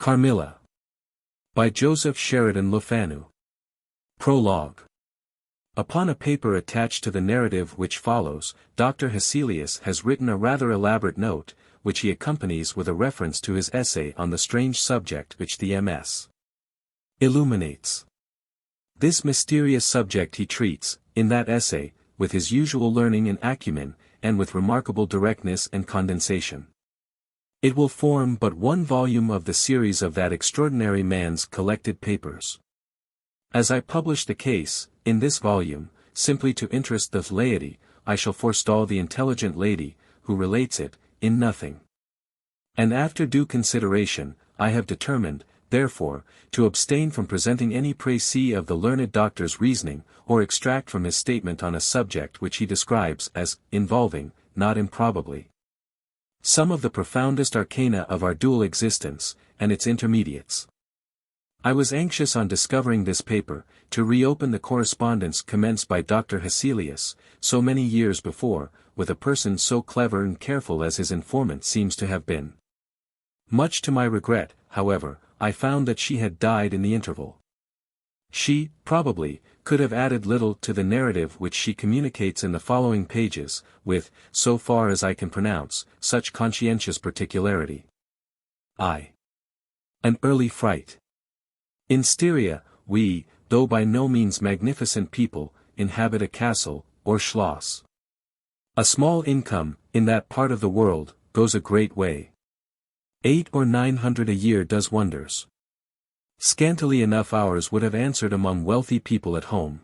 Carmilla. By Joseph Sheridan Le Fanu. Prologue. Upon a paper attached to the narrative which follows, Dr. Hesselius has written a rather elaborate note, which he accompanies with a reference to his essay on the strange subject which the MS. illuminates. This mysterious subject he treats, in that essay, with his usual learning and acumen, and with remarkable directness and condensation. It will form but one volume of the series of that extraordinary man's collected papers. As I publish the case, in this volume, simply to interest the laity, I shall forestall the intelligent lady, who relates it, in nothing. And after due consideration, I have determined, therefore, to abstain from presenting any précis of the learned doctor's reasoning, or extract from his statement on a subject which he describes as involving, not improbably, some of the profoundest arcana of our dual existence, and its intermediates. I was anxious on discovering this paper, to reopen the correspondence commenced by Dr. Hesselius, so many years before, with a person so clever and careful as his informant seems to have been. Much to my regret, however, I found that she had died in the interval. She, probably, could have added little to the narrative which she communicates in the following pages, with, so far as I can pronounce, such conscientious particularity. An early fright. In Styria, we, though by no means magnificent people, inhabit a castle, or schloss. A small income, in that part of the world, goes a great way. 800 or 900 a year does wonders. Scantily enough ours would have answered among wealthy people at home.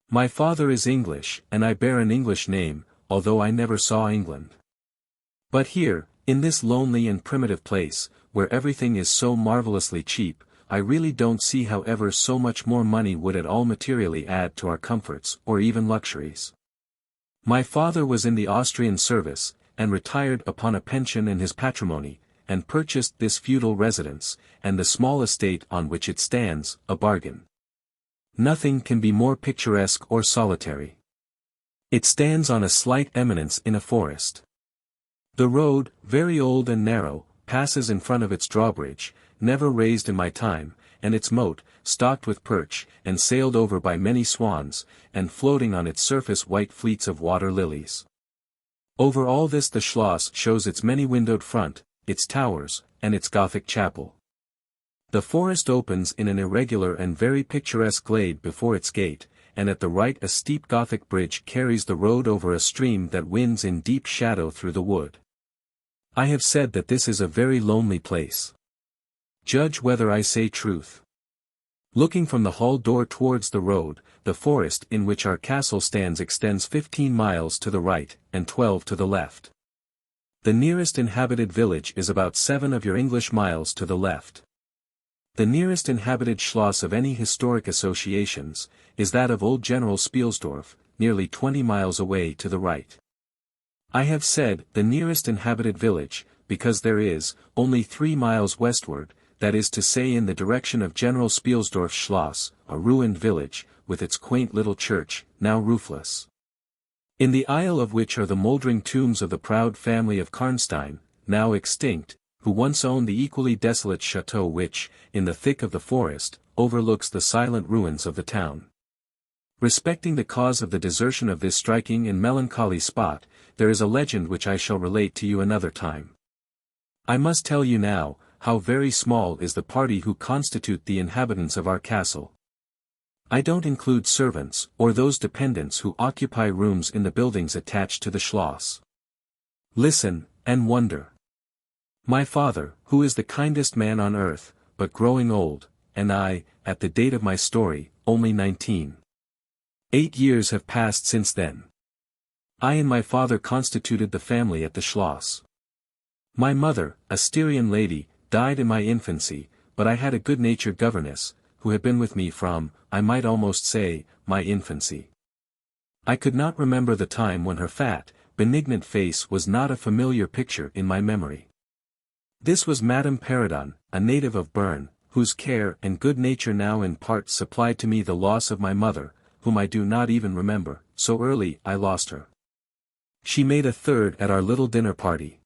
My father is English, and I bear an English name, although I never saw England. But here, in this lonely and primitive place, where everything is so marvelously cheap, I really don't see how ever so much more money would at all materially add to our comforts, or even luxuries. My father was in the Austrian service, and retired upon a pension and his patrimony, and purchased this feudal residence, and the small estate on which it stands, a bargain. Nothing can be more picturesque or solitary. It stands on a slight eminence in a forest. The road, very old and narrow, passes in front of its drawbridge, never raised in my time, and its moat, stocked with perch, and sailed over by many swans, and floating on its surface white fleets of water lilies. Over all this the Schloss shows its many-windowed front, its towers, and its Gothic chapel. The forest opens in an irregular and very picturesque glade before its gate, and at the right a steep Gothic bridge carries the road over a stream that winds in deep shadow through the wood. I have said that this is a very lonely place. Judge whether I say truth. Looking from the hall door towards the road, the forest in which our castle stands extends 15 miles to the right, and 12 to the left. The nearest inhabited village is about 7 of your English miles to the left. The nearest inhabited schloss of any historic associations, is that of old General Spielsdorf, nearly 20 miles away to the right. I have said the nearest inhabited village, because there is, only 3 miles westward, that is to say in the direction of General Spielsdorf's schloss, a ruined village, with its quaint little church, now roofless. In the aisle of which are the mouldering tombs of the proud family of Karnstein, now extinct, who once owned the equally desolate chateau which, in the thick of the forest, overlooks the silent ruins of the town. Respecting the cause of the desertion of this striking and melancholy spot, there is a legend which I shall relate to you another time. I must tell you now, how very small is the party who constitute the inhabitants of our castle. I don't include servants, or those dependents who occupy rooms in the buildings attached to the schloss. Listen, and wonder. My father, who is the kindest man on earth, but growing old, and I, at the date of my story, only 19. 8 years have passed since then. I and my father constituted the family at the schloss. My mother, a Styrian lady, died in my infancy, but I had a good-natured governess, who had been with me from, I might almost say, my infancy. I could not remember the time when her fat, benignant face was not a familiar picture in my memory. This was Madame Perrodon, a native of Bern, whose care and good nature now in part supplied to me the loss of my mother, whom I do not even remember, so early I lost her. She made a third at our little dinner party.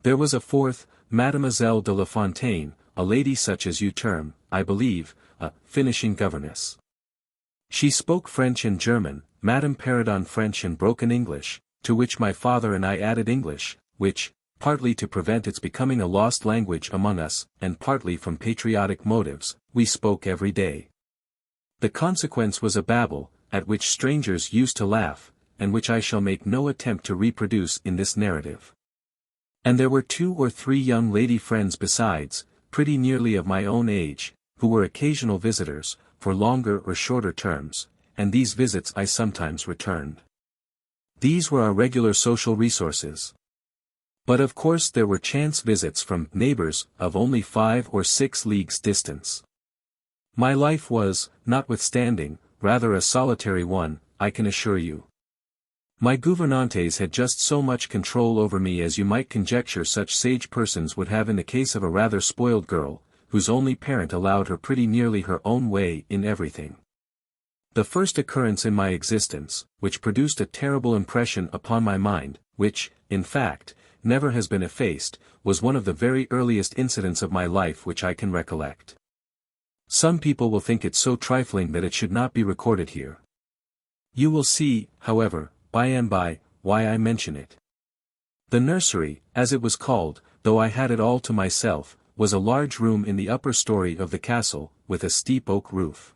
There was a fourth, Mademoiselle de La Fontaine, a lady such as you term, I believe, a finishing governess. She spoke French and German, Madame Perrodon French and broken English, to which my father and I added English, which, partly to prevent its becoming a lost language among us, and partly from patriotic motives, we spoke every day. The consequence was a babel, at which strangers used to laugh, and which I shall make no attempt to reproduce in this narrative. And there were 2 or 3 young lady friends besides, pretty nearly of my own age, who were occasional visitors, for longer or shorter terms, and these visits I sometimes returned. These were our regular social resources. But of course there were chance visits from neighbors of only 5 or 6 leagues distance. My life was, notwithstanding, rather a solitary one, I can assure you. My gouvernantes had just so much control over me as you might conjecture such sage persons would have in the case of a rather spoiled girl, whose only parent allowed her pretty nearly her own way in everything. The first occurrence in my existence, which produced a terrible impression upon my mind, which, in fact, never has been effaced, was one of the very earliest incidents of my life which I can recollect. Some people will think it so trifling that it should not be recorded here. You will see, however, by and by, why I mention it. The nursery, as it was called, though I had it all to myself, was a large room in the upper story of the castle, with a steep oak roof.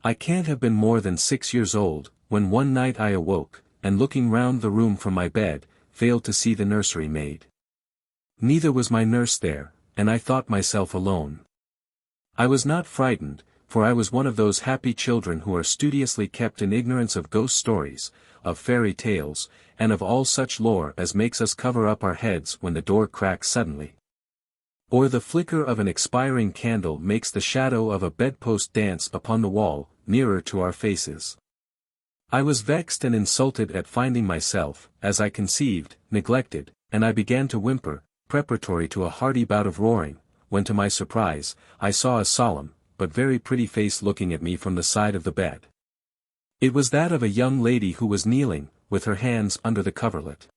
I can't have been more than 6 years old, when one night I awoke, and looking round the room from my bed, failed to see the nursery maid. Neither was my nurse there, and I thought myself alone. I was not frightened, for I was one of those happy children who are studiously kept in ignorance of ghost stories, of fairy tales, and of all such lore as makes us cover up our heads when the door cracks suddenly, or the flicker of an expiring candle makes the shadow of a bedpost dance upon the wall, nearer to our faces. I was vexed and insulted at finding myself, as I conceived, neglected, and I began to whimper, preparatory to a hearty bout of roaring, when to my surprise, I saw a solemn, but very pretty face looking at me from the side of the bed. It was that of a young lady who was kneeling, with her hands under the coverlet.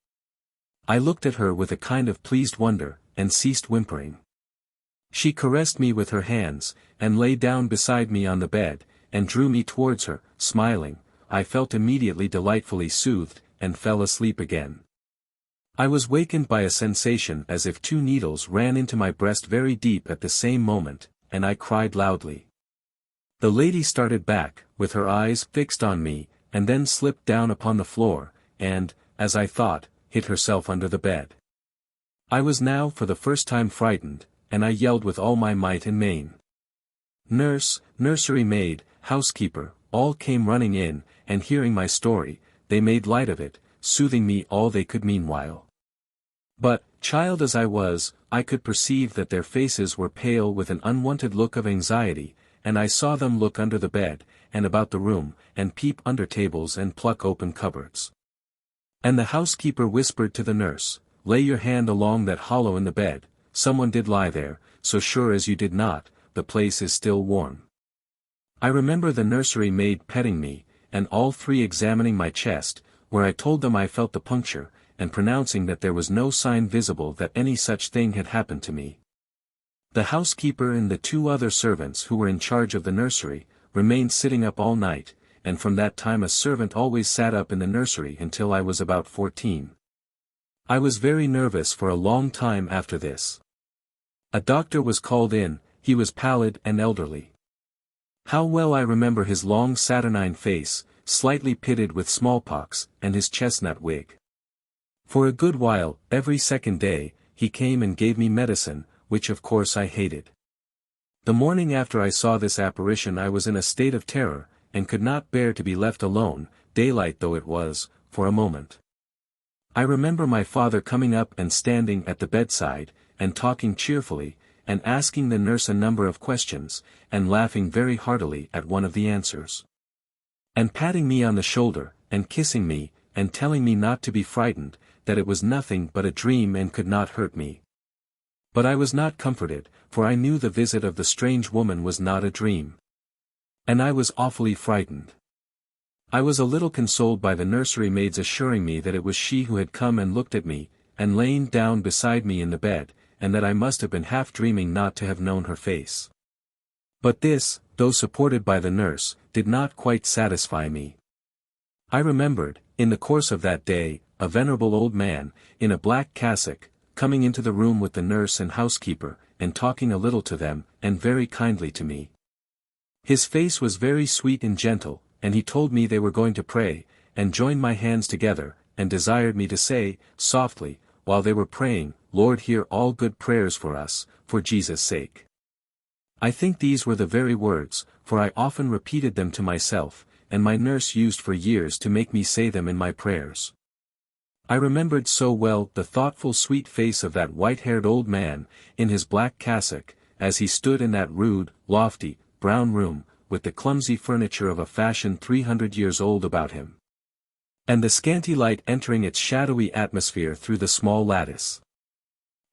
I looked at her with a kind of pleased wonder, and ceased whimpering. She caressed me with her hands, and lay down beside me on the bed, and drew me towards her, smiling. I felt immediately delightfully soothed, and fell asleep again. I was wakened by a sensation as if 2 needles ran into my breast very deep at the same moment, and I cried loudly. The lady started back, with her eyes fixed on me, and then slipped down upon the floor, and, as I thought, hid herself under the bed. I was now for the first time frightened, and I yelled with all my might and main. Nurse, nursery maid, housekeeper, all came running in, and hearing my story, they made light of it, soothing me all they could meanwhile. But, child as I was, I could perceive that their faces were pale with an unwonted look of anxiety, and I saw them look under the bed, and about the room, and peep under tables and pluck open cupboards. And the housekeeper whispered to the nurse, "Lay your hand along that hollow in the bed, someone did lie there, so sure as you did not, the place is still warm." I remember the nursery maid petting me, and all 3 examining my chest, where I told them I felt the puncture, and pronouncing that there was no sign visible that any such thing had happened to me. The housekeeper and the 2 other servants who were in charge of the nursery, remained sitting up all night, and from that time a servant always sat up in the nursery until I was about 14. I was very nervous for a long time after this. A doctor was called in, he was pallid and elderly. How well I remember his long saturnine face, slightly pitted with smallpox, and his chestnut wig. For a good while, every second day, he came and gave me medicine, which of course I hated. The morning after I saw this apparition I was in a state of terror, and could not bear to be left alone, daylight though it was, for a moment. I remember my father coming up and standing at the bedside, and talking cheerfully, and asking the nurse a number of questions, and laughing very heartily at one of the answers. And patting me on the shoulder, and kissing me, and telling me not to be frightened, that it was nothing but a dream and could not hurt me. But I was not comforted, for I knew the visit of the strange woman was not a dream. And I was awfully frightened. I was a little consoled by the nursery maid's assuring me that it was she who had come and looked at me, and lain down beside me in the bed, and that I must have been half dreaming not to have known her face. But this, though supported by the nurse, did not quite satisfy me. I remembered, in the course of that day, a venerable old man, in a black cassock, coming into the room with the nurse and housekeeper, and talking a little to them, and very kindly to me. His face was very sweet and gentle, and he told me they were going to pray, and joined my hands together, and desired me to say, softly, while they were praying, Lord, hear all good prayers for us, for Jesus' sake. I think these were the very words, for I often repeated them to myself, and my nurse used for years to make me say them in my prayers. I remembered so well the thoughtful sweet face of that white-haired old man, in his black cassock, as he stood in that rude, lofty, brown room, with the clumsy furniture of a fashion 300 years old about him, and the scanty light entering its shadowy atmosphere through the small lattice.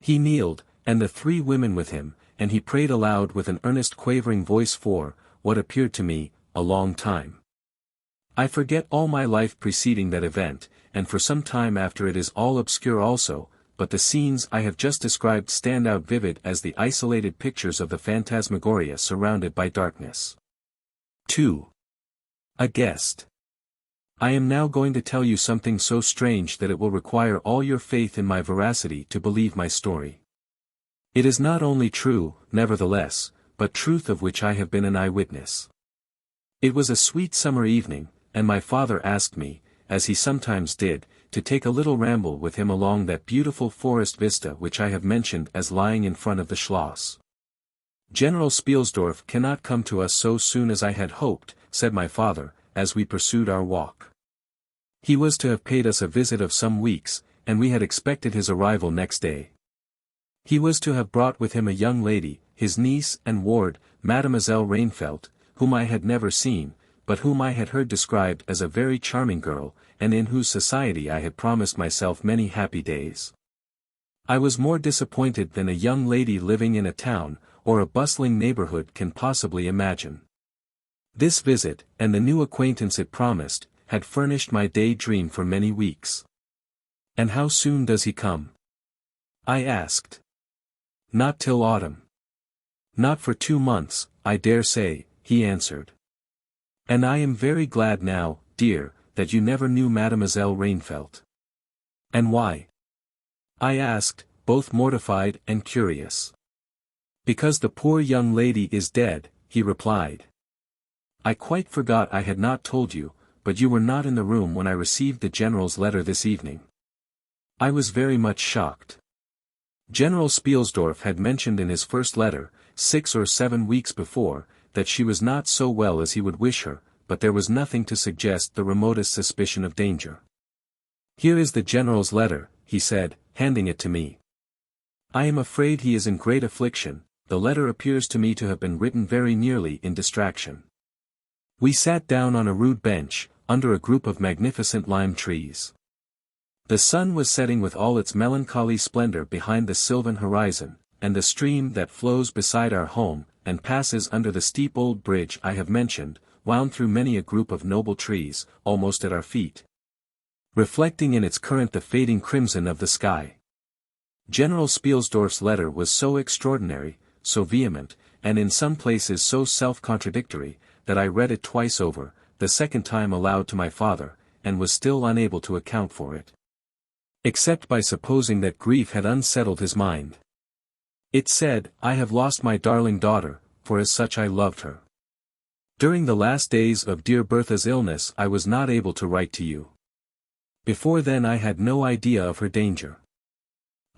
He kneeled, and the three women with him, and he prayed aloud with an earnest quavering voice for, what appeared to me, a long time. I forget all my life preceding that event, and for some time after it is all obscure also, but the scenes I have just described stand out vivid as the isolated pictures of the phantasmagoria surrounded by darkness. 2. A guest. I am now going to tell you something so strange that it will require all your faith in my veracity to believe my story. It is not only true, nevertheless, but truth of which I have been an eyewitness. It was a sweet summer evening, and my father asked me, as he sometimes did, to take a little ramble with him along that beautiful forest vista which I have mentioned as lying in front of the Schloss. General Spielsdorf cannot come to us so soon as I had hoped, said my father, as we pursued our walk. He was to have paid us a visit of some weeks, and we had expected his arrival next day. He was to have brought with him a young lady, his niece and ward, Mademoiselle Reinfeldt, whom I had never seen, but whom I had heard described as a very charming girl, and in whose society I had promised myself many happy days. I was more disappointed than a young lady living in a town, or a bustling neighborhood can possibly imagine. This visit, and the new acquaintance it promised, had furnished my day-dream for many weeks. And how soon does he come? I asked. Not till autumn. Not for 2 months, I dare say, he answered. And I am very glad now, dear, that you never knew Mademoiselle Reinfeldt. And why? I asked, both mortified and curious. Because the poor young lady is dead, he replied. I quite forgot I had not told you, but you were not in the room when I received the General's letter this evening. I was very much shocked. General Spielsdorf had mentioned in his first letter, 6 or 7 weeks before, that she was not so well as he would wish her, but there was nothing to suggest the remotest suspicion of danger. Here is the General's letter, he said, handing it to me. I am afraid he is in great affliction. The letter appears to me to have been written very nearly in distraction. We sat down on a rude bench, under a group of magnificent lime trees. The sun was setting with all its melancholy splendor behind the sylvan horizon, and the stream that flows beside our home, and passes under the steep old bridge I have mentioned, wound through many a group of noble trees, almost at our feet, reflecting in its current the fading crimson of the sky. General Spielsdorf's letter was so extraordinary, so vehement, and in some places so self-contradictory, that I read it twice over, the second time aloud to my father, and was still unable to account for it, except by supposing that grief had unsettled his mind. It said, I have lost my darling daughter, for as such I loved her. During the last days of dear Bertha's illness I was not able to write to you. Before then I had no idea of her danger.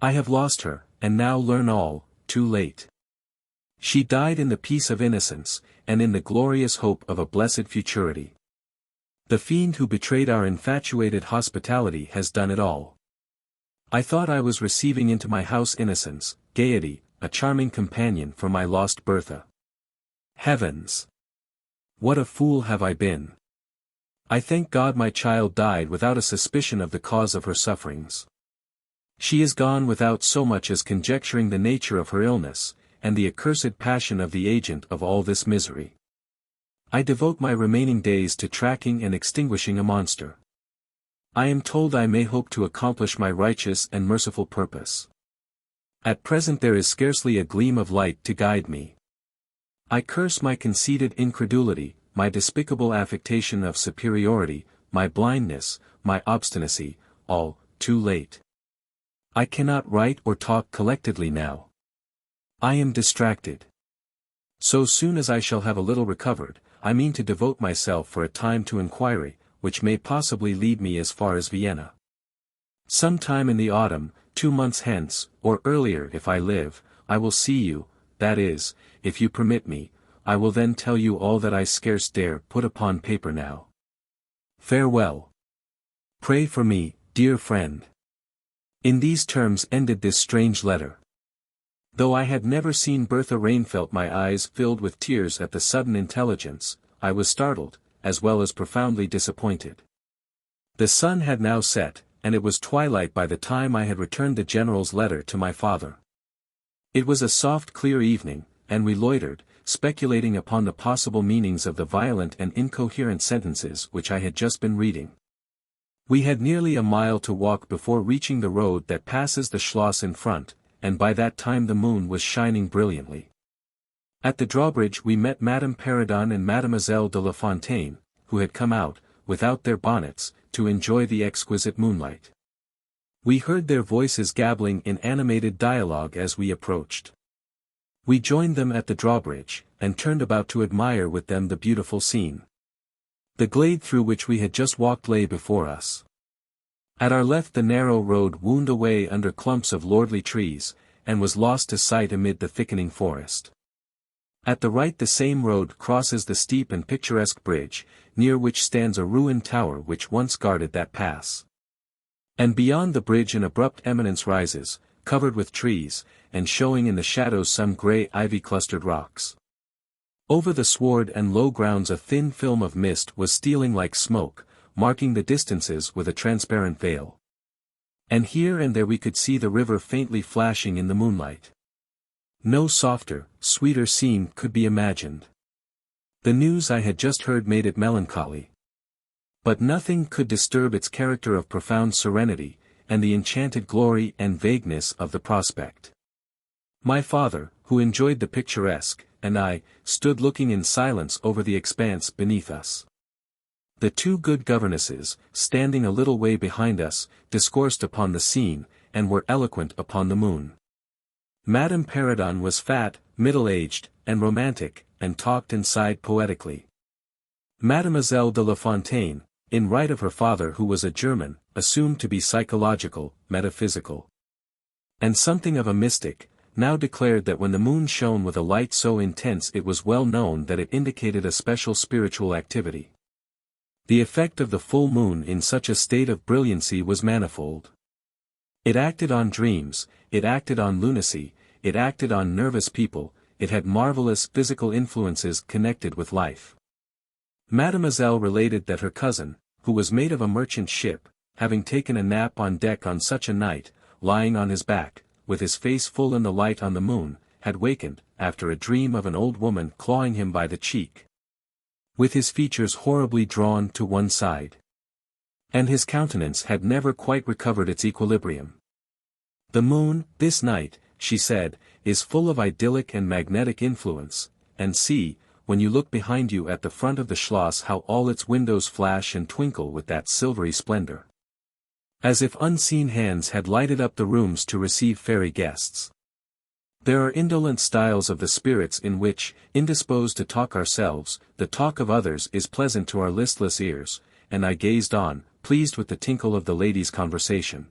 I have lost her, and now learn all, too late. She died in the peace of innocence, and in the glorious hope of a blessed futurity. The fiend who betrayed our infatuated hospitality has done it all. I thought I was receiving into my house innocence, gaiety, a charming companion for my lost Bertha. Heavens! What a fool have I been! I thank God my child died without a suspicion of the cause of her sufferings. She is gone without so much as conjecturing the nature of her illness, and the accursed passion of the agent of all this misery. I devote my remaining days to tracking and extinguishing a monster. I am told I may hope to accomplish my righteous and merciful purpose. At present there is scarcely a gleam of light to guide me. I curse my conceited incredulity, my despicable affectation of superiority, my blindness, my obstinacy, all, too late. I cannot write or talk collectedly now. I am distracted. So soon as I shall have a little recovered, I mean to devote myself for a time to inquiry, which may possibly lead me as far as Vienna. Some time in the autumn, 2 months hence, or earlier if I live, I will see you, that is, if you permit me, I will then tell you all that I scarce dare put upon paper now. Farewell. Pray for me, dear friend. In these terms ended this strange letter. Though I had never seen Bertha Reinfeldt, my eyes filled with tears at the sudden intelligence, I was startled, as well as profoundly disappointed. The sun had now set, and it was twilight by the time I had returned the general's letter to my father. It was a soft clear evening, and we loitered, speculating upon the possible meanings of the violent and incoherent sentences which I had just been reading. We had nearly a mile to walk before reaching the road that passes the Schloss in front, and by that time the moon was shining brilliantly. At the drawbridge we met Madame Perrodon and Mademoiselle de La Fontaine, who had come out, without their bonnets, to enjoy the exquisite moonlight. We heard their voices gabbling in animated dialogue as we approached. We joined them at the drawbridge, and turned about to admire with them the beautiful scene. The glade through which we had just walked lay before us. At our left the narrow road wound away under clumps of lordly trees, and was lost to sight amid the thickening forest. At the right the same road crosses the steep and picturesque bridge, near which stands a ruined tower which once guarded that pass. And beyond the bridge an abrupt eminence rises, covered with trees, and showing in the shadows some grey ivy-clustered rocks. Over the sward and low grounds a thin film of mist was stealing like smoke, marking the distances with a transparent veil. And here and there we could see the river faintly flashing in the moonlight. No softer, sweeter scene could be imagined. The news I had just heard made it melancholy. But nothing could disturb its character of profound serenity, and the enchanted glory and vagueness of the prospect. My father, who enjoyed the picturesque, and I, stood looking in silence over the expanse beneath us. The 2 good governesses, standing a little way behind us, discoursed upon the scene, and were eloquent upon the moon. Madame Perrodon was fat, middle-aged, and romantic, and talked and sighed poetically. Mademoiselle de La Fontaine, in right of her father who was a German, assumed to be psychological, metaphysical, and something of a mystic, now declared that when the moon shone with a light so intense it was well known that it indicated a special spiritual activity. The effect of the full moon in such a state of brilliancy was manifold. It acted on dreams, it acted on lunacy, it acted on nervous people, it had marvelous physical influences connected with life. Mademoiselle related that her cousin, who was mate of a merchant ship, having taken a nap on deck on such a night, lying on his back, with his face full in the light on the moon, had wakened, after a dream of an old woman clawing him by the cheek, with his features horribly drawn to one side. And his countenance had never quite recovered its equilibrium. The moon, this night, she said, is full of idyllic and magnetic influence, and see, when you look behind you at the front of the Schloss how all its windows flash and twinkle with that silvery splendor. As if unseen hands had lighted up the rooms to receive fairy guests. There are indolent styles of the spirits in which, indisposed to talk ourselves, the talk of others is pleasant to our listless ears, and I gazed on, pleased with the tinkle of the ladies' conversation.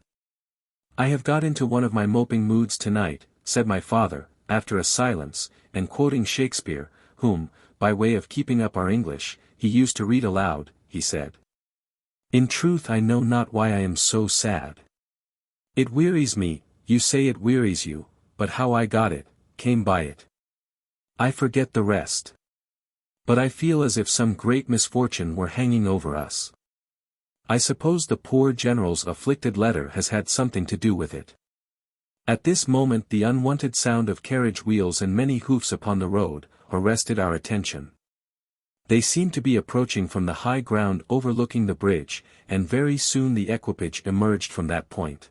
I have got into one of my moping moods tonight, said my father, after a silence, and quoting Shakespeare, whom, by way of keeping up our English, he used to read aloud, he said. In truth I know not why I am so sad. It wearies me, you say it wearies you, but how I got it, came by it. I forget the rest. But I feel as if some great misfortune were hanging over us. I suppose the poor general's afflicted letter has had something to do with it. At this moment the unwonted sound of carriage wheels and many hoofs upon the road, arrested our attention. They seemed to be approaching from the high ground overlooking the bridge, and very soon the equipage emerged from that point.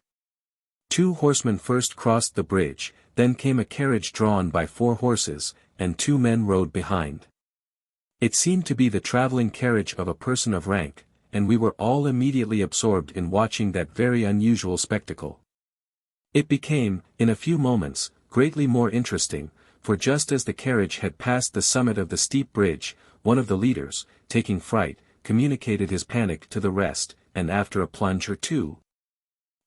2 horsemen first crossed the bridge, then came a carriage drawn by 4 horses, and 2 men rode behind. It seemed to be the traveling carriage of a person of rank, and we were all immediately absorbed in watching that very unusual spectacle. It became, in a few moments, greatly more interesting, for just as the carriage had passed the summit of the steep bridge, one of the leaders, taking fright, communicated his panic to the rest, and after a plunge or two,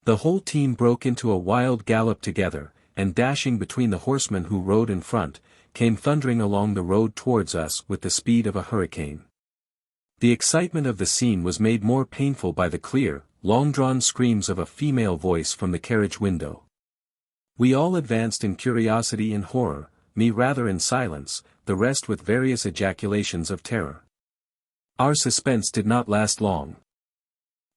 the whole team broke into a wild gallop together, and dashing between the horsemen who rode in front, came thundering along the road towards us with the speed of a hurricane. The excitement of the scene was made more painful by the clear, long-drawn screams of a female voice from the carriage window. We all advanced in curiosity and horror, me rather in silence, the rest with various ejaculations of terror. Our suspense did not last long.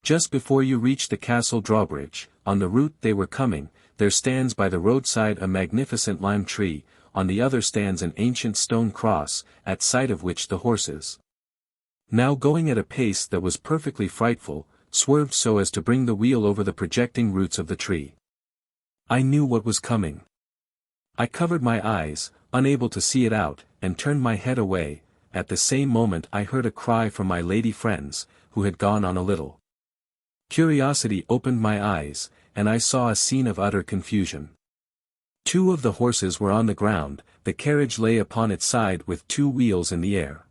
Just before you reach the castle drawbridge, on the route they were coming, there stands by the roadside a magnificent lime tree, on the other stands an ancient stone cross, at sight of which the horses, now going at a pace that was perfectly frightful, swerved so as to bring the wheel over the projecting roots of the tree. I knew what was coming. I covered my eyes, unable to see it out, and turned my head away. At the same moment I heard a cry from my lady friends, who had gone on a little. Curiosity opened my eyes, and I saw a scene of utter confusion. 2 of the horses were on the ground, the carriage lay upon its side with 2 wheels in the air.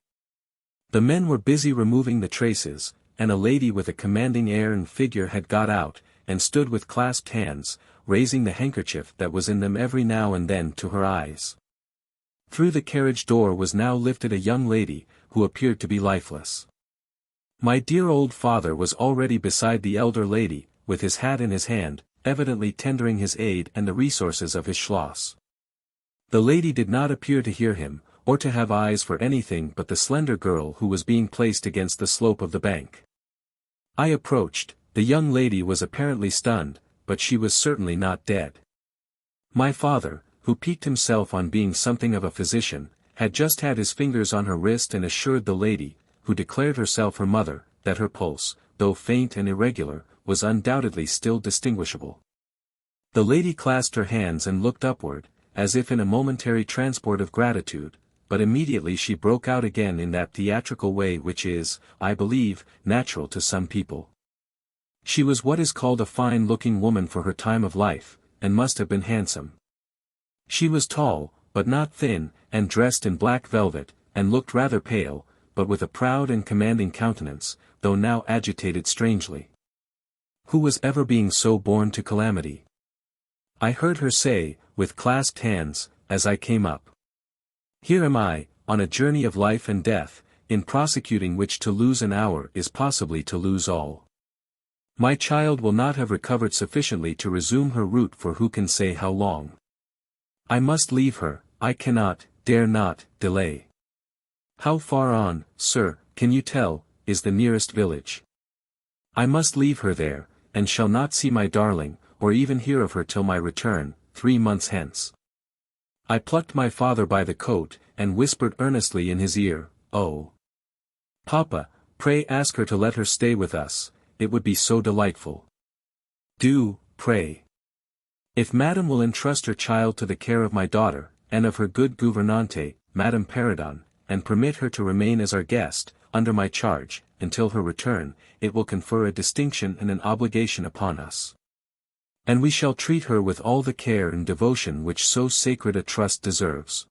The men were busy removing the traces, and a lady with a commanding air and figure had got out, and stood with clasped hands, raising the handkerchief that was in them every now and then to her eyes. Through the carriage door was now lifted a young lady, who appeared to be lifeless. My dear old father was already beside the elder lady, with his hat in his hand, evidently tendering his aid and the resources of his Schloss. The lady did not appear to hear him, or to have eyes for anything but the slender girl who was being placed against the slope of the bank. I approached. The young lady was apparently stunned, but she was certainly not dead. My father, who piqued himself on being something of a physician, had just had his fingers on her wrist and assured the lady, who declared herself her mother, that her pulse, though faint and irregular, was undoubtedly still distinguishable. The lady clasped her hands and looked upward, as if in a momentary transport of gratitude, but immediately she broke out again in that theatrical way which is, I believe, natural to some people. She was what is called a fine-looking woman for her time of life, and must have been handsome. She was tall, but not thin, and dressed in black velvet, and looked rather pale, but with a proud and commanding countenance, though now agitated strangely. Who was ever being so born to calamity? I heard her say, with clasped hands, as I came up. Here am I, on a journey of life and death, in prosecuting which to lose an hour is possibly to lose all. My child will not have recovered sufficiently to resume her route for who can say how long. I must leave her, I cannot, dare not, delay. How far on, sir, can you tell, is the nearest village? I must leave her there, and shall not see my darling, or even hear of her till my return, 3 months hence. I plucked my father by the coat, and whispered earnestly in his ear, "Oh, Papa, pray ask her to let her stay with us, it would be so delightful. Do, pray. If Madame will entrust her child to the care of my daughter, and of her good gouvernante, Madame Peridon, and permit her to remain as our guest, under my charge, until her return, it will confer a distinction and an obligation upon us. And we shall treat her with all the care and devotion which so sacred a trust deserves."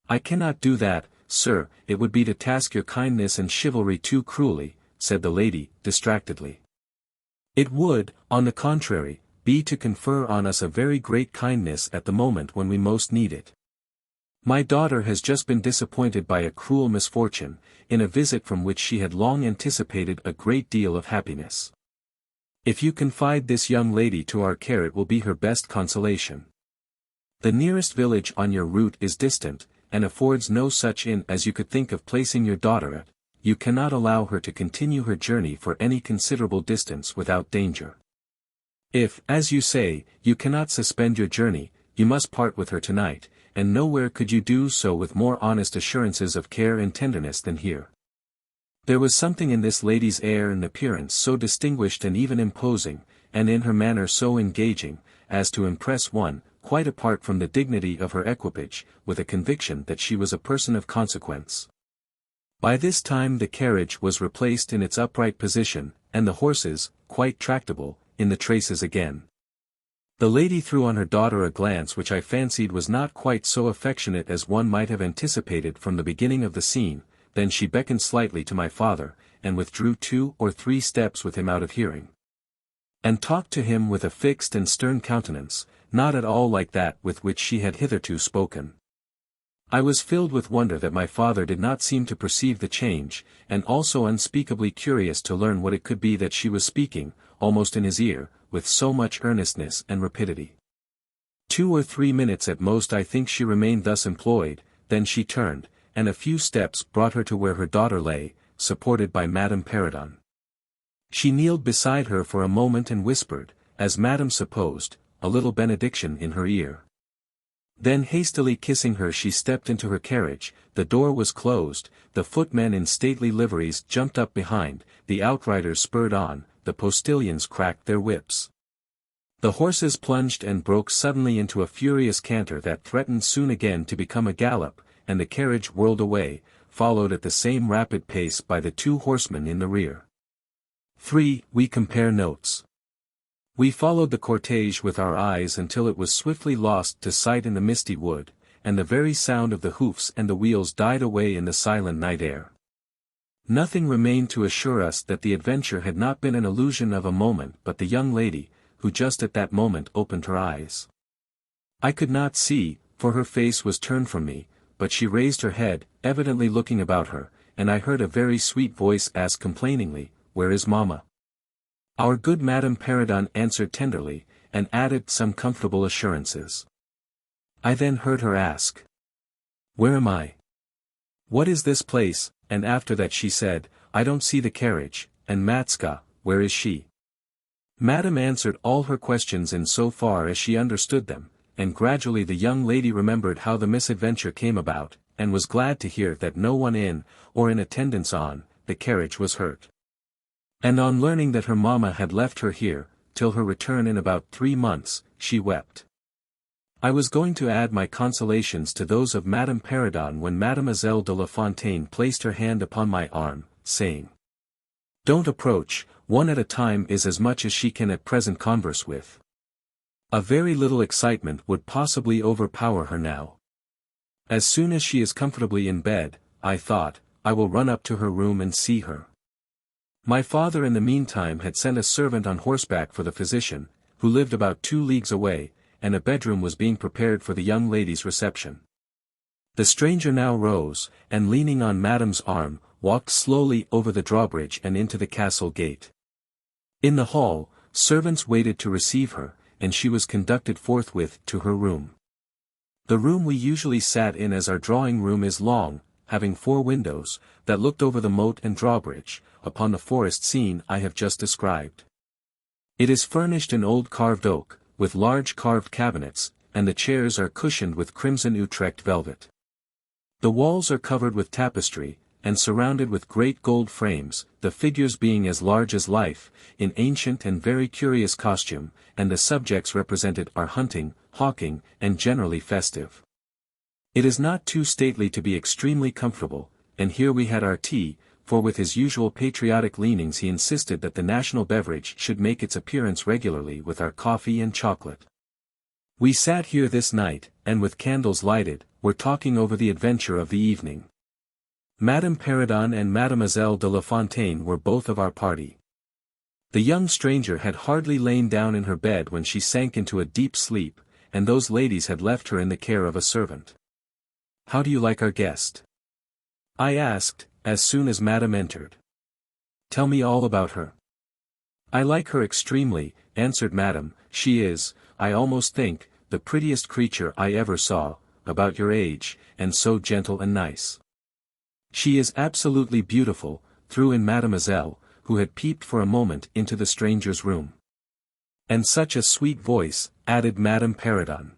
"I cannot do that, sir, it would be to task your kindness and chivalry too cruelly," said the lady, distractedly. "It would, on the contrary, be to confer on us a very great kindness at the moment when we most need it. My daughter has just been disappointed by a cruel misfortune, in a visit from which she had long anticipated a great deal of happiness. If you confide this young lady to our care it will be her best consolation. The nearest village on your route is distant, and affords no such inn as you could think of placing your daughter at. You cannot allow her to continue her journey for any considerable distance without danger. If, as you say, you cannot suspend your journey, you must part with her tonight, and nowhere could you do so with more honest assurances of care and tenderness than here." There was something in this lady's air and appearance so distinguished and even imposing, and in her manner so engaging, as to impress one, quite apart from the dignity of her equipage, with a conviction that she was a person of consequence. By this time the carriage was replaced in its upright position, and the horses, quite tractable, in the traces again. The lady threw on her daughter a glance which I fancied was not quite so affectionate as one might have anticipated from the beginning of the scene, then she beckoned slightly to my father, and withdrew 2 or 3 steps with him out of hearing. And talked to him with a fixed and stern countenance, not at all like that with which she had hitherto spoken. I was filled with wonder that my father did not seem to perceive the change, and also unspeakably curious to learn what it could be that she was speaking, almost in his ear, with so much earnestness and rapidity. 2 or 3 minutes at most I think she remained thus employed, then she turned, and a few steps brought her to where her daughter lay, supported by Madame Perrodon. She kneeled beside her for a moment and whispered, as Madame supposed, a little benediction in her ear. Then hastily kissing her she stepped into her carriage, the door was closed, the footmen in stately liveries jumped up behind, the outriders spurred on, the postilions cracked their whips. The horses plunged and broke suddenly into a furious canter that threatened soon again to become a gallop, and the carriage whirled away, followed at the same rapid pace by the 2 horsemen in the rear. 3. We compare notes. We followed the cortege with our eyes until it was swiftly lost to sight in the misty wood, and the very sound of the hoofs and the wheels died away in the silent night air. Nothing remained to assure us that the adventure had not been an illusion of a moment but the young lady, who just at that moment opened her eyes. I could not see, for her face was turned from me, but she raised her head, evidently looking about her, and I heard a very sweet voice ask complainingly, "Where is Mamma?" Our good Madame Perrodon answered tenderly, and added some comfortable assurances. I then heard her ask, "Where am I? What is this place?" and after that she said, "I don't see the carriage, and Matska, where is she?" Madame answered all her questions in so far as she understood them, and gradually the young lady remembered how the misadventure came about, and was glad to hear that no one in, or in attendance on, the carriage was hurt. And on learning that her mamma had left her here, till her return in about 3 months, she wept. I was going to add my consolations to those of Madame Perrodon when Mademoiselle de La Fontaine placed her hand upon my arm, saying, "Don't approach, one at a time is as much as she can at present converse with. A very little excitement would possibly overpower her now. As soon as she is comfortably in bed, I thought, I will run up to her room and see her." My father in the meantime had sent a servant on horseback for the physician, who lived about 2 leagues away, and a bedroom was being prepared for the young lady's reception. The stranger now rose, and leaning on Madame's arm, walked slowly over the drawbridge and into the castle gate. In the hall, servants waited to receive her, and she was conducted forthwith to her room. The room we usually sat in as our drawing room is long, having 4 windows, that looked over the moat and drawbridge, upon the forest scene I have just described. It is furnished in old carved oak, with large carved cabinets, and the chairs are cushioned with crimson Utrecht velvet. The walls are covered with tapestry, and surrounded with great gold frames, the figures being as large as life, in ancient and very curious costume, and the subjects represented are hunting, hawking, and generally festive. It is not too stately to be extremely comfortable, and here we had our tea, for with his usual patriotic leanings he insisted that the national beverage should make its appearance regularly with our coffee and chocolate. We sat here this night, and with candles lighted, were talking over the adventure of the evening. Madame Perrodon and Mademoiselle de La Fontaine were both of our party. The young stranger had hardly lain down in her bed when she sank into a deep sleep, and those ladies had left her in the care of a servant. "How do you like our guest?" I asked, as soon as Madame entered. "Tell me all about her." "I like her extremely," answered Madame. "She is, I almost think, the prettiest creature I ever saw, about your age, and so gentle and nice." "She is absolutely beautiful," threw in Mademoiselle, who had peeped for a moment into the stranger's room. "And such a sweet voice," added Madame Perrodon.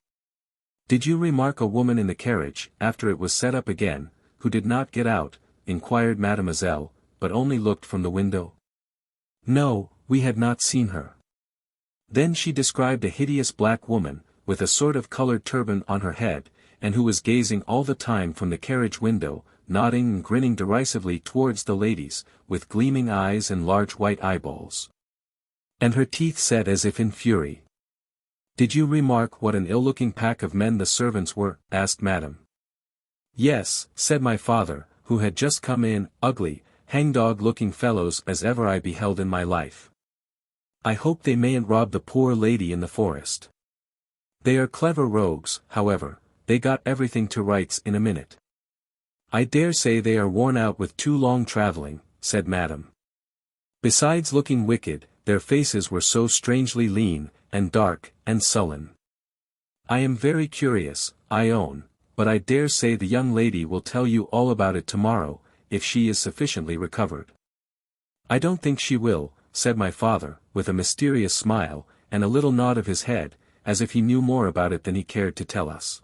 "Did you remark a woman in the carriage, after it was set up again, who did not get out?" inquired Mademoiselle, but only looked from the window. "No, we had not seen her." Then she described a hideous black woman, with a sort of colored turban on her head, and who was gazing all the time from the carriage window, nodding and grinning derisively towards the ladies, with gleaming eyes and large white eyeballs. And her teeth set as if in fury. "Did you remark what an ill-looking pack of men the servants were?" asked Madame. "Yes," said my father, who had just come in, "ugly, hangdog-looking fellows as ever I beheld in my life. I hope they mayn't rob the poor lady in the forest. They are clever rogues, however, they got everything to rights in a minute." "I dare say they are worn out with too long travelling," said Madame. "Besides looking wicked, their faces were so strangely lean, and dark, and sullen. I am very curious, I own, but I dare say the young lady will tell you all about it tomorrow, if she is sufficiently recovered." "I don't think she will," said my father, with a mysterious smile, and a little nod of his head, as if he knew more about it than he cared to tell us.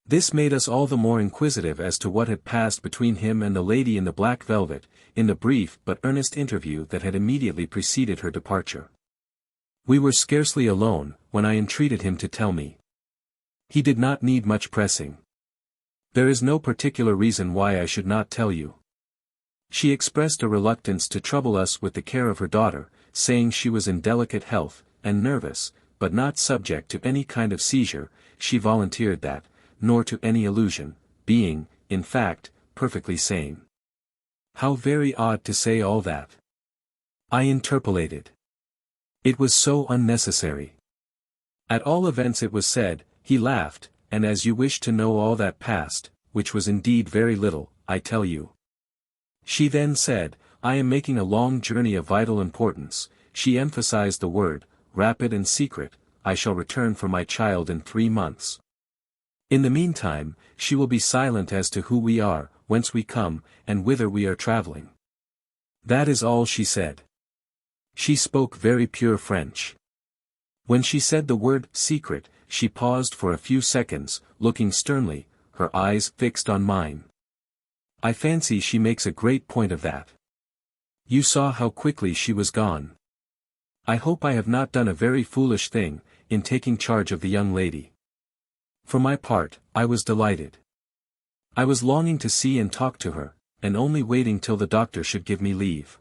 This made us all the more inquisitive as to what had passed between him and the lady in the black velvet, in the brief but earnest interview that had immediately preceded her departure. We were scarcely alone, when I entreated him to tell me. He did not need much pressing. "There is no particular reason why I should not tell you." She expressed a reluctance to trouble us with the care of her daughter, saying she was in delicate health, and nervous, but not subject to any kind of seizure. She volunteered that, nor to any illusion, being, in fact, perfectly sane. "How very odd to say all that," I interpolated. "It was so unnecessary." "At all events it was said," he laughed, "and as you wish to know all that passed, which was indeed very little, I tell you. She then said, I am making a long journey of vital importance, she emphasized the word, rapid and secret, I shall return for my child in 3 months. In the meantime, she will be silent as to who we are, whence we come, and whither we are traveling. That is all she said. She spoke very pure French. When she said the word secret, she paused for a few seconds, looking sternly, her eyes fixed on mine. I fancy she makes a great point of that. You saw how quickly she was gone. I hope I have not done a very foolish thing, in taking charge of the young lady. For my part, I was delighted. I was longing to see and talk to her, and only waiting till the doctor should give me leave.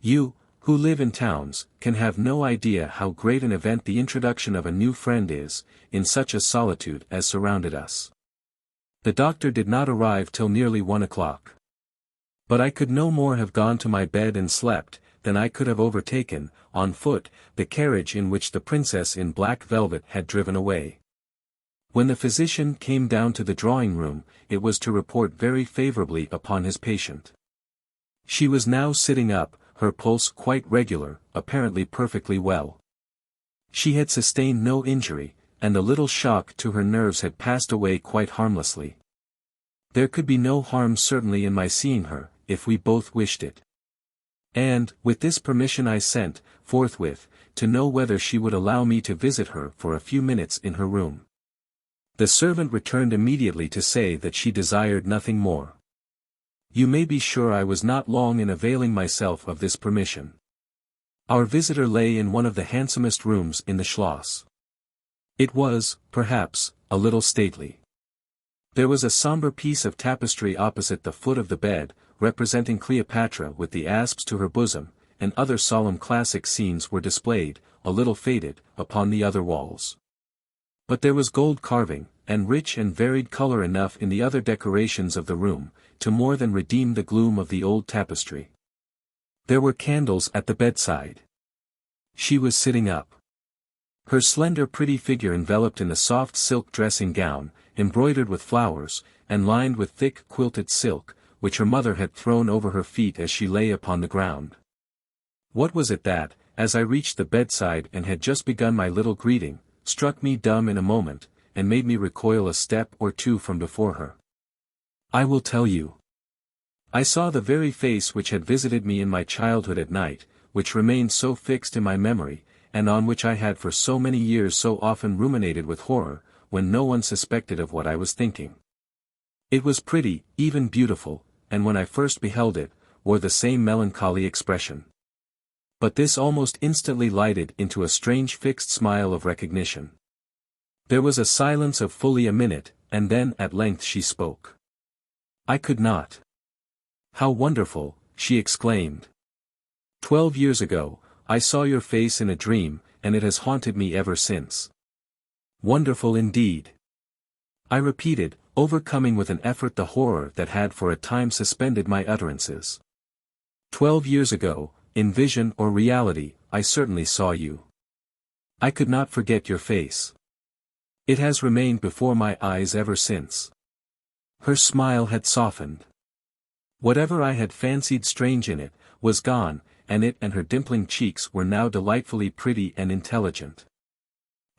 You, who live in towns, can have no idea how great an event the introduction of a new friend is, in such a solitude as surrounded us. The doctor did not arrive till nearly 1 o'clock. But I could no more have gone to my bed and slept, than I could have overtaken, on foot, the carriage in which the princess in black velvet had driven away. When the physician came down to the drawing-room, it was to report very favorably upon his patient. She was now sitting up, her pulse quite regular, apparently perfectly well. She had sustained no injury, and the little shock to her nerves had passed away quite harmlessly. There could be no harm certainly in my seeing her, if we both wished it. And, with this permission I sent, forthwith, to know whether she would allow me to visit her for a few minutes in her room. The servant returned immediately to say that she desired nothing more. You may be sure I was not long in availing myself of this permission. Our visitor lay in one of the handsomest rooms in the Schloss. It was, perhaps, a little stately. There was a sombre piece of tapestry opposite the foot of the bed, representing Cleopatra with the asps to her bosom, and other solemn classic scenes were displayed, a little faded, upon the other walls. But there was gold carving, and rich and varied color enough in the other decorations of the room, to more than redeem the gloom of the old tapestry. There were candles at the bedside. She was sitting up. Her slender pretty figure enveloped in a soft silk dressing gown, embroidered with flowers, and lined with thick quilted silk, which her mother had thrown over her feet as she lay upon the ground. What was it that, as I reached the bedside and had just begun my little greeting, struck me dumb in a moment, and made me recoil a step or two from before her? I will tell you. I saw the very face which had visited me in my childhood at night, which remained so fixed in my memory, and on which I had for so many years so often ruminated with horror, when no one suspected of what I was thinking. It was pretty, even beautiful, and when I first beheld it, wore the same melancholy expression. But this almost instantly lighted into a strange fixed smile of recognition. There was a silence of fully a minute, and then at length she spoke. I could not. How wonderful, she exclaimed. 12 years ago, I saw your face in a dream, and it has haunted me ever since. Wonderful indeed. I repeated, overcoming with an effort the horror that had for a time suspended my utterances. 12 years ago, in vision or reality, I certainly saw you. I could not forget your face. It has remained before my eyes ever since. Her smile had softened. Whatever I had fancied strange in it, was gone, and it and her dimpling cheeks were now delightfully pretty and intelligent.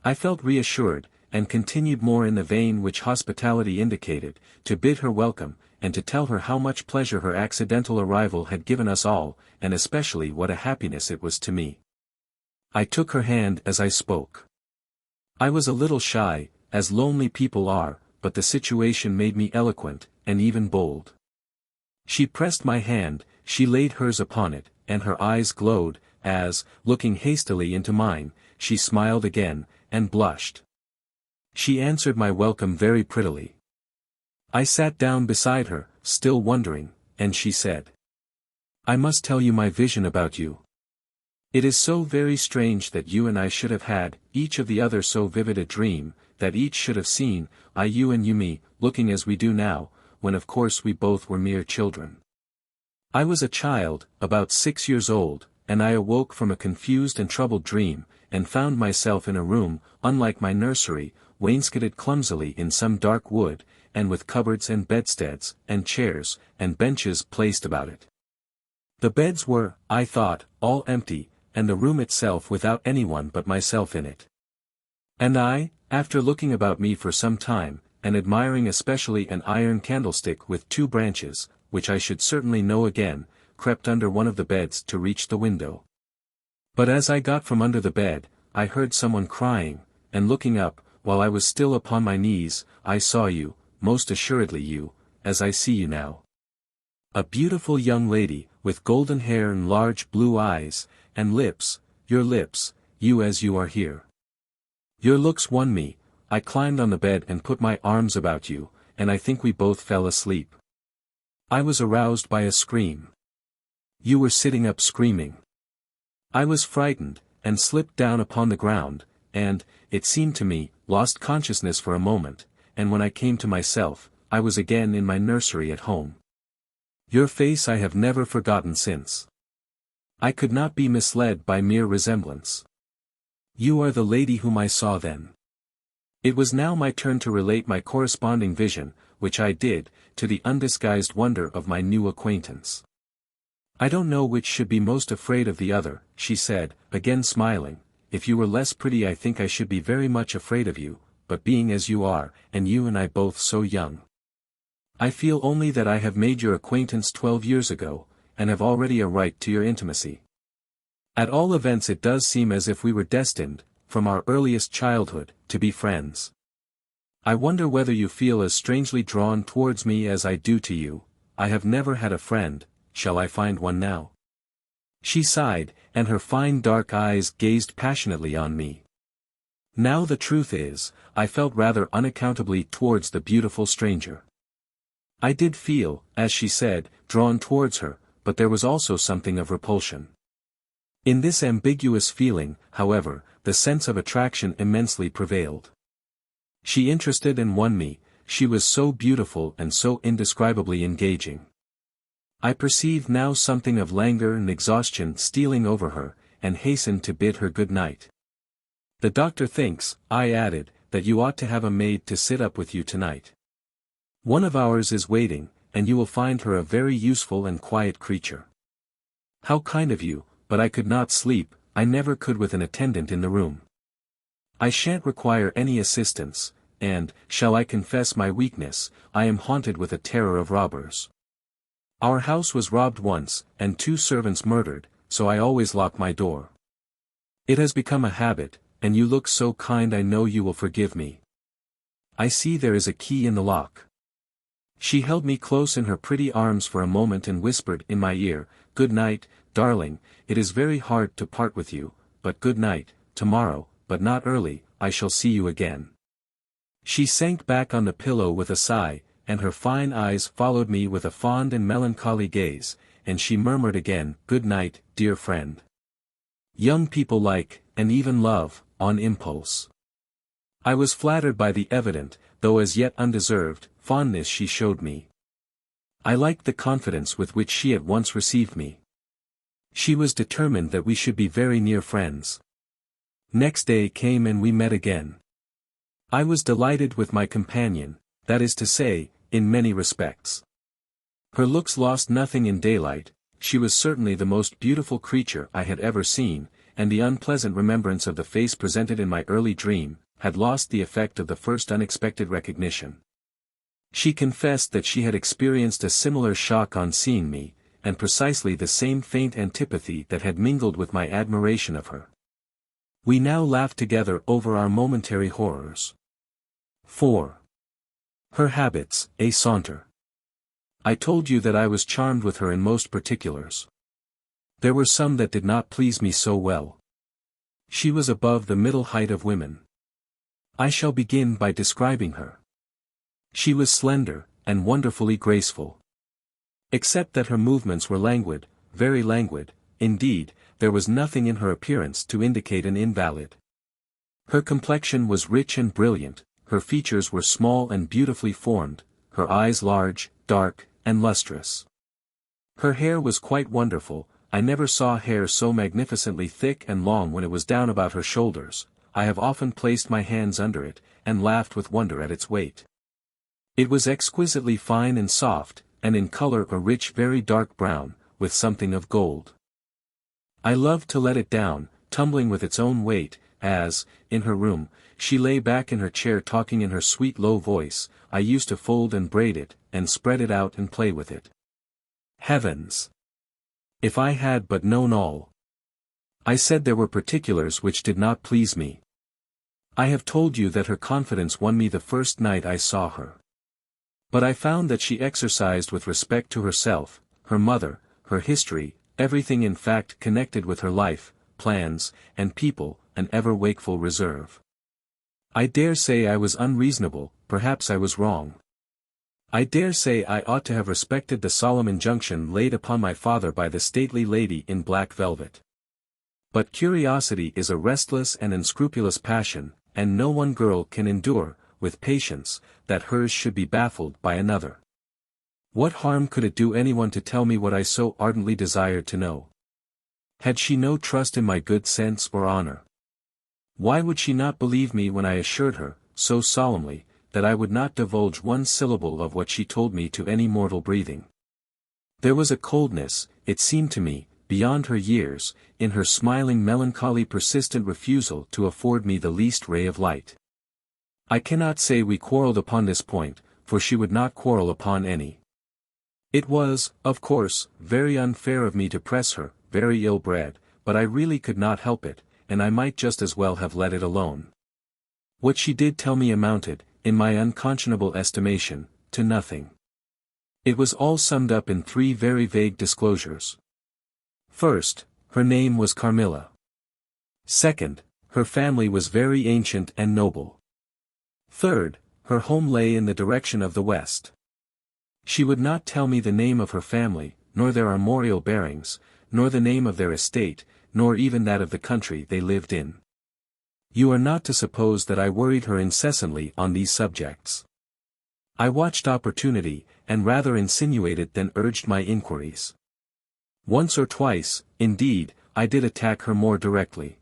I felt reassured, and continued more in the vein which hospitality indicated, to bid her welcome, and to tell her how much pleasure her accidental arrival had given us all, and especially what a happiness it was to me. I took her hand as I spoke. I was a little shy, as lonely people are, but the situation made me eloquent, and even bold. She pressed my hand, she laid hers upon it, and her eyes glowed, as, looking hastily into mine, she smiled again, and blushed. She answered my welcome very prettily. I sat down beside her, still wondering, and she said, I must tell you my vision about you. It is so very strange that you and I should have had, each of the other so vivid a dream, that each should have seen, I you and you me, looking as we do now, when of course we both were mere children. I was a child, about 6 years old, and I awoke from a confused and troubled dream, and found myself in a room, unlike my nursery, wainscoted clumsily in some dark wood, and with cupboards and bedsteads, and chairs, and benches placed about it. The beds were, I thought, all empty, and the room itself without anyone but myself in it. And I, after looking about me for some time, and admiring especially an iron candlestick with 2 branches, which I should certainly know again, crept under one of the beds to reach the window. But as I got from under the bed, I heard someone crying, and looking up, while I was still upon my knees, I saw you, most assuredly you, as I see you now. A beautiful young lady, with golden hair and large blue eyes, and lips, your lips, you as you are here. Your looks won me. I climbed on the bed and put my arms about you, and I think we both fell asleep. I was aroused by a scream. You were sitting up screaming. I was frightened, and slipped down upon the ground, and, it seemed to me, lost consciousness for a moment, and when I came to myself, I was again in my nursery at home. Your face I have never forgotten since. I could not be misled by mere resemblance. You are the lady whom I saw then. It was now my turn to relate my corresponding vision, which I did, to the undisguised wonder of my new acquaintance. I don't know which should be most afraid of the other, she said, again smiling. If you were less pretty I think I should be very much afraid of you, but being as you are, and you and I both so young. I feel only that I have made your acquaintance 12 years ago, and have already a right to your intimacy. At all events it does seem as if we were destined, from our earliest childhood, to be friends. I wonder whether you feel as strangely drawn towards me as I do to you. I have never had a friend, shall I find one now? She sighed, and her fine dark eyes gazed passionately on me. Now the truth is, I felt rather unaccountably towards the beautiful stranger. I did feel, as she said, drawn towards her, but there was also something of repulsion. In this ambiguous feeling, however, the sense of attraction immensely prevailed. She interested and won me, she was so beautiful and so indescribably engaging. I perceived now something of languor and exhaustion stealing over her, and hastened to bid her good night. The doctor thinks, I added, that you ought to have a maid to sit up with you tonight. One of ours is waiting, and you will find her a very useful and quiet creature. How kind of you, but I could not sleep, I never could with an attendant in the room. I shan't require any assistance, and, shall I confess my weakness, I am haunted with a terror of robbers. Our house was robbed once, and 2 servants murdered, so I always lock my door. It has become a habit, and you look so kind I know you will forgive me. I see there is a key in the lock. She held me close in her pretty arms for a moment and whispered in my ear, good night, darling, it is very hard to part with you, but good night, tomorrow, but not early, I shall see you again." She sank back on the pillow with a sigh, and her fine eyes followed me with a fond and melancholy gaze, and she murmured again, "Good night, dear friend." Young people like, and even love, on impulse. I was flattered by the evident, though as yet undeserved, fondness she showed me. I liked the confidence with which she at once received me. She was determined that we should be very near friends. Next day came and we met again. I was delighted with my companion, that is to say, in many respects. Her looks lost nothing in daylight, she was certainly the most beautiful creature I had ever seen, and the unpleasant remembrance of the face presented in my early dream, had lost the effect of the first unexpected recognition. She confessed that she had experienced a similar shock on seeing me, and precisely the same faint antipathy that had mingled with my admiration of her. We now laughed together over our momentary horrors. 4. Her habits, a saunter. I told you that I was charmed with her in most particulars. There were some that did not please me so well. She was above the middle height of women. I shall begin by describing her. She was slender, and wonderfully graceful. Except that her movements were languid, very languid, indeed, there was nothing in her appearance to indicate an invalid. Her complexion was rich and brilliant, her features were small and beautifully formed, her eyes large, dark, and lustrous. Her hair was quite wonderful, I never saw hair so magnificently thick and long when it was down about her shoulders. I have often placed my hands under it, and laughed with wonder at its weight. It was exquisitely fine and soft, and in color a rich very dark brown, with something of gold. I loved to let it down, tumbling with its own weight, as, in her room, she lay back in her chair talking in her sweet low voice, I used to fold and braid it, and spread it out and play with it. Heavens! If I had but known all! I said there were particulars which did not please me. I have told you that her confidence won me the first night I saw her. But I found that she exercised with respect to herself, her mother, her history, everything in fact connected with her life, plans, and people, an ever-wakeful reserve. I dare say I was unreasonable, perhaps I was wrong. I dare say I ought to have respected the solemn injunction laid upon my father by the stately lady in black velvet. But curiosity is a restless and unscrupulous passion, and no one girl can endure, with patience, that hers should be baffled by another. What harm could it do anyone to tell me what I so ardently desired to know? Had she no trust in my good sense or honor? Why would she not believe me when I assured her, so solemnly, that I would not divulge one syllable of what she told me to any mortal breathing? There was a coldness, it seemed to me, beyond her years, in her smiling melancholy persistent refusal to afford me the least ray of light. I cannot say we quarreled upon this point, for she would not quarrel upon any. It was, of course, very unfair of me to press her, very ill-bred, but I really could not help it, and I might just as well have let it alone. What she did tell me amounted, in my unconscionable estimation, to nothing. It was all summed up in 3 very vague disclosures. First, her name was Carmilla. Second, her family was very ancient and noble. Third, her home lay in the direction of the west. She would not tell me the name of her family, nor their armorial bearings, nor the name of their estate, nor even that of the country they lived in. You are not to suppose that I worried her incessantly on these subjects. I watched opportunity, and rather insinuated than urged my inquiries. Once or twice, indeed, I did attack her more directly.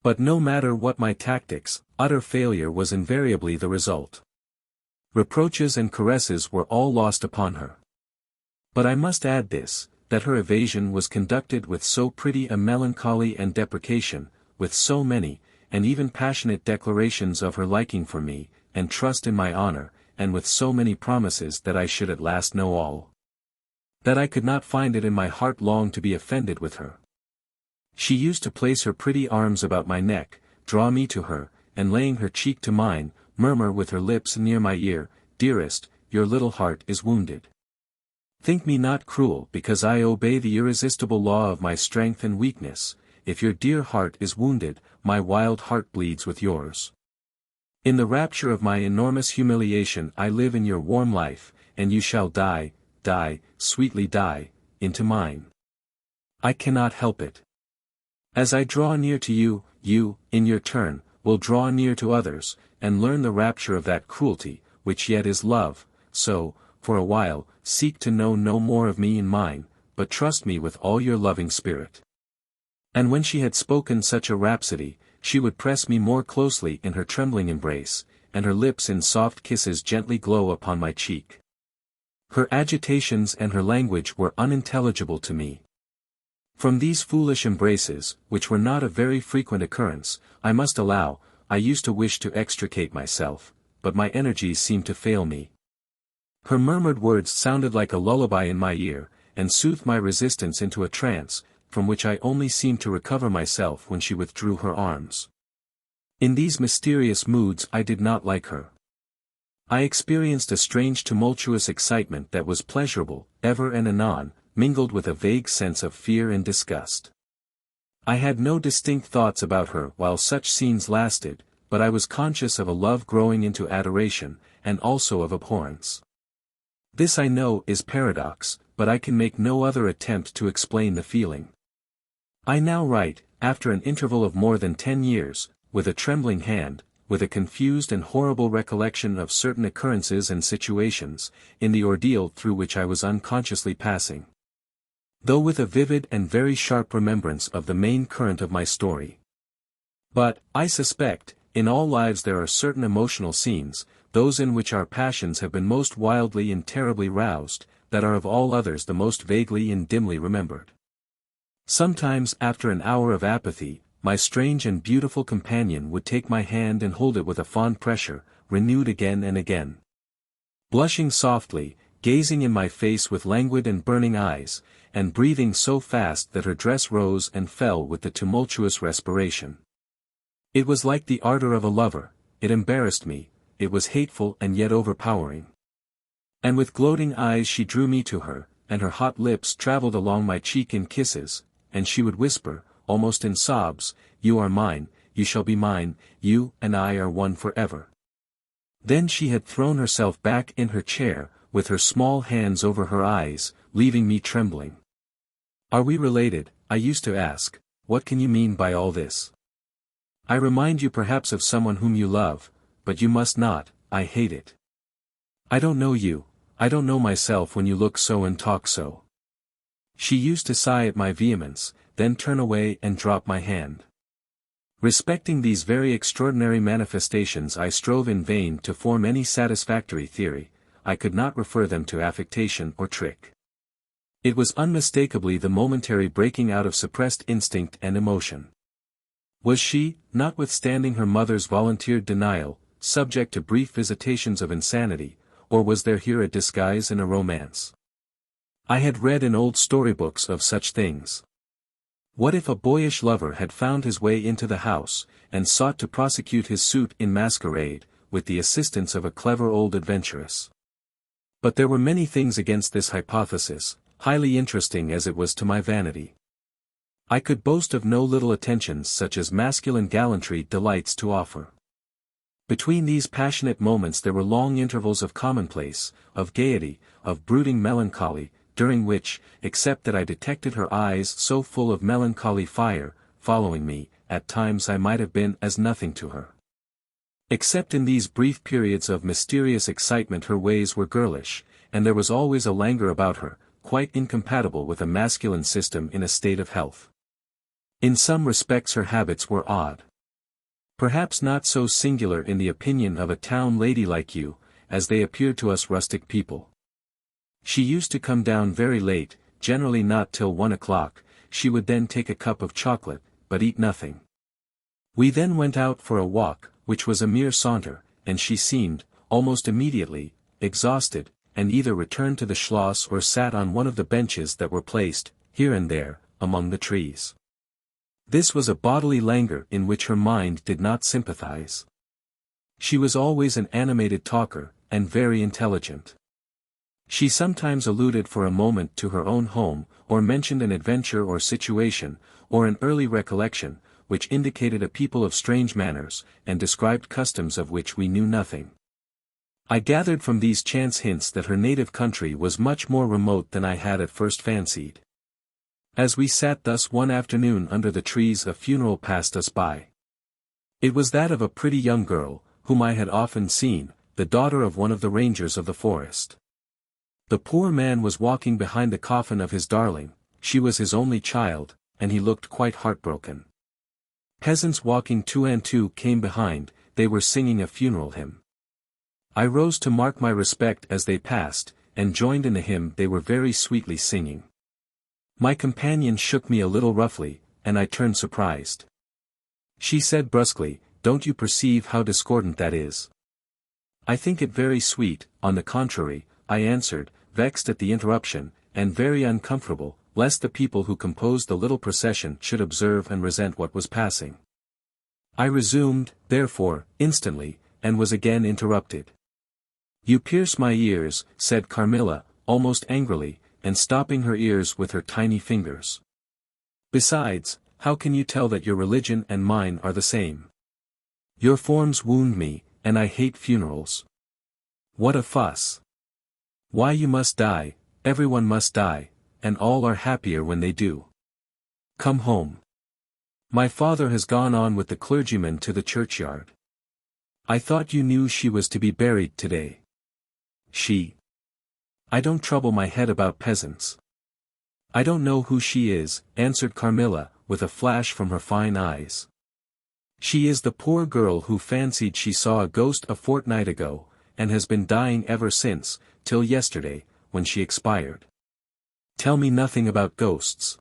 But no matter what my tactics, utter failure was invariably the result. Reproaches and caresses were all lost upon her. But I must add this, that her evasion was conducted with so pretty a melancholy and deprecation, with so many, and even passionate declarations of her liking for me, and trust in my honor, and with so many promises that I should at last know all, that I could not find it in my heart long to be offended with her. She used to place her pretty arms about my neck, draw me to her, and laying her cheek to mine, murmur with her lips near my ear, "Dearest, your little heart is wounded." Think me not cruel because I obey the irresistible law of my strength and weakness. If your dear heart is wounded, my wild heart bleeds with yours. In the rapture of my enormous humiliation I live in your warm life, and you shall die, sweetly die, into mine. I cannot help it. As I draw near to you, you, in your turn, will draw near to others, and learn the rapture of that cruelty, which yet is love, so, for a while, seek to know no more of me and mine, but trust me with all your loving spirit. And when she had spoken such a rhapsody, she would press me more closely in her trembling embrace, and her lips in soft kisses gently glow upon my cheek. Her agitations and her language were unintelligible to me. From these foolish embraces, which were not a very frequent occurrence, I must allow, I used to wish to extricate myself, but my energies seemed to fail me. Her murmured words sounded like a lullaby in my ear, and soothed my resistance into a trance, from which I only seemed to recover myself when she withdrew her arms. In these mysterious moods I did not like her. I experienced a strange tumultuous excitement that was pleasurable, ever and anon, mingled with a vague sense of fear and disgust. I had no distinct thoughts about her while such scenes lasted, but I was conscious of a love growing into adoration, and also of abhorrence. This I know is paradox, but I can make no other attempt to explain the feeling. I now write, after an interval of more than 10 years, with a trembling hand, with a confused and horrible recollection of certain occurrences and situations, in the ordeal through which I was unconsciously passing. Though with a vivid and very sharp remembrance of the main current of my story. But, I suspect, in all lives there are certain emotional scenes, those in which our passions have been most wildly and terribly roused, that are of all others the most vaguely and dimly remembered. Sometimes after an hour of apathy, my strange and beautiful companion would take my hand and hold it with a fond pressure, renewed again and again. Blushing softly, gazing in my face with languid and burning eyes, and breathing so fast that her dress rose and fell with the tumultuous respiration. It was like the ardor of a lover, it embarrassed me, it was hateful and yet overpowering. And with gloating eyes she drew me to her, and her hot lips travelled along my cheek in kisses, and she would whisper, almost in sobs, "You are mine, you shall be mine, you and I are one forever." Then she had thrown herself back in her chair, with her small hands over her eyes, leaving me trembling. "Are we related?" I used to ask. "What can you mean by all this? I remind you perhaps of someone whom you love, but you must not, I hate it. I don't know you, I don't know myself when you look so and talk so." She used to sigh at my vehemence, then turn away and drop my hand. Respecting these very extraordinary manifestations I strove in vain to form any satisfactory theory, I could not refer them to affectation or trick. It was unmistakably the momentary breaking out of suppressed instinct and emotion. Was she, notwithstanding her mother's volunteered denial, subject to brief visitations of insanity, or was there here a disguise and a romance? I had read in old storybooks of such things. What if a boyish lover had found his way into the house, and sought to prosecute his suit in masquerade, with the assistance of a clever old adventuress? But there were many things against this hypothesis, highly interesting as it was to my vanity. I could boast of no little attentions such as masculine gallantry delights to offer. Between these passionate moments there were long intervals of commonplace, of gaiety, of brooding melancholy, during which, except that I detected her eyes so full of melancholy fire, following me, at times I might have been as nothing to her. Except in these brief periods of mysterious excitement her ways were girlish, and there was always a languor about her, quite incompatible with a masculine system in a state of health. In some respects her habits were odd. Perhaps not so singular in the opinion of a town lady like you, as they appeared to us rustic people. She used to come down very late, generally not till 1 o'clock, she would then take a cup of chocolate, but eat nothing. We then went out for a walk, which was a mere saunter, and she seemed, almost immediately, exhausted, and either returned to the schloss or sat on one of the benches that were placed, here and there, among the trees. This was a bodily languor in which her mind did not sympathize. She was always an animated talker, and very intelligent. She sometimes alluded for a moment to her own home, or mentioned an adventure or situation, or an early recollection, which indicated a people of strange manners, and described customs of which we knew nothing. I gathered from these chance hints that her native country was much more remote than I had at first fancied. As we sat thus one afternoon under the trees, a funeral passed us by. It was that of a pretty young girl, whom I had often seen, the daughter of one of the rangers of the forest. The poor man was walking behind the coffin of his darling, she was his only child, and he looked quite heartbroken. Peasants walking two and two came behind, they were singing a funeral hymn. I rose to mark my respect as they passed, and joined in the hymn they were very sweetly singing. My companion shook me a little roughly, and I turned surprised. She said brusquely, "Don't you perceive how discordant that is?" "I think it very sweet, on the contrary," I answered, vexed at the interruption, and very uncomfortable, lest the people who composed the little procession should observe and resent what was passing. I resumed, therefore, instantly, and was again interrupted. "You pierce my ears," said Carmilla, almost angrily, and stopping her ears with her tiny fingers. "Besides, how can you tell that your religion and mine are the same? Your forms wound me, and I hate funerals. What a fuss! Why, you must die, everyone must die, and all are happier when they do. Come home. My father has gone on with the clergyman to the churchyard. I thought you knew she was to be buried today." "She? I don't trouble my head about peasants. I don't know who she is," answered Carmilla, with a flash from her fine eyes. "She is the poor girl who fancied she saw a ghost a fortnight ago, and has been dying ever since, till yesterday, when she expired. Tell me nothing about ghosts.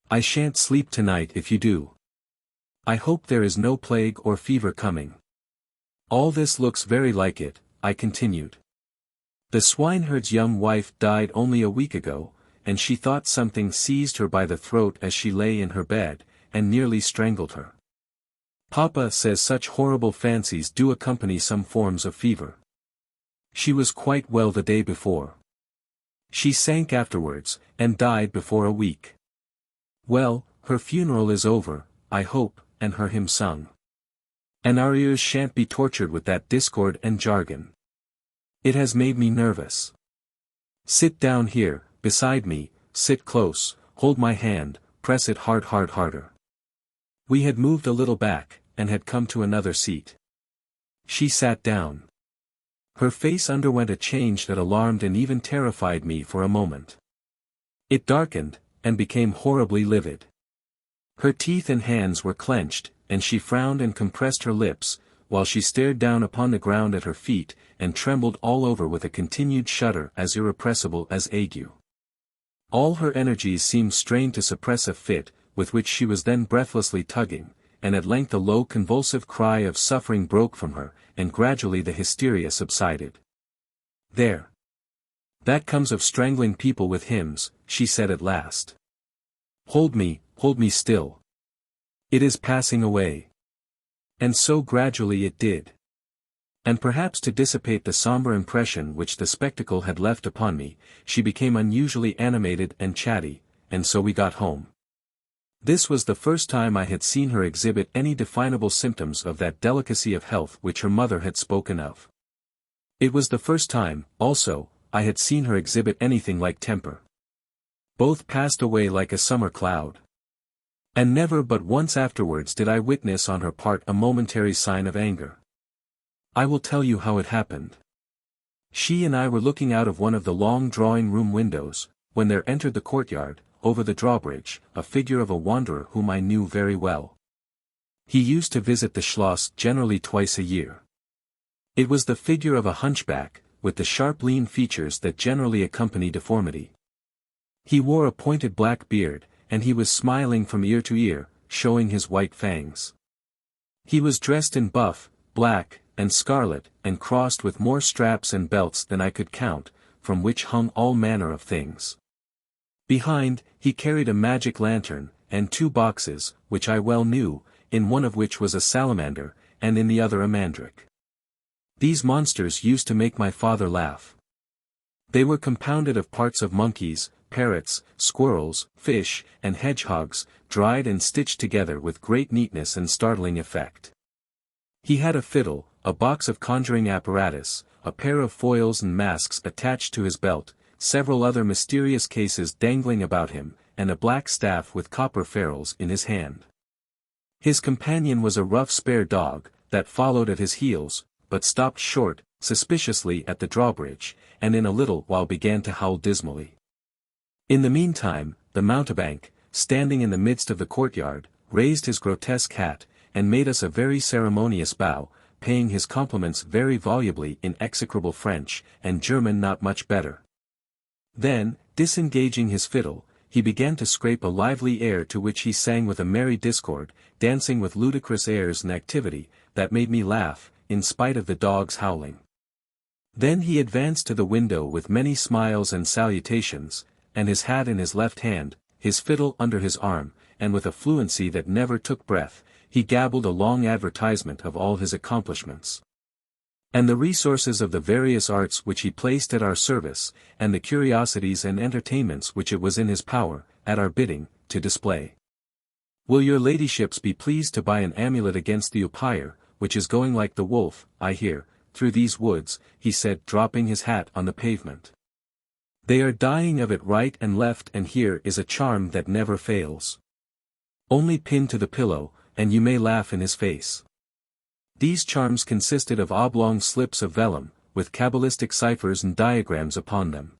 I shan't sleep tonight if you do. I hope there is no plague or fever coming. All this looks very like it," I continued. "The swineherd's young wife died only a week ago, and she thought something seized her by the throat as she lay in her bed, and nearly strangled her. Papa says such horrible fancies do accompany some forms of fever. She was quite well the day before. She sank afterwards, and died before a week. Well, her funeral is over, I hope, and her hymn sung. And our ears shan't be tortured with that discord and jargon. It has made me nervous. Sit down here, beside me, sit close, hold my hand, press it harder. We had moved a little back, and had come to another seat. She sat down. Her face underwent a change that alarmed and even terrified me for a moment. It darkened, and became horribly livid. Her teeth and hands were clenched, and she frowned and compressed her lips, while she stared down upon the ground at her feet, and trembled all over with a continued shudder as irrepressible as ague. All her energies seemed strained to suppress a fit, with which she was then breathlessly tugging, and at length a low convulsive cry of suffering broke from her, and gradually the hysteria subsided. "There. That comes of strangling people with hymns," she said at last. Hold me still. It is passing away." And so gradually it did. And perhaps to dissipate the somber impression which the spectacle had left upon me, she became unusually animated and chatty, and so we got home. This was the first time I had seen her exhibit any definable symptoms of that delicacy of health which her mother had spoken of. It was the first time, also, I had seen her exhibit anything like temper. Both passed away like a summer cloud. And never but once afterwards did I witness on her part a momentary sign of anger. I will tell you how it happened. She and I were looking out of one of the long drawing-room windows, when there entered the courtyard, over the drawbridge, a figure of a wanderer whom I knew very well. He used to visit the Schloss generally twice a year. It was the figure of a hunchback, with the sharp lean features that generally accompany deformity. He wore a pointed black beard, and he was smiling from ear to ear, showing his white fangs. He was dressed in buff, black, and scarlet, and crossed with more straps and belts than I could count, from which hung all manner of things. Behind, he carried a magic lantern, and two boxes, which I well knew, in one of which was a salamander, and in the other a mandrake. These monsters used to make my father laugh. They were compounded of parts of monkeys, parrots, squirrels, fish, and hedgehogs, dried and stitched together with great neatness and startling effect. He had a fiddle, a box of conjuring apparatus, a pair of foils and masks attached to his belt, several other mysterious cases dangling about him, and a black staff with copper ferrules in his hand. His companion was a rough spare dog, that followed at his heels, but stopped short, suspiciously at the drawbridge, and in a little while began to howl dismally. In the meantime, the mountebank, standing in the midst of the courtyard, raised his grotesque hat, and made us a very ceremonious bow, paying his compliments very volubly in execrable French, and German not much better. Then, disengaging his fiddle, he began to scrape a lively air to which he sang with a merry discord, dancing with ludicrous airs and activity, that made me laugh, in spite of the dog's howling. Then he advanced to the window with many smiles and salutations, and his hat in his left hand, his fiddle under his arm, and with a fluency that never took breath, he gabbled a long advertisement of all his accomplishments, and the resources of the various arts which he placed at our service, and the curiosities and entertainments which it was in his power, at our bidding, to display. Will your ladyships be pleased to buy an amulet against the umpire, which is going like the wolf, I hear, through these woods, he said, dropping his hat on the pavement. They are dying of it right and left, and here is a charm that never fails. Only pinned to the pillow, and you may laugh in his face. These charms consisted of oblong slips of vellum, with cabalistic ciphers and diagrams upon them.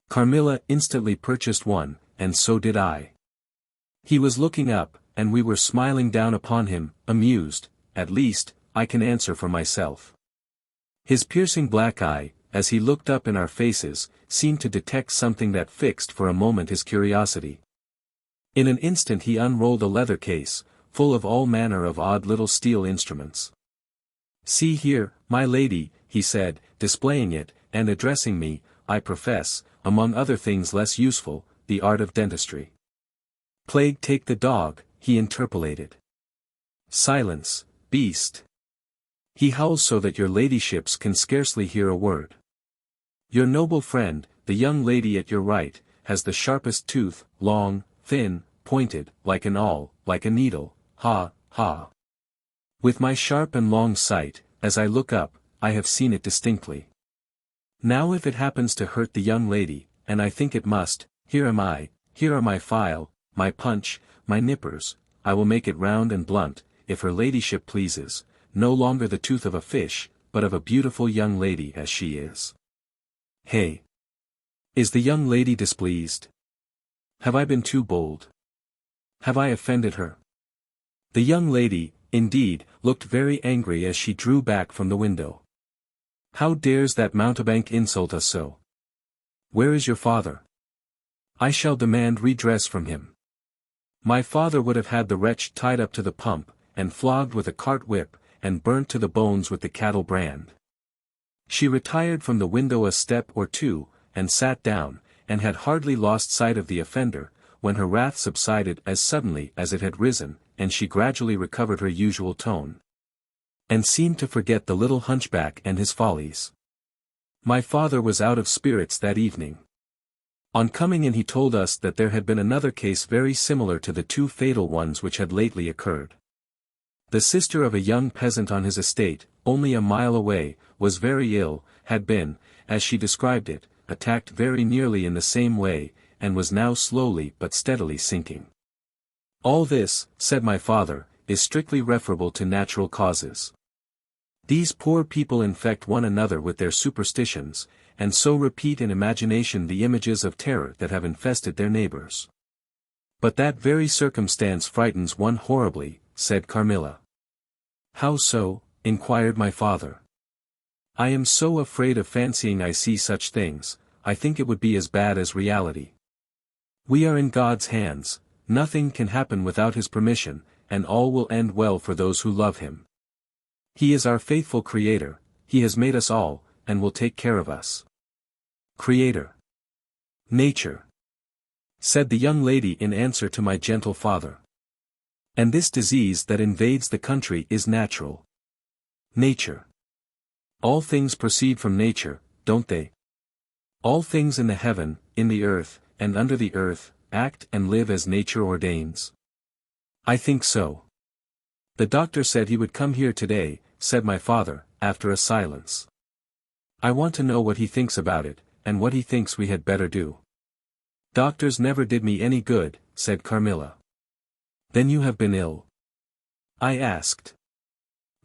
Carmilla instantly purchased one, and so did I. He was looking up, and we were smiling down upon him, amused, at least, I can answer for myself. His piercing black eye, as he looked up in our faces, seemed to detect something that fixed for a moment his curiosity. In an instant he unrolled a leather case, full of all manner of odd little steel instruments. See here, my lady, he said, displaying it, and addressing me, I profess, among other things less useful, the art of dentistry. Plague take the dog, he interpolated. Silence, beast. He howls so that your ladyships can scarcely hear a word. Your noble friend, the young lady at your right, has the sharpest tooth, long, thin, pointed, like an awl, like a needle, ha, ha. With my sharp and long sight, as I look up, I have seen it distinctly. Now if it happens to hurt the young lady, and I think it must, here am I, here are my file, my punch, my nippers, I will make it round and blunt, if her ladyship pleases, no longer the tooth of a fish, but of a beautiful young lady as she is. Hey! Is the young lady displeased? Have I been too bold? Have I offended her? The young lady, indeed, looked very angry as she drew back from the window. How dares that mountebank insult us so? Where is your father? I shall demand redress from him. My father would have had the wretch tied up to the pump, and flogged with a cart whip, and burnt to the bones with the cattle brand. She retired from the window a step or two, and sat down, and had hardly lost sight of the offender, when her wrath subsided as suddenly as it had risen, and she gradually recovered her usual tone, and seemed to forget the little hunchback and his follies. My father was out of spirits that evening. On coming in he told us that there had been another case very similar to the two fatal ones which had lately occurred. The sister of a young peasant on his estate, only a mile away, was very ill, had been, as she described it, attacked very nearly in the same way, and was now slowly but steadily sinking. All this, said my father, is strictly referable to natural causes. These poor people infect one another with their superstitions, and so repeat in imagination the images of terror that have infested their neighbors. But that very circumstance frightens one horribly, said Carmilla. How so? Inquired my father. I am so afraid of fancying I see such things, I think it would be as bad as reality. We are in God's hands, nothing can happen without his permission, and all will end well for those who love him. He is our faithful Creator, he has made us all, and will take care of us. Creator. Nature. Said the young lady in answer to my gentle father. And this disease that invades the country is natural. Nature. All things proceed from nature, don't they? All things in the heaven, in the earth, and under the earth, act and live as nature ordains. I think so. The doctor said he would come here today, said my father, after a silence. I want to know what he thinks about it, and what he thinks we had better do. Doctors never did me any good, said Carmilla. Then you have been ill? I asked.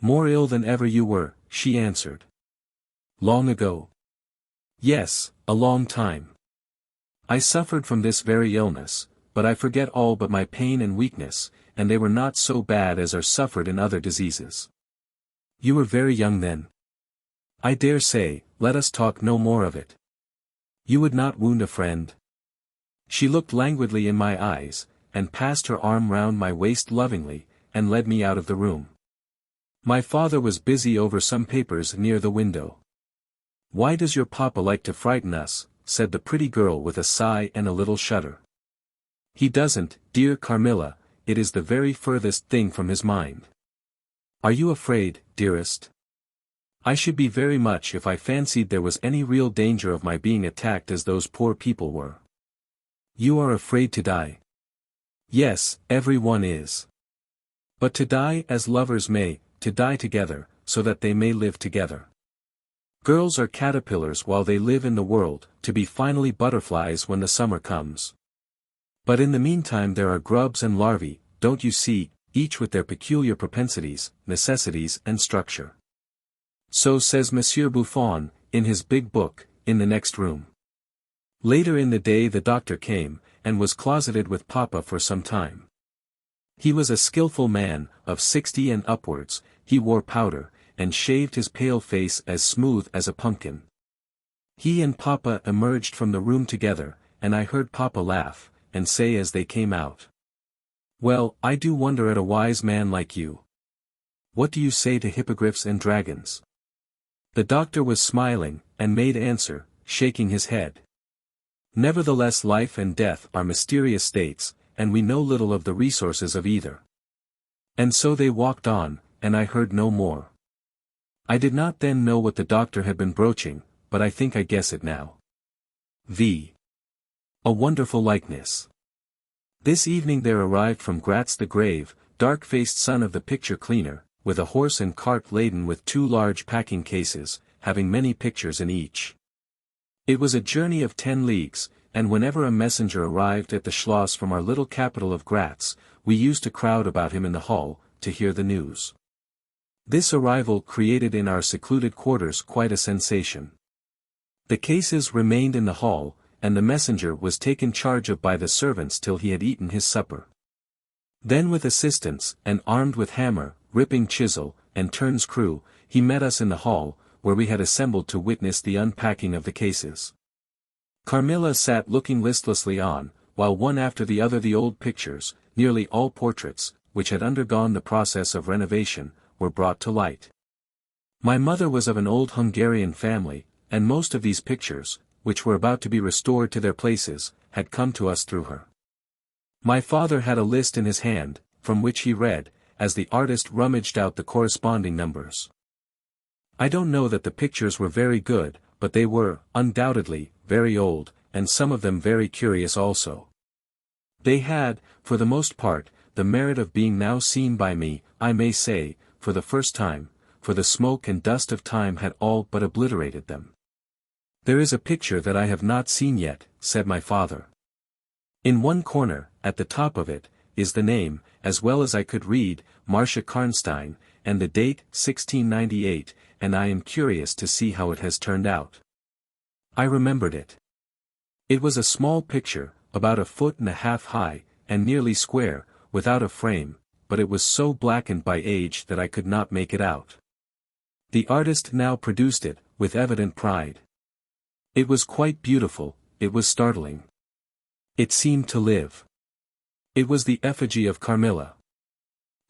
More ill than ever you were, she answered. Long ago? Yes, a long time. I suffered from this very illness, but I forget all but my pain and weakness, and they were not so bad as are suffered in other diseases. You were very young then. I dare say, let us talk no more of it. You would not wound a friend. She looked languidly in my eyes, and passed her arm round my waist lovingly, and led me out of the room. My father was busy over some papers near the window. Why does your papa like to frighten us? Said the pretty girl with a sigh and a little shudder. He doesn't, dear Carmilla, it is the very furthest thing from his mind. Are you afraid, dearest? I should be very much if I fancied there was any real danger of my being attacked as those poor people were. You are afraid to die? Yes, every one is. But to die as lovers may, to die together, so that they may live together. Girls are caterpillars while they live in the world, to be finally butterflies when the summer comes. But in the meantime there are grubs and larvae, don't you see, each with their peculiar propensities, necessities and structure. So says Monsieur Buffon, in his big book, in the next room. Later in the day the doctor came, and was closeted with Papa for some time. He was a skilful man, of 60 and upwards, he wore powder, and shaved his pale face as smooth as a pumpkin. He and Papa emerged from the room together, and I heard Papa laugh, and say as they came out. Well, I do wonder at a wise man like you. What do you say to hippogriffs and dragons? The doctor was smiling, and made answer, shaking his head. Nevertheless life and death are mysterious states, and we know little of the resources of either. And so they walked on, and I heard no more. I did not then know what the doctor had been broaching, but I think I guess it now. V. A wonderful likeness. This evening there arrived from Gratz the grave, dark-faced son of the picture cleaner, with a horse and cart laden with 2 large packing cases, having many pictures in each. It was a journey of 10 leagues, and whenever a messenger arrived at the Schloss from our little capital of Gratz, we used to crowd about him in the hall, to hear the news. This arrival created in our secluded quarters quite a sensation. The cases remained in the hall, and the messenger was taken charge of by the servants till he had eaten his supper. Then with assistants, and armed with hammer, ripping chisel, and turns crew, he met us in the hall, where we had assembled to witness the unpacking of the cases. Carmilla sat looking listlessly on, while one after the other the old pictures, nearly all portraits, which had undergone the process of renovation, were brought to light. My mother was of an old Hungarian family, and most of these pictures, which were about to be restored to their places, had come to us through her. My father had a list in his hand, from which he read, as the artist rummaged out the corresponding numbers. I don't know that the pictures were very good, but they were, undoubtedly, very old, and some of them very curious also. They had, for the most part, the merit of being now seen by me, I may say, for the first time, for the smoke and dust of time had all but obliterated them. There is a picture that I have not seen yet, said my father. In one corner, at the top of it, is the name, as well as I could read, Marcia Karnstein, and the date, 1698, and I am curious to see how it has turned out. I remembered it. It was a small picture, about 1.5 feet high, and nearly square, without a frame, but it was so blackened by age that I could not make it out. The artist now produced it, with evident pride. It was quite beautiful, it was startling. It seemed to live. It was the effigy of Carmilla.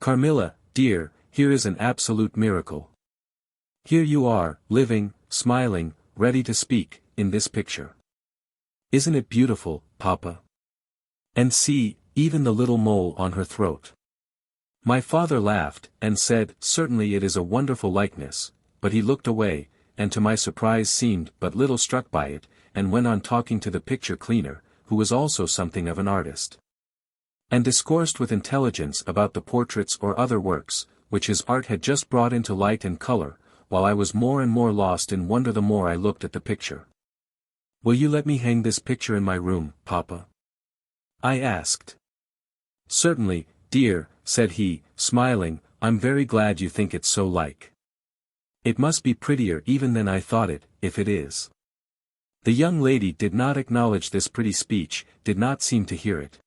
Carmilla, dear, here is an absolute miracle. Here you are, living, smiling, ready to speak, in this picture. Isn't it beautiful, Papa? And see, even the little mole on her throat. My father laughed, and said, certainly it is a wonderful likeness, but he looked away, and to my surprise seemed but little struck by it, and went on talking to the picture cleaner, who was also something of an artist. And discoursed with intelligence about the portraits or other works, which his art had just brought into light and color, while I was more and more lost in wonder the more I looked at the picture. "Will you let me hang this picture in my room, Papa?" I asked. "Certainly, dear," said he, smiling, "I'm very glad you think it's so like. It must be prettier even than I thought it, if it is." The young lady did not acknowledge this pretty speech, did not seem to hear it.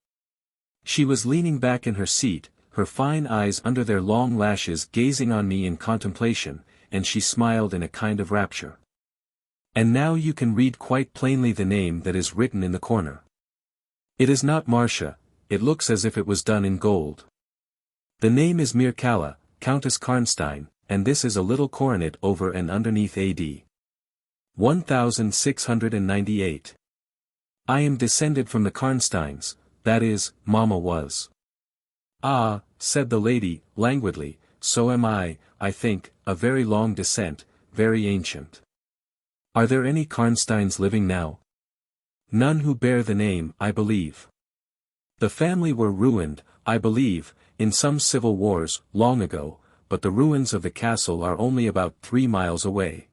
She was leaning back in her seat, her fine eyes under their long lashes gazing on me in contemplation, and she smiled in a kind of rapture. "And now you can read quite plainly the name that is written in the corner. It is not Marcia, it looks as if it was done in gold. The name is Mircalla, Countess Karnstein, and this is a little coronet over and underneath AD 1698. I am descended from the Karnsteins, that is, Mamma was." "Ah," said the lady, languidly, "so am I think, a very long descent, very ancient. Are there any Karnsteins living now?" "None who bear the name, I believe. The family were ruined, I believe, in some civil wars, long ago, but the ruins of the castle are only about 3 miles away."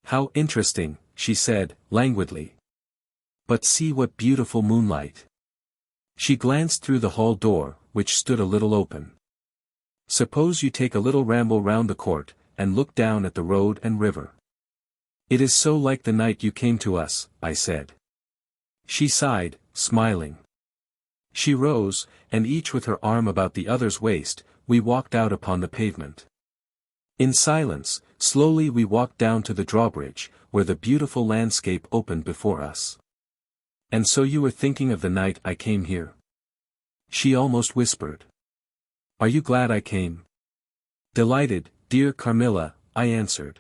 "How interesting," she said, languidly. "But see what beautiful moonlight." She glanced through the hall door, which stood a little open. "Suppose you take a little ramble round the court, and look down at the road and river." "It is so like the night you came to us," I said. She sighed, smiling. She rose, and each with her arm about the other's waist, we walked out upon the pavement. In silence, slowly we walked down to the drawbridge, where the beautiful landscape opened before us. "And so you were thinking of the night I came here?" she almost whispered. "Are you glad I came?" "Delighted, dear Carmilla," I answered.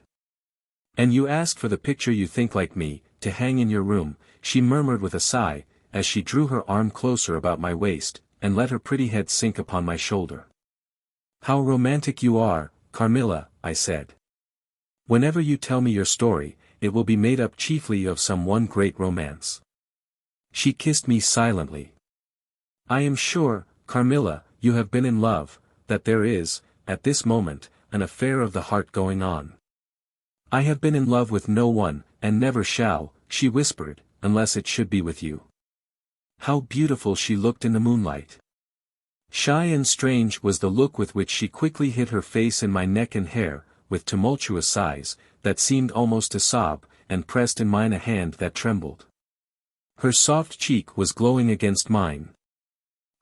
"And you asked for the picture you think like me, to hang in your room," she murmured with a sigh, as she drew her arm closer about my waist, and let her pretty head sink upon my shoulder. "How romantic you are, Carmilla," I said. "Whenever you tell me your story, it will be made up chiefly of some one great romance." She kissed me silently. "I am sure, Carmilla, you have been in love, that there is, at this moment, an affair of the heart going on." "I have been in love with no one, and never shall," she whispered, "unless it should be with you." How beautiful she looked in the moonlight. Shy and strange was the look with which she quickly hid her face in my neck and hair, with tumultuous sighs, that seemed almost to sob, and pressed in mine a hand that trembled. Her soft cheek was glowing against mine.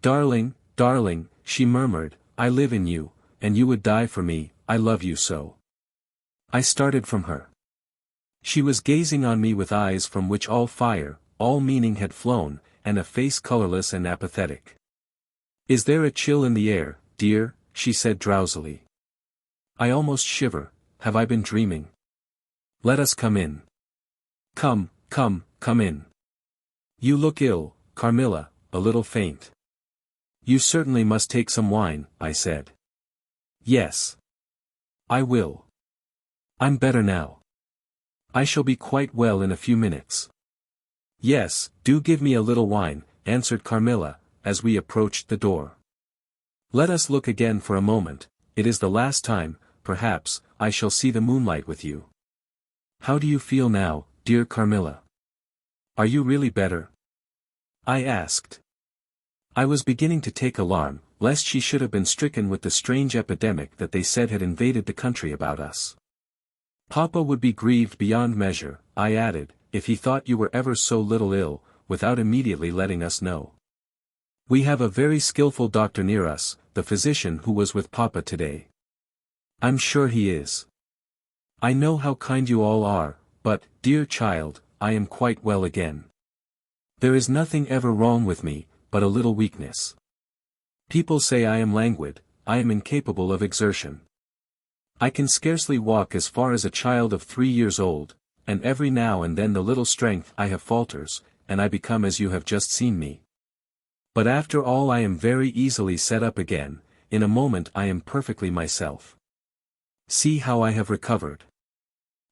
"Darling, darling," she murmured, "I live in you, and you would die for me, I love you so." I started from her. She was gazing on me with eyes from which all fire, all meaning had flown, and a face colorless and apathetic. "Is there a chill in the air, dear?" she said drowsily. "I almost shiver, have I been dreaming? Let us come in. Come, come, come in. You look ill, Carmilla, a little faint." "You certainly must take some wine," I said. "Yes. I will. I'm better now. I shall be quite well in a few minutes." "Yes, do give me a little wine," answered Carmilla, as we approached the door. "Let us look again for a moment, it is the last time, perhaps, I shall see the moonlight with you. How do you feel now, dear Carmilla? Are you really better?" I asked. I was beginning to take alarm, lest she should have been stricken with the strange epidemic that they said had invaded the country about us. "Papa would be grieved beyond measure," I added, "if he thought you were ever so little ill, without immediately letting us know. We have a very skillful doctor near us, the physician who was with Papa today. I'm sure he is. I know how kind you all are, but, dear child, I am quite well again. There is nothing ever wrong with me, but a little weakness. People say I am languid, I am incapable of exertion. I can scarcely walk as far as a child of 3 years old, and every now and then the little strength I have falters, and I become as you have just seen me. But after all I am very easily set up again, in a moment I am perfectly myself. See how I have recovered."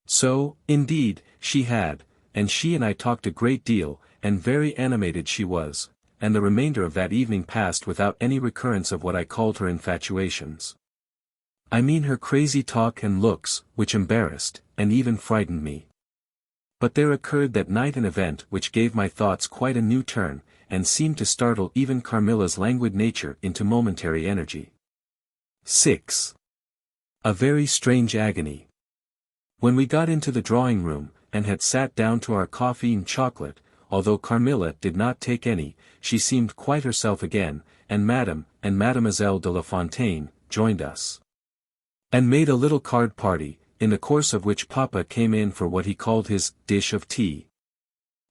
So, indeed, she had, and she and I talked a great deal, and very animated she was, and the remainder of that evening passed without any recurrence of what I called her infatuations. I mean her crazy talk and looks, which embarrassed, and even frightened me. But there occurred that night an event which gave my thoughts quite a new turn, and seemed to startle even Carmilla's languid nature into momentary energy. 6. A very strange agony. When we got into the drawing room, and had sat down to our coffee and chocolate, although Carmilla did not take any, she seemed quite herself again, and Madame and Mademoiselle de la Fontaine joined us, and made a little card party, in the course of which Papa came in for what he called his dish of tea.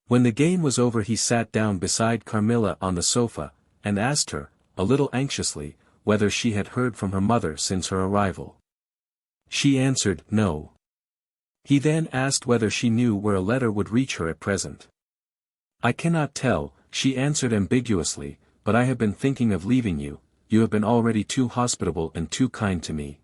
When the game was over he sat down beside Carmilla on the sofa, and asked her, a little anxiously, whether she had heard from her mother since her arrival. She answered, no. He then asked whether she knew where a letter would reach her at present. I cannot tell, she answered ambiguously, but I have been thinking of leaving you. You have been already too hospitable and too kind to me.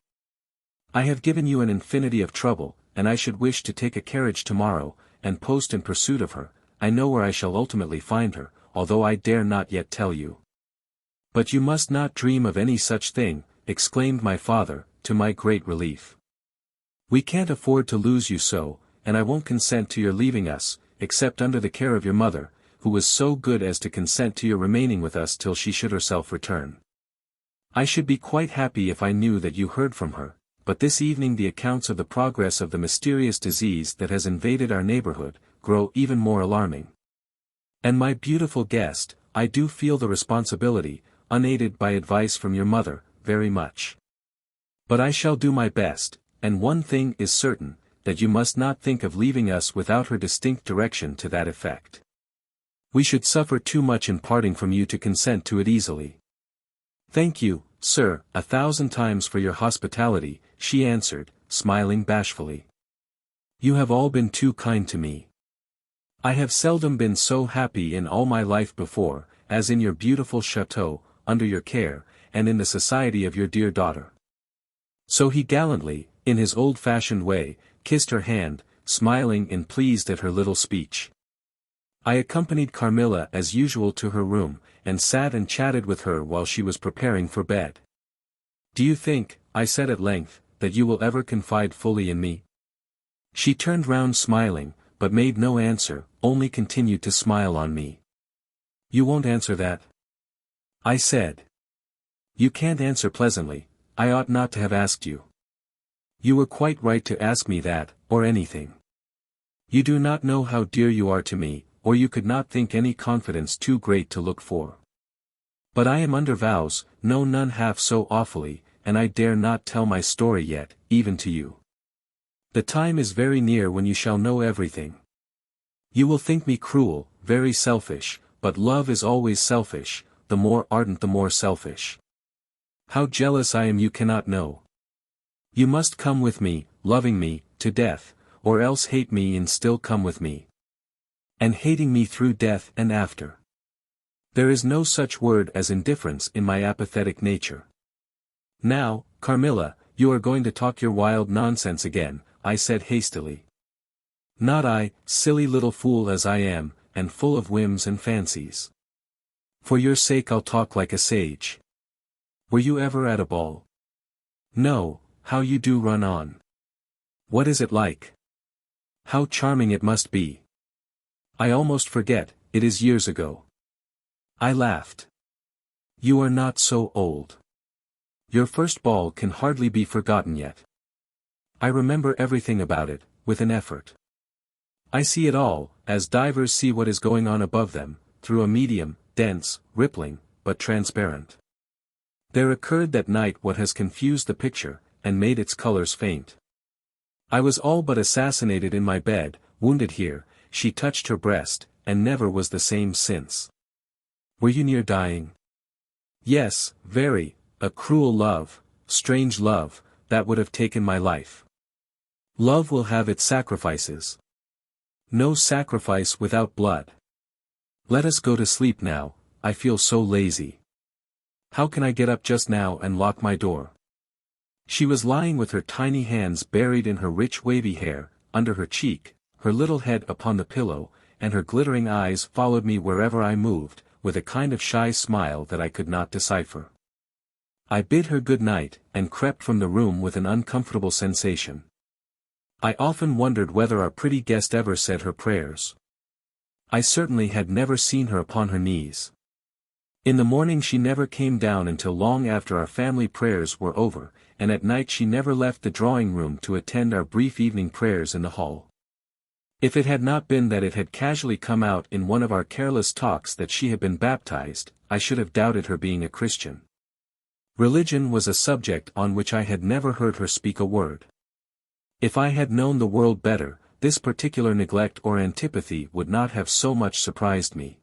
I have given you an infinity of trouble, and I should wish to take a carriage tomorrow, and post in pursuit of her. I know where I shall ultimately find her, although I dare not yet tell you. But you must not dream of any such thing, exclaimed my father, to my great relief. We can't afford to lose you so, and I won't consent to your leaving us, except under the care of your mother, who was so good as to consent to your remaining with us till she should herself return. I should be quite happy if I knew that you heard from her. But this evening the accounts of the progress of the mysterious disease that has invaded our neighborhood, grow even more alarming. And my beautiful guest, I do feel the responsibility, unaided by advice from your mother, very much. But I shall do my best, and one thing is certain, that you must not think of leaving us without her distinct direction to that effect. We should suffer too much in parting from you to consent to it easily. Thank you, sir, 1,000 times for your hospitality, she answered, smiling bashfully. You have all been too kind to me. I have seldom been so happy in all my life before, as in your beautiful chateau, under your care, and in the society of your dear daughter. So he gallantly, in his old-fashioned way, kissed her hand, smiling and pleased at her little speech. I accompanied Carmilla as usual to her room, and sat and chatted with her while she was preparing for bed. Do you think, I said at length, that you will ever confide fully in me? She turned round smiling, but made no answer, only continued to smile on me. You won't answer that? I said. You can't answer pleasantly, I ought not to have asked you. You were quite right to ask me that, or anything. You do not know how dear you are to me, or you could not think any confidence too great to look for. But I am under vows, no none half so awfully, and I dare not tell my story yet, even to you. The time is very near when you shall know everything. You will think me cruel, very selfish, but love is always selfish, the more ardent the more selfish. How jealous I am you cannot know. You must come with me, loving me, to death, or else hate me and still come with me. And hating me through death and after. There is no such word as indifference in my apathetic nature. Now, Carmilla, you are going to talk your wild nonsense again, I said hastily. Not I, silly little fool as I am, and full of whims and fancies. For your sake I'll talk like a sage. Were you ever at a ball? No, how you do run on. What is it like? How charming it must be. I almost forget, it is years ago. I laughed. You are not so old. Your first ball can hardly be forgotten yet. I remember everything about it, with an effort. I see it all, as divers see what is going on above them, through a medium, dense, rippling, but transparent. There occurred that night what has confused the picture, and made its colors faint. I was all but assassinated in my bed, wounded here. She touched her breast, and never was the same since. Were you near dying? Yes, very, a cruel love, strange love, that would have taken my life. Love will have its sacrifices. No sacrifice without blood. Let us go to sleep now, I feel so lazy. How can I get up just now and lock my door? She was lying with her tiny hands buried in her rich wavy hair, under her cheek, her little head upon the pillow, and her glittering eyes followed me wherever I moved, with a kind of shy smile that I could not decipher. I bid her good night, and crept from the room with an uncomfortable sensation. I often wondered whether our pretty guest ever said her prayers. I certainly had never seen her upon her knees. In the morning she never came down until long after our family prayers were over, and at night she never left the drawing-room to attend our brief evening prayers in the hall. If it had not been that it had casually come out in one of our careless talks that she had been baptized, I should have doubted her being a Christian. Religion was a subject on which I had never heard her speak a word. If I had known the world better, this particular neglect or antipathy would not have so much surprised me.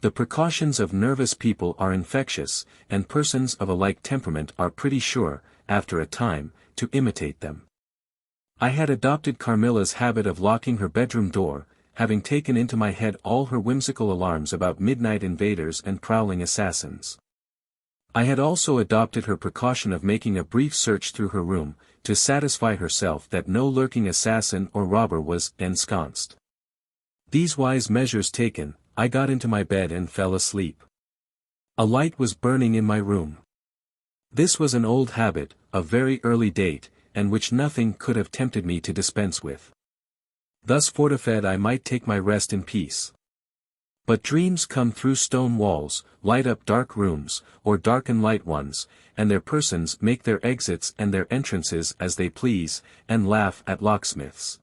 The precautions of nervous people are infectious, and persons of a like temperament are pretty sure, after a time, to imitate them. I had adopted Carmilla's habit of locking her bedroom door, having taken into my head all her whimsical alarms about midnight invaders and prowling assassins. I had also adopted her precaution of making a brief search through her room, to satisfy herself that no lurking assassin or robber was ensconced. These wise measures taken, I got into my bed and fell asleep. A light was burning in my room. This was an old habit, of very early date, and which nothing could have tempted me to dispense with. Thus fortified I might take my rest in peace. But dreams come through stone walls, light up dark rooms, or darken light ones, and their persons make their exits and their entrances as they please, and laugh at locksmiths.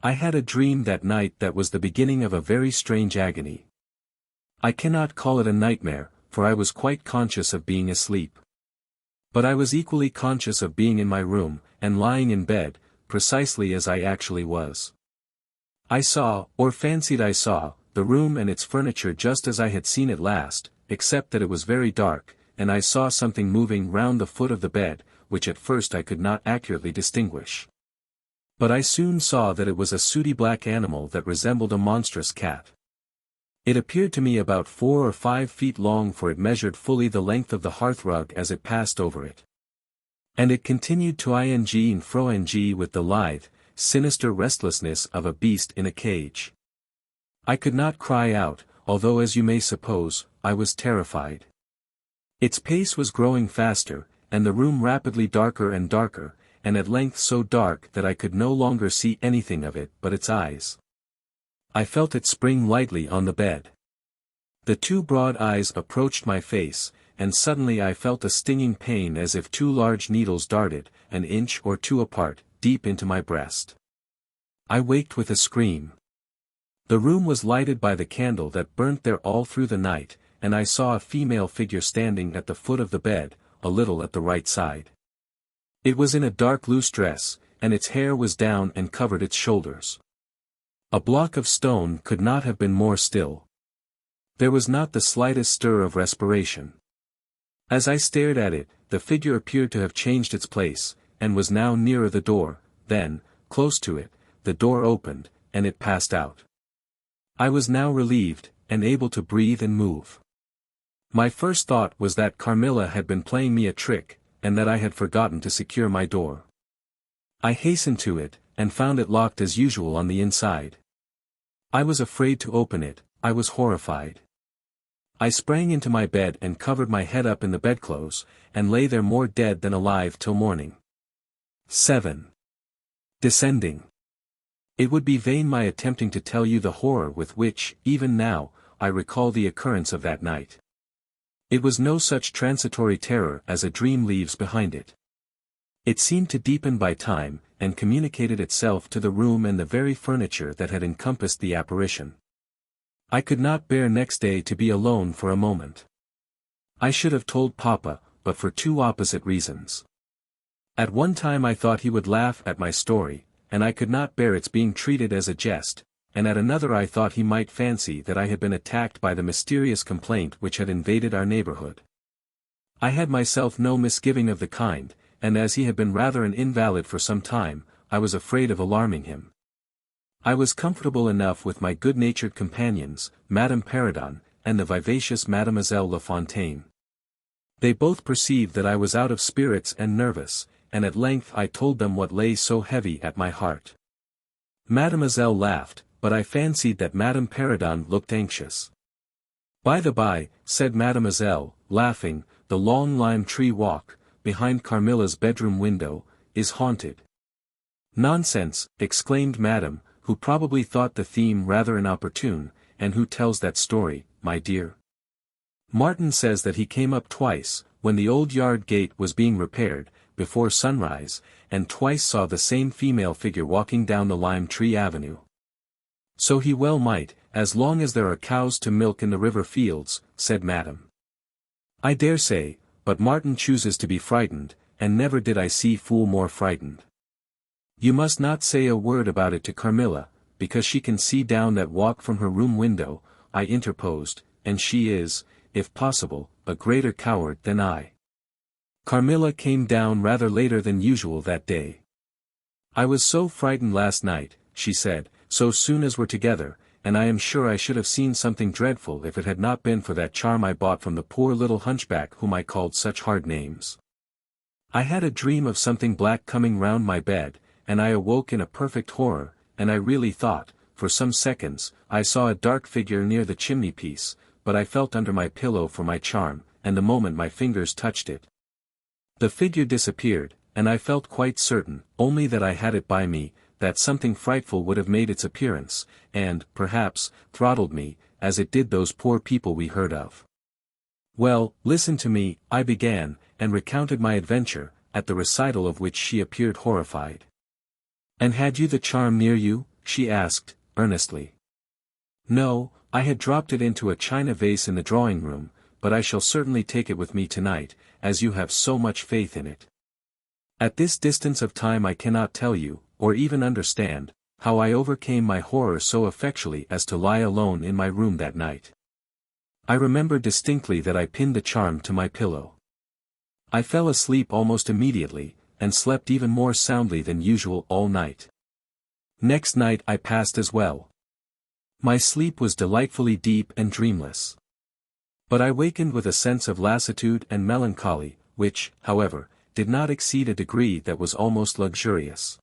I had a dream that night that was the beginning of a very strange agony. I cannot call it a nightmare, for I was quite conscious of being asleep. But I was equally conscious of being in my room, and lying in bed, precisely as I actually was. I saw, or fancied I saw, the room and its furniture just as I had seen it last, except that it was very dark, and I saw something moving round the foot of the bed, which at first I could not accurately distinguish. But I soon saw that it was a sooty black animal that resembled a monstrous cat. It appeared to me about 4 or 5 feet long, for it measured fully the length of the hearthrug as it passed over it. And it continued to ing and fro-ing with the lithe, sinister restlessness of a beast in a cage. I could not cry out, although as you may suppose, I was terrified. Its pace was growing faster, and the room rapidly darker and darker, and at length so dark that I could no longer see anything of it but its eyes. I felt it spring lightly on the bed. The 2 broad eyes approached my face, and suddenly I felt a stinging pain as if 2 large needles darted, an inch or 2 apart, deep into my breast. I waked with a scream. The room was lighted by the candle that burnt there all through the night, and I saw a female figure standing at the foot of the bed, a little at the right side. It was in a dark loose dress, and its hair was down and covered its shoulders. A block of stone could not have been more still. There was not the slightest stir of respiration. As I stared at it, the figure appeared to have changed its place, and was now nearer the door. Then, close to it, the door opened, and it passed out. I was now relieved, and able to breathe and move. My first thought was that Carmilla had been playing me a trick, and that I had forgotten to secure my door. I hastened to it, and found it locked as usual on the inside. I was afraid to open it, I was horrified. I sprang into my bed and covered my head up in the bedclothes, and lay there more dead than alive till morning. 7. Descending. It would be vain my attempting to tell you the horror with which, even now, I recall the occurrence of that night. It was no such transitory terror as a dream leaves behind it. It seemed to deepen by time, and communicated itself to the room and the very furniture that had encompassed the apparition. I could not bear next day to be alone for a moment. I should have told Papa, but for 2 opposite reasons. At one time I thought he would laugh at my story, and I could not bear its being treated as a jest, and at another I thought he might fancy that I had been attacked by the mysterious complaint which had invaded our neighborhood. I had myself no misgiving of the kind, and as he had been rather an invalid for some time, I was afraid of alarming him. I was comfortable enough with my good-natured companions, Madame Perrodon, and the vivacious Mademoiselle La Fontaine. They both perceived that I was out of spirits and nervous, and at length I told them what lay so heavy at my heart. Mademoiselle laughed, but I fancied that Madame Perrodon looked anxious. By the by, said Mademoiselle, laughing, the long lime tree walk, behind Carmilla's bedroom window, is haunted. Nonsense, exclaimed Madame, who probably thought the theme rather inopportune, and who tells that story, my dear? Martin says that he came up twice, when the old yard gate was being repaired, before sunrise, and twice saw the same female figure walking down the lime tree avenue. So he well might, as long as there are cows to milk in the river fields, said Madame. I dare say, but Martin chooses to be frightened, and never did I see fool more frightened. You must not say a word about it to Carmilla, because she can see down that walk from her room window, I interposed, and she is, if possible, a greater coward than I. Carmilla came down rather later than usual that day. I was so frightened last night, she said, so soon as we're together, and I am sure I should have seen something dreadful if it had not been for that charm I bought from the poor little hunchback whom I called such hard names. I had a dream of something black coming round my bed, and I awoke in a perfect horror, and I really thought, for some seconds, I saw a dark figure near the chimney-piece, but I felt under my pillow for my charm, and the moment my fingers touched it, the figure disappeared, and I felt quite certain, only that I had it by me, that something frightful would have made its appearance, and, perhaps, throttled me, as it did those poor people we heard of. Well, listen to me, I began, and recounted my adventure, at the recital of which she appeared horrified. And had you the charm near you? She asked, earnestly. No, I had dropped it into a china vase in the drawing-room, but I shall certainly take it with me tonight, as you have so much faith in it. At this distance of time I cannot tell you, or even understand, how I overcame my horror so effectually as to lie alone in my room that night. I remember distinctly that I pinned the charm to my pillow. I fell asleep almost immediately, and slept even more soundly than usual all night. Next night I passed as well. My sleep was delightfully deep and dreamless. But I wakened with a sense of lassitude and melancholy, which, however, did not exceed a degree that was almost luxurious.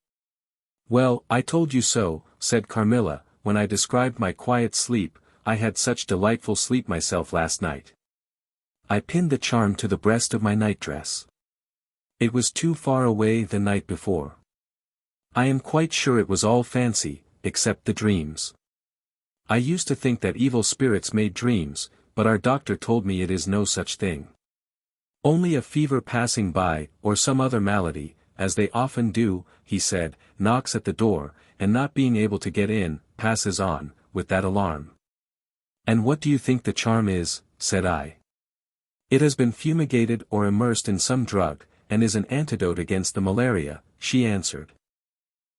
Well, I told you so, said Carmilla, when I described my quiet sleep, I had such delightful sleep myself last night. I pinned the charm to the breast of my nightdress. It was too far away the night before. I am quite sure it was all fancy, except the dreams. I used to think that evil spirits made dreams, but our doctor told me it is no such thing. Only a fever passing by, or some other malady, as they often do, he said, knocks at the door, and not being able to get in, passes on, with that alarm. And what do you think the charm is? Said I. It has been fumigated or immersed in some drug, and is an antidote against the malaria, she answered.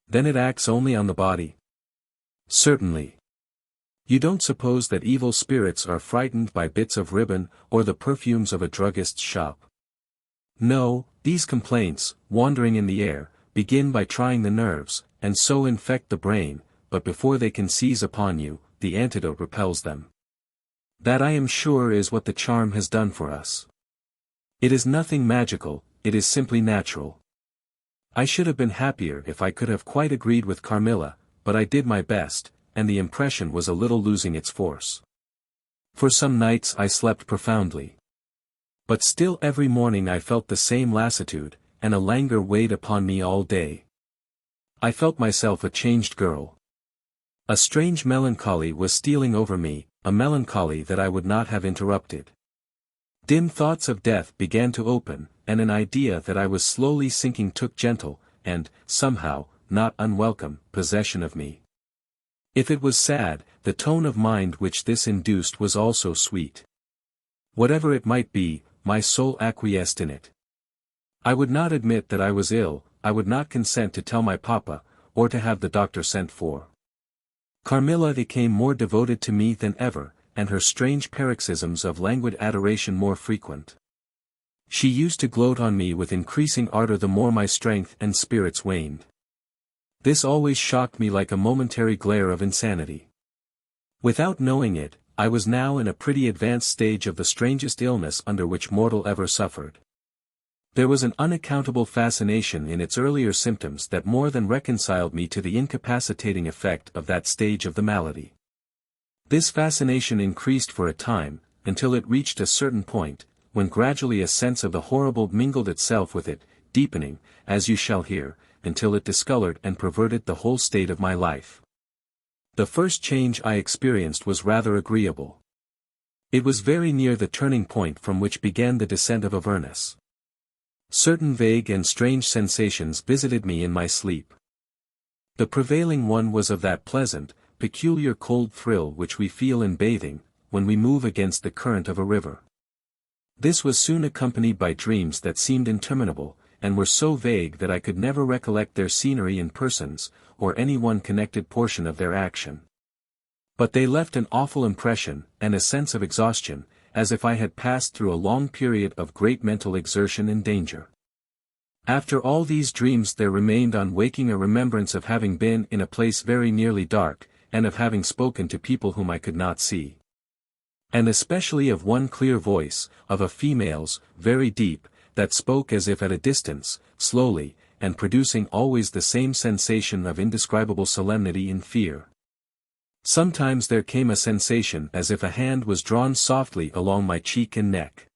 Then it acts only on the body? Certainly. You don't suppose that evil spirits are frightened by bits of ribbon, or the perfumes of a druggist's shop? No, these complaints, wandering in the air, begin by trying the nerves, and so infect the brain, but before they can seize upon you, the antidote repels them. That I am sure is what the charm has done for us. It is nothing magical, it is simply natural. I should have been happier if I could have quite agreed with Carmilla, but I did my best, and the impression was a little losing its force. For some nights I slept profoundly. But still every morning I felt the same lassitude, and a languor weighed upon me all day. I felt myself a changed girl. A strange melancholy was stealing over me, a melancholy that I would not have interrupted. Dim thoughts of death began to open, and an idea that I was slowly sinking took gentle, and, somehow, not unwelcome, possession of me. If it was sad, the tone of mind which this induced was also sweet. Whatever it might be, my soul acquiesced in it. I would not admit that I was ill, I would not consent to tell my papa, or to have the doctor sent for. Carmilla became more devoted to me than ever, and her strange paroxysms of languid adoration more frequent. She used to gloat on me with increasing ardor the more my strength and spirits waned. This always shocked me like a momentary glare of insanity. Without knowing it, I was now in a pretty advanced stage of the strangest illness under which mortal ever suffered. There was an unaccountable fascination in its earlier symptoms that more than reconciled me to the incapacitating effect of that stage of the malady. This fascination increased for a time, until it reached a certain point, when gradually a sense of the horrible mingled itself with it, deepening, as you shall hear, until it discolored and perverted the whole state of my life. The first change I experienced was rather agreeable. It was very near the turning point from which began the descent of Avernus. Certain vague and strange sensations visited me in my sleep. The prevailing one was of that pleasant, peculiar cold thrill which we feel in bathing, when we move against the current of a river. This was soon accompanied by dreams that seemed interminable, and were so vague that I could never recollect their scenery and persons, or any one connected portion of their action. But they left an awful impression, and a sense of exhaustion, as if I had passed through a long period of great mental exertion and danger. After all these dreams there remained on waking a remembrance of having been in a place very nearly dark, and of having spoken to people whom I could not see. And especially of one clear voice, of a female's, very deep, that spoke as if at a distance, slowly, and producing always the same sensation of indescribable solemnity and fear. Sometimes there came a sensation as if a hand was drawn softly along my cheek and neck.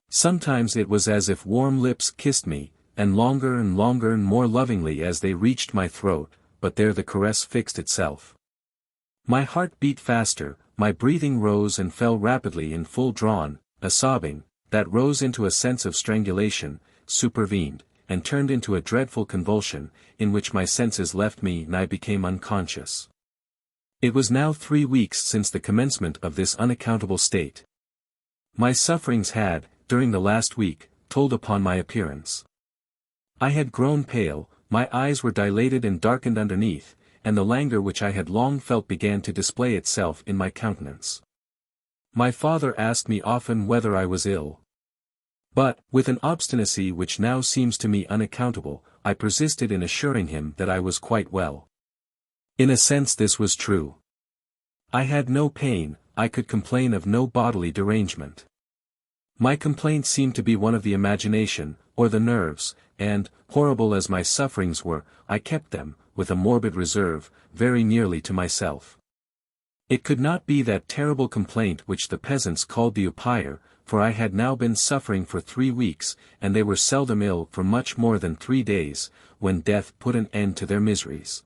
Sometimes it was as if warm lips kissed me, and longer and more lovingly as they reached my throat, but there the caress fixed itself. My heart beat faster, my breathing rose and fell rapidly in full drawn, a sobbing, that rose into a sense of strangulation, supervened, and turned into a dreadful convulsion, in which my senses left me and I became unconscious. It was now 3 weeks since the commencement of this unaccountable state. My sufferings had, during the last week, told upon my appearance. I had grown pale, my eyes were dilated and darkened underneath, and the languor which I had long felt began to display itself in my countenance. My father asked me often whether I was ill. But, with an obstinacy which now seems to me unaccountable, I persisted in assuring him that I was quite well. In a sense this was true. I had no pain, I could complain of no bodily derangement. My complaint seemed to be one of the imagination, or the nerves, and, horrible as my sufferings were, I kept them, with a morbid reserve, very nearly to myself. It could not be that terrible complaint which the peasants called the upire, for I had now been suffering for 3 weeks, and they were seldom ill for much more than 3 days, when death put an end to their miseries.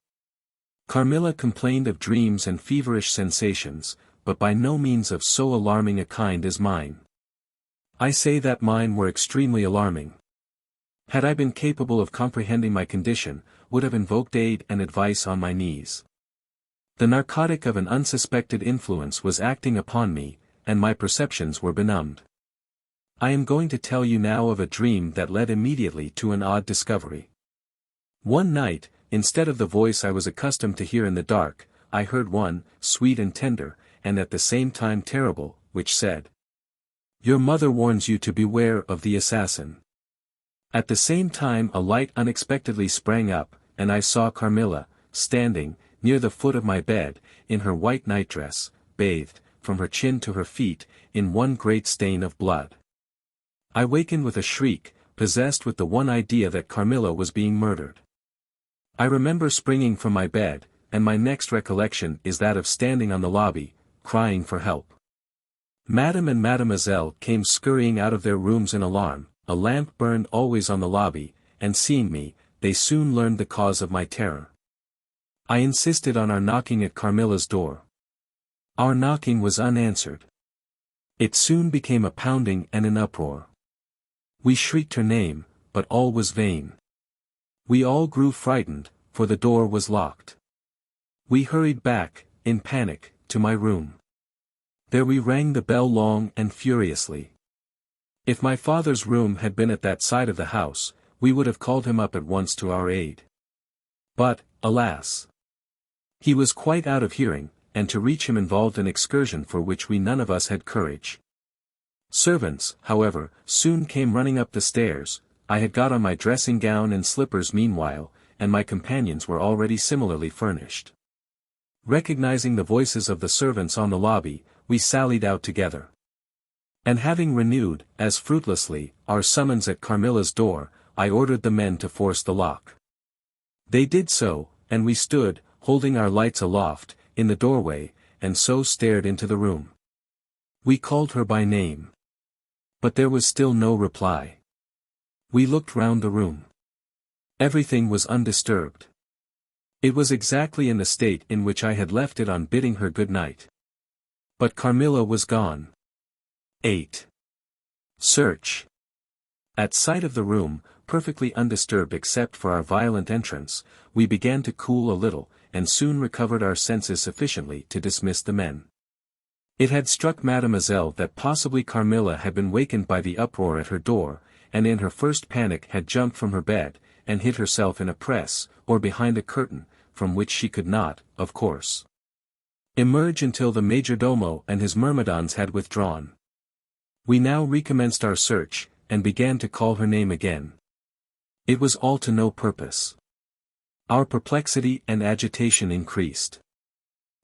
Carmilla complained of dreams and feverish sensations, but by no means of so alarming a kind as mine. I say that mine were extremely alarming. Had I been capable of comprehending my condition, would have invoked aid and advice on my knees. The narcotic of an unsuspected influence was acting upon me, and my perceptions were benumbed. I am going to tell you now of a dream that led immediately to an odd discovery. One night, instead of the voice I was accustomed to hear in the dark, I heard one, sweet and tender, and at the same time terrible, which said, "Your mother warns you to beware of the assassin." At the same time a light unexpectedly sprang up, and I saw Carmilla, standing, near the foot of my bed, in her white nightdress, bathed, from her chin to her feet, in one great stain of blood. I wakened with a shriek, possessed with the one idea that Carmilla was being murdered. I remember springing from my bed, and my next recollection is that of standing on the lobby, crying for help. Madame and Mademoiselle came scurrying out of their rooms in alarm, a lamp burned always on the lobby, and seeing me, they soon learned the cause of my terror. I insisted on our knocking at Carmilla's door. Our knocking was unanswered. It soon became a pounding and an uproar. We shrieked her name, but all was vain. We all grew frightened, for the door was locked. We hurried back, in panic, to my room. There we rang the bell long and furiously. If my father's room had been at that side of the house, we would have called him up at once to our aid. But, alas! He was quite out of hearing, and to reach him involved an excursion for which we none of us had courage. Servants, however, soon came running up the stairs. I had got on my dressing gown and slippers meanwhile, and my companions were already similarly furnished. Recognizing the voices of the servants on the lobby, we sallied out together. And having renewed, as fruitlessly, our summons at Carmilla's door, I ordered the men to force the lock. They did so, and we stood, holding our lights aloft, in the doorway, and so stared into the room. We called her by name. But there was still no reply. We looked round the room. Everything was undisturbed. It was exactly in the state in which I had left it on bidding her good night. But Carmilla was gone. 8. Search. At sight of the room, perfectly undisturbed except for our violent entrance, we began to cool a little, and soon recovered our senses sufficiently to dismiss the men. It had struck Mademoiselle that possibly Carmilla had been wakened by the uproar at her door, and in her first panic had jumped from her bed, and hid herself in a press, or behind a curtain, from which she could not, of course, emerge until the majordomo and his myrmidons had withdrawn. We now recommenced our search, and began to call her name again. It was all to no purpose. Our perplexity and agitation increased.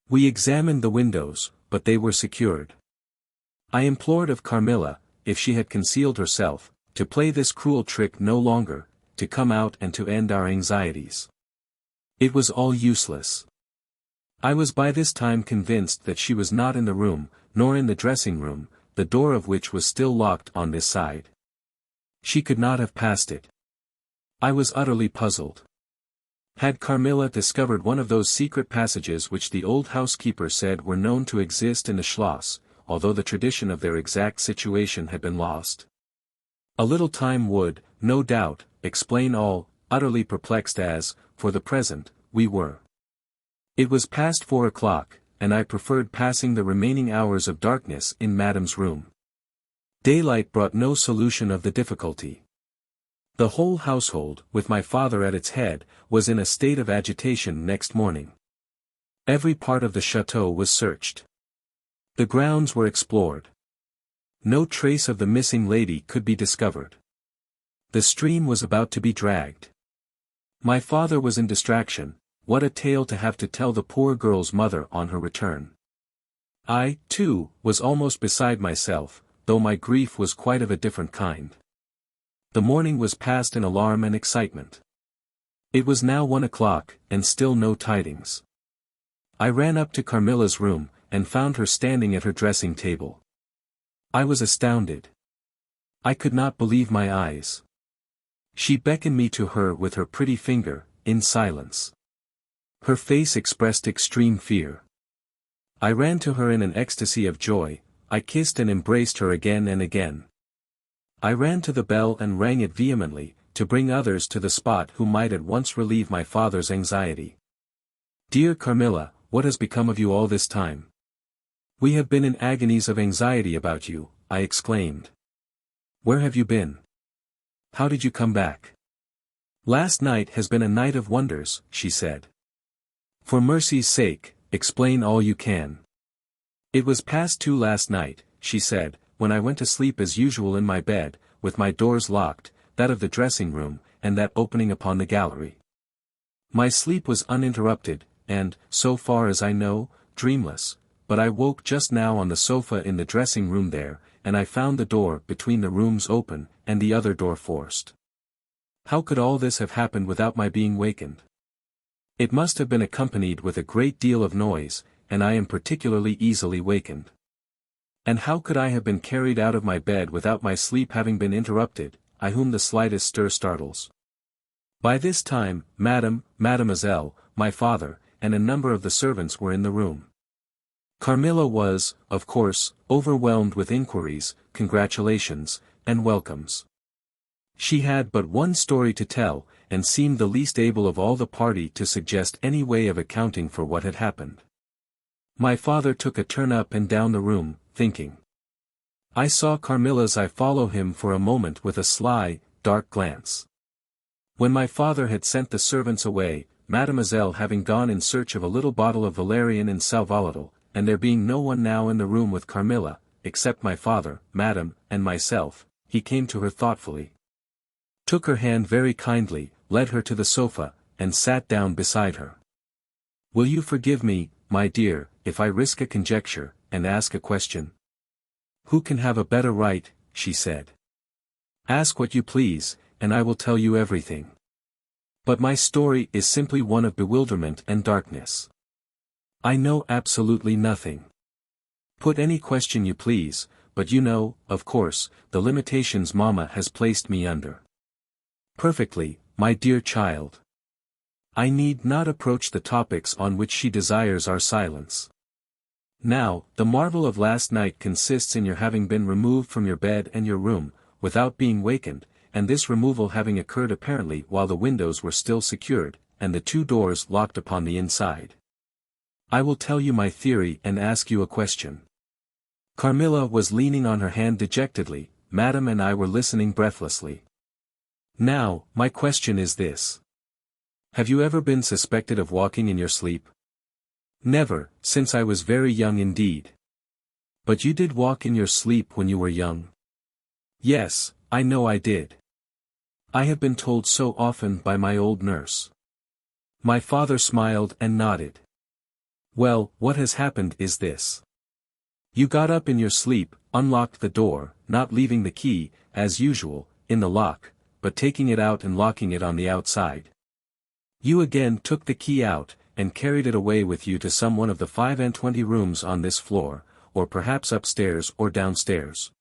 We examined the windows, but they were secured. I implored of Carmilla, if she had concealed herself, to play this cruel trick no longer, to come out and to end our anxieties. It was all useless. I was by this time convinced that she was not in the room, nor in the dressing room, the door of which was still locked on this side. She could not have passed it. I was utterly puzzled. Had Carmilla discovered one of those secret passages which the old housekeeper said were known to exist in the Schloss, although the tradition of their exact situation had been lost? A little time would, no doubt, explain all, utterly perplexed as, for the present, we were. It was past 4 o'clock, and I preferred passing the remaining hours of darkness in Madame's room. Daylight brought no solution of the difficulty. The whole household, with my father at its head, was in a state of agitation next morning. Every part of the chateau was searched. The grounds were explored. No trace of the missing lady could be discovered. The stream was about to be dragged. My father was in distraction. What a tale to have to tell the poor girl's mother on her return. I, too, was almost beside myself, though my grief was quite of a different kind. The morning was passed in alarm and excitement. It was now 1 o'clock, and still no tidings. I ran up to Carmilla's room, and found her standing at her dressing table. I was astounded. I could not believe my eyes. She beckoned me to her with her pretty finger, in silence. Her face expressed extreme fear. I ran to her in an ecstasy of joy. I kissed and embraced her again and again. I ran to the bell and rang it vehemently, to bring others to the spot who might at once relieve my father's anxiety. "Dear Carmilla, what has become of you all this time? We have been in agonies of anxiety about you," I exclaimed. "Where have you been? How did you come back?" "Last night has been a night of wonders," she said. "For mercy's sake, explain all you can." "It was past 2 last night," she said, "when I went to sleep as usual in my bed, with my doors locked, that of the dressing room, and that opening upon the gallery. My sleep was uninterrupted, and, so far as I know, dreamless, but I woke just now on the sofa in the dressing room there, and I found the door between the rooms open, and the other door forced. How could all this have happened without my being wakened? It must have been accompanied with a great deal of noise, and I am particularly easily wakened. And how could I have been carried out of my bed without my sleep having been interrupted, I whom the slightest stir startles?" By this time, Mademoiselle, my father, and a number of the servants were in the room. Carmilla was, of course, overwhelmed with inquiries, congratulations, and welcomes. She had but one story to tell, and seemed the least able of all the party to suggest any way of accounting for what had happened. My father took a turn up and down the room, thinking. I saw Carmilla's eye follow him for a moment with a sly, dark glance. When my father had sent the servants away, Mademoiselle having gone in search of a little bottle of valerian and sal volatile, and there being no one now in the room with Carmilla, except my father, Madame, and myself, he came to her thoughtfully, took her hand very kindly, led her to the sofa, and sat down beside her. "Will you forgive me, my dear, if I risk a conjecture, and ask a question?" Who can have a better right, she said. Ask what you please, and I will tell you everything. But my story is simply one of bewilderment and darkness. I know absolutely nothing. Put any question you please, but you know, of course, the limitations Mama has placed me under. Perfectly, my dear child. I need not approach the topics on which she desires our silence. Now, the marvel of last night consists in your having been removed from your bed and your room, without being wakened, and this removal having occurred apparently while the windows were still secured, and the 2 doors locked upon the inside. I will tell you my theory and ask you a question. Carmilla was leaning on her hand dejectedly, Madame and I were listening breathlessly. Now, my question is this. Have you ever been suspected of walking in your sleep? Never, since I was very young indeed. But you did walk in your sleep when you were young. Yes, I know I did. I have been told so often by my old nurse. My father smiled and nodded. Well, what has happened is this. You got up in your sleep, unlocked the door, not leaving the key, as usual, in the lock, but taking it out and locking it on the outside. You again took the key out, and carried it away with you to some one of the 25 rooms on this floor, or perhaps upstairs or downstairs.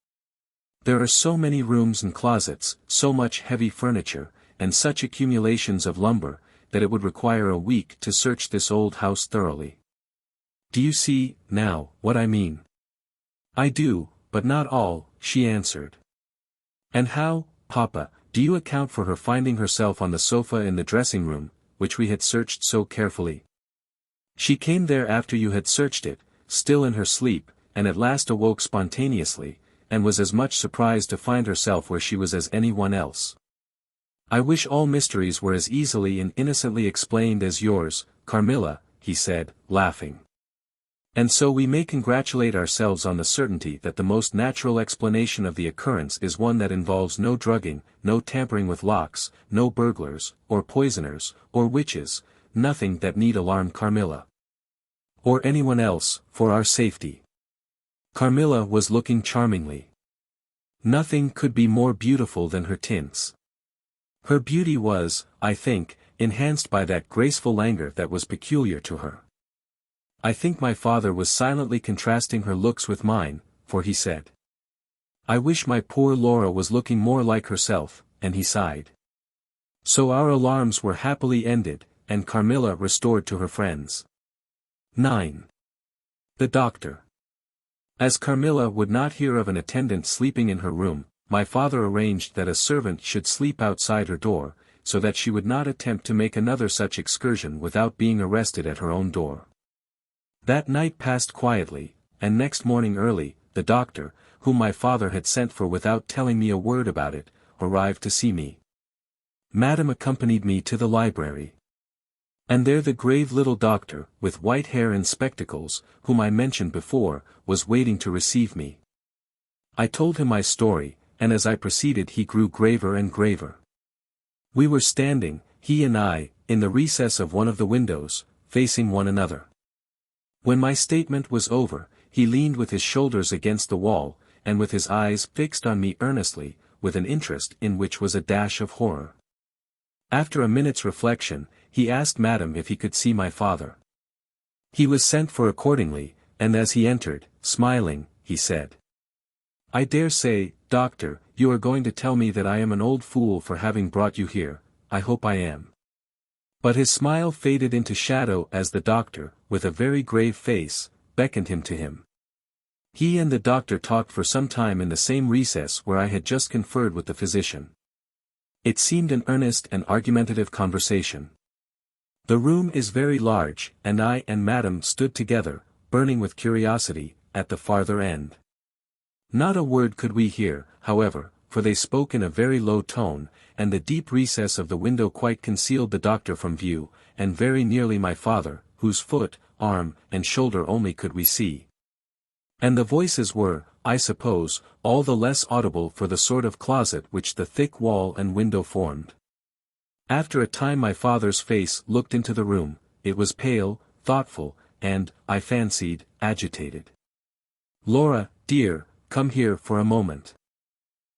There are so many rooms and closets, so much heavy furniture, and such accumulations of lumber, that it would require a week to search this old house thoroughly. Do you see, now, what I mean? I do, but not all, she answered. And how, Papa, do you account for her finding herself on the sofa in the dressing room, which we had searched so carefully? She came there after you had searched it, still in her sleep, and at last awoke spontaneously, and was as much surprised to find herself where she was as anyone else. I wish all mysteries were as easily and innocently explained as yours, Carmilla, he said, laughing. And so we may congratulate ourselves on the certainty that the most natural explanation of the occurrence is one that involves no drugging, no tampering with locks, no burglars, or poisoners, or witches, nothing that need alarm Carmilla. Or anyone else, for our safety. Carmilla was looking charmingly. Nothing could be more beautiful than her tints. Her beauty was, I think, enhanced by that graceful languor that was peculiar to her. I think my father was silently contrasting her looks with mine, for he said, I wish my poor Laura was looking more like herself, and he sighed. So our alarms were happily ended, and Carmilla restored to her friends. 9. The doctor. As Carmilla would not hear of an attendant sleeping in her room, my father arranged that a servant should sleep outside her door, so that she would not attempt to make another such excursion without being arrested at her own door. That night passed quietly, and next morning early, the doctor, whom my father had sent for without telling me a word about it, arrived to see me. Madame accompanied me to the library. And there the grave little doctor, with white hair and spectacles, whom I mentioned before, was waiting to receive me. I told him my story, and as I proceeded he grew graver and graver. We were standing, he and I, in the recess of one of the windows, facing one another. When my statement was over, he leaned with his shoulders against the wall, and with his eyes fixed on me earnestly, with an interest in which was a dash of horror. After a minute's reflection, he asked Madame if he could see my father. He was sent for accordingly, and as he entered, smiling, he said, I dare say, doctor, you are going to tell me that I am an old fool for having brought you here. I hope I am. But his smile faded into shadow as the doctor, with a very grave face, beckoned him to him. He and the doctor talked for some time in the same recess where I had just conferred with the physician. It seemed an earnest and argumentative conversation. The room is very large, and I and Madame stood together, burning with curiosity, at the farther end. Not a word could we hear, however, for they spoke in a very low tone, and the deep recess of the window quite concealed the doctor from view, and very nearly my father, whose foot, arm, and shoulder only could we see. And the voices were, I suppose, all the less audible for the sort of closet which the thick wall and window formed. After a time my father's face looked into the room. It was pale, thoughtful, and, I fancied, agitated. Laura, dear, come here for a moment.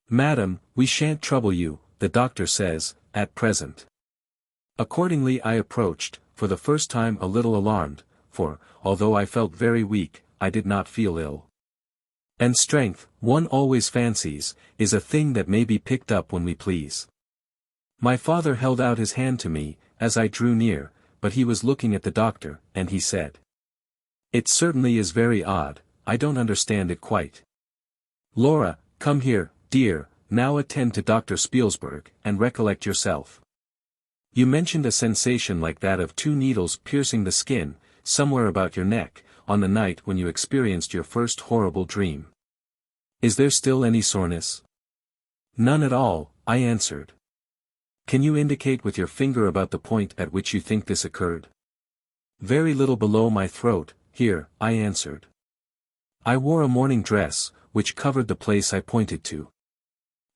Madam, we shan't trouble you, the doctor says, at present. Accordingly I approached, for the first time a little alarmed, for, although I felt very weak, I did not feel ill. And strength, one always fancies, is a thing that may be picked up when we please. My father held out his hand to me, as I drew near, but he was looking at the doctor, and he said, "It certainly is very odd, I don't understand it quite. Laura, come here, dear, now attend to Dr. Spielsberg, and recollect yourself. You mentioned a sensation like that of 2 needles piercing the skin, somewhere about your neck, on the night when you experienced your first horrible dream. Is there still any soreness?" "None at all," I answered. "Can you indicate with your finger about the point at which you think this occurred?" "Very little below my throat, here," I answered. "I wore a morning dress, which covered the place I pointed to."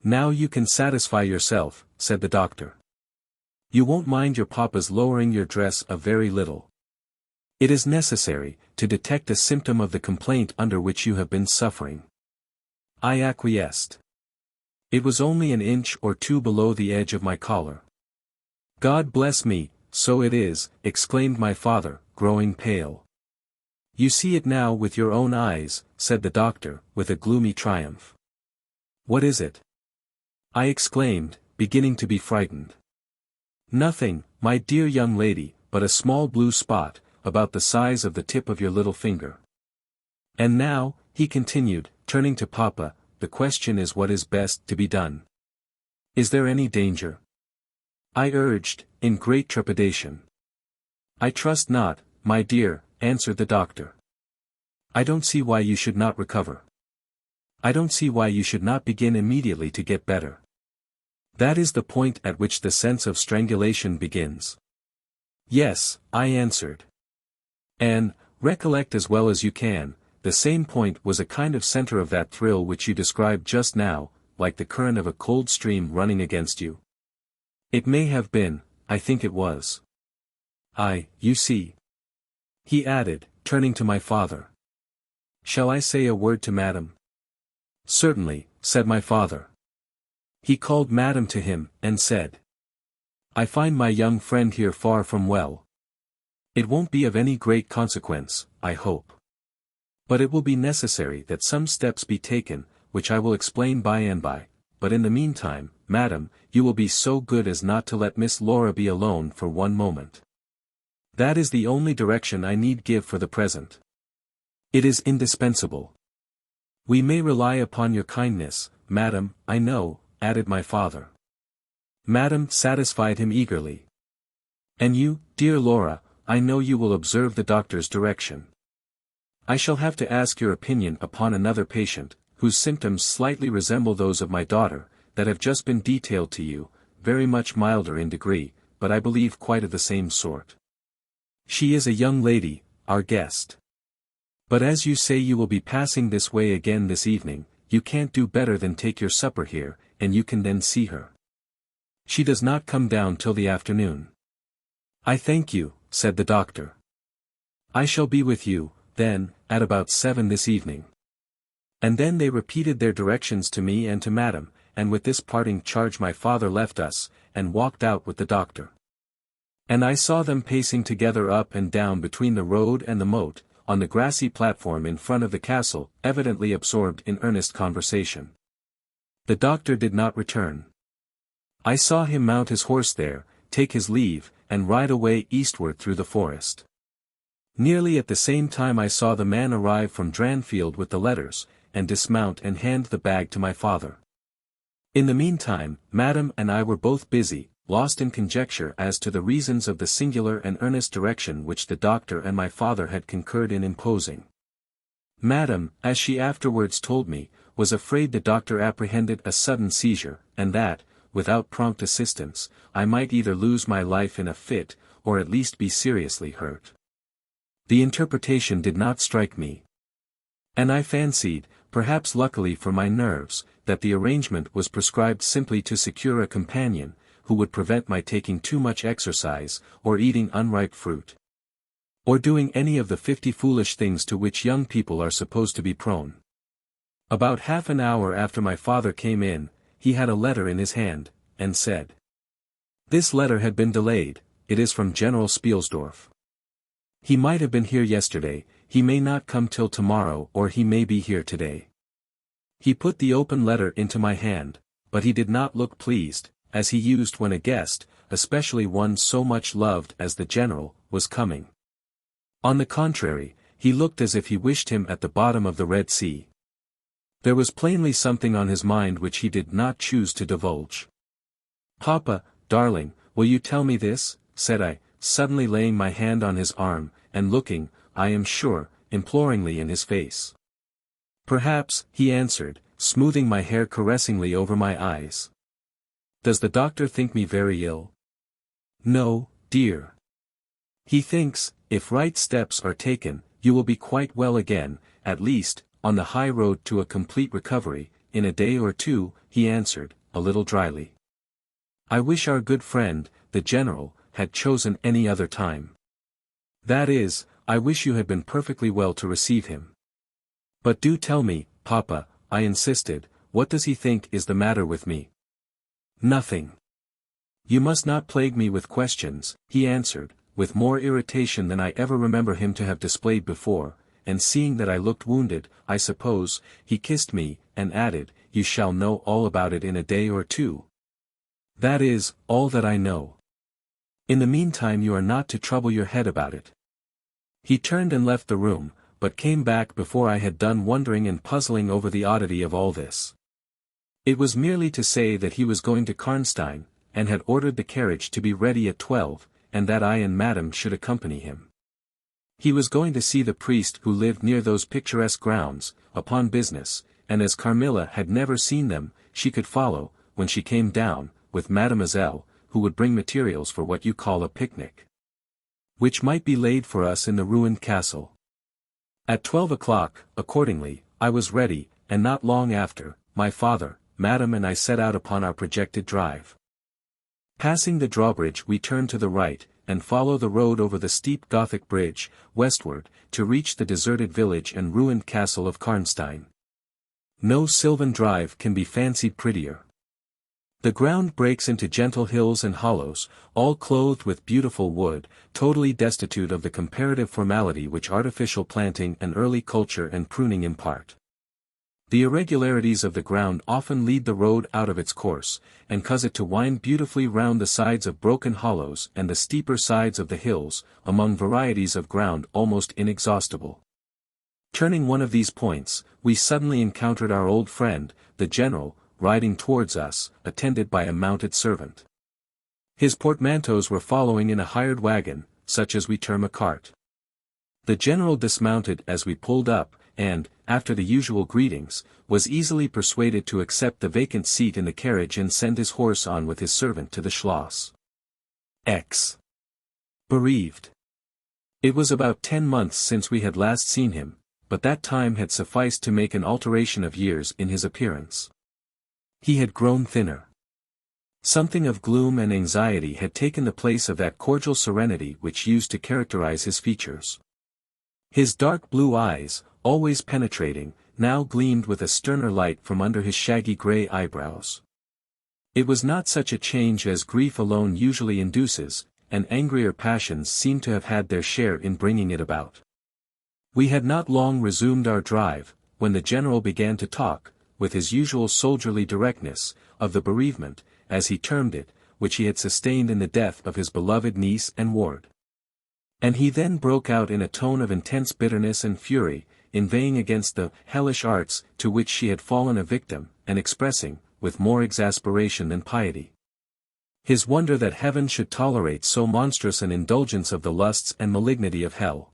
"Now you can satisfy yourself," said the doctor. "You won't mind your papa's lowering your dress a very little. It is necessary, to detect a symptom of the complaint under which you have been suffering." I acquiesced. It was only an inch or 2 below the edge of my collar. "God bless me, so it is," exclaimed my father, growing pale. "You see it now with your own eyes," said the doctor, with a gloomy triumph. "What is it?" I exclaimed, beginning to be frightened. "Nothing, my dear young lady, but a small blue spot, about the size of the tip of your little finger. And now," he continued, turning to Papa, "the question is what is best to be done. Is there any danger?" I urged, in great trepidation. "I trust not, my dear," answered the doctor. "I don't see why you should not recover. I don't see why you should not begin immediately to get better. That is the point at which the sense of strangulation begins." "Yes," I answered. "And, recollect as well as you can, the same point was a kind of center of that thrill which you described just now, like the current of a cold stream running against you." "It may have been, I think it was. You see," he added, turning to my father. "Shall I say a word to Madam?" "Certainly," said my father. He called Madam to him, and said, "I find my young friend here far from well. It won't be of any great consequence, I hope. But it will be necessary that some steps be taken, which I will explain by and by, but in the meantime, Madam, you will be so good as not to let Miss Laura be alone for one moment. That is the only direction I need give for the present. It is indispensable. We may rely upon your kindness, Madam, I know," added my father. Madam satisfied him eagerly. "And you, dear Laura, I know you will observe the doctor's direction. I shall have to ask your opinion upon another patient, whose symptoms slightly resemble those of my daughter, that have just been detailed to you, very much milder in degree, but I believe quite of the same sort. She is a young lady, our guest. But as you say you will be passing this way again this evening, you can't do better than take your supper here, and you can then see her. She does not come down till the afternoon." "I thank you," said the doctor. "I shall be with you, then, at about 7 this evening." And then they repeated their directions to me and to Madam, and with this parting charge my father left us, and walked out with the doctor. And I saw them pacing together up and down between the road and the moat, on the grassy platform in front of the castle, evidently absorbed in earnest conversation. The doctor did not return. I saw him mount his horse there, take his leave, and ride away eastward through the forest. Nearly at the same time I saw the man arrive from Dranfield with the letters, and dismount and hand the bag to my father. In the meantime, Madam and I were both busy, lost in conjecture as to the reasons of the singular and earnest direction which the doctor and my father had concurred in imposing. Madam, as she afterwards told me, was afraid the doctor apprehended a sudden seizure, and that, without prompt assistance, I might either lose my life in a fit, or at least be seriously hurt. The interpretation did not strike me. And I fancied, perhaps luckily for my nerves, that the arrangement was prescribed simply to secure a companion, who would prevent my taking too much exercise, or eating unripe fruit, or doing any of the 50 foolish things to which young people are supposed to be prone. About half an hour after my father came in, he had a letter in his hand, and said. This letter had been delayed, it is from General Spielsdorf. He might have been here yesterday, he may not come till tomorrow, or he may be here today. He put the open letter into my hand, but he did not look pleased, as he used when a guest, especially one so much loved as the general, was coming. On the contrary, he looked as if he wished him at the bottom of the Red Sea. There was plainly something on his mind which he did not choose to divulge. "Papa, darling, will you tell me this?" said I, suddenly laying my hand on his arm, and looking, I am sure, imploringly in his face. "Perhaps," he answered, smoothing my hair caressingly over my eyes. "Does the doctor think me very ill?" "No, dear. He thinks, if right steps are taken, you will be quite well again, at least, on the high road to a complete recovery, in a day or two," he answered, a little dryly. "I wish our good friend, the general, had chosen any other time. That is, I wish you had been perfectly well to receive him. But do tell me, Papa," I insisted, "what does he think is the matter with me?" "Nothing. You must not plague me with questions," he answered, with more irritation than I ever remember him to have displayed before, and seeing that I looked wounded, I suppose, he kissed me, and added, "You shall know all about it in a day or two. That is, all that I know. In the meantime you are not to trouble your head about it." He turned and left the room, but came back before I had done wondering and puzzling over the oddity of all this. It was merely to say that he was going to Karnstein, and had ordered the carriage to be ready at 12, and that I and Madame should accompany him. He was going to see the priest who lived near those picturesque grounds, upon business, and as Carmilla had never seen them, she could follow, when she came down, with Mademoiselle, who would bring materials for what you call a picnic, which might be laid for us in the ruined castle. At 12 o'clock, accordingly, I was ready, and not long after, my father, Madame and I set out upon our projected drive. Passing the drawbridge we turned to the right, and follow the road over the steep Gothic bridge, westward, to reach the deserted village and ruined castle of Karnstein. No sylvan drive can be fancied prettier. The ground breaks into gentle hills and hollows, all clothed with beautiful wood, totally destitute of the comparative formality which artificial planting and early culture and pruning impart. The irregularities of the ground often lead the road out of its course, and cause it to wind beautifully round the sides of broken hollows and the steeper sides of the hills, among varieties of ground almost inexhaustible. Turning one of these points, we suddenly encountered our old friend, the general, riding towards us, attended by a mounted servant. His portmanteaus were following in a hired wagon, such as we term a cart. The general dismounted as we pulled up, and, after the usual greetings, was easily persuaded to accept the vacant seat in the carriage and send his horse on with his servant to the Schloss. Bereaved. It was about 10 months since we had last seen him, but that time had sufficed to make an alteration of years in his appearance. He had grown thinner. Something of gloom and anxiety had taken the place of that cordial serenity which used to characterize his features. His dark blue eyes, always penetrating, now gleamed with a sterner light from under his shaggy grey eyebrows. It was not such a change as grief alone usually induces, and angrier passions seem to have had their share in bringing it about. We had not long resumed our drive, when the general began to talk, with his usual soldierly directness, of the bereavement, as he termed it, which he had sustained in the death of his beloved niece and ward. And he then broke out in a tone of intense bitterness and fury, inveighing against the hellish arts to which she had fallen a victim, and expressing, with more exasperation than piety, his wonder that heaven should tolerate so monstrous an indulgence of the lusts and malignity of hell.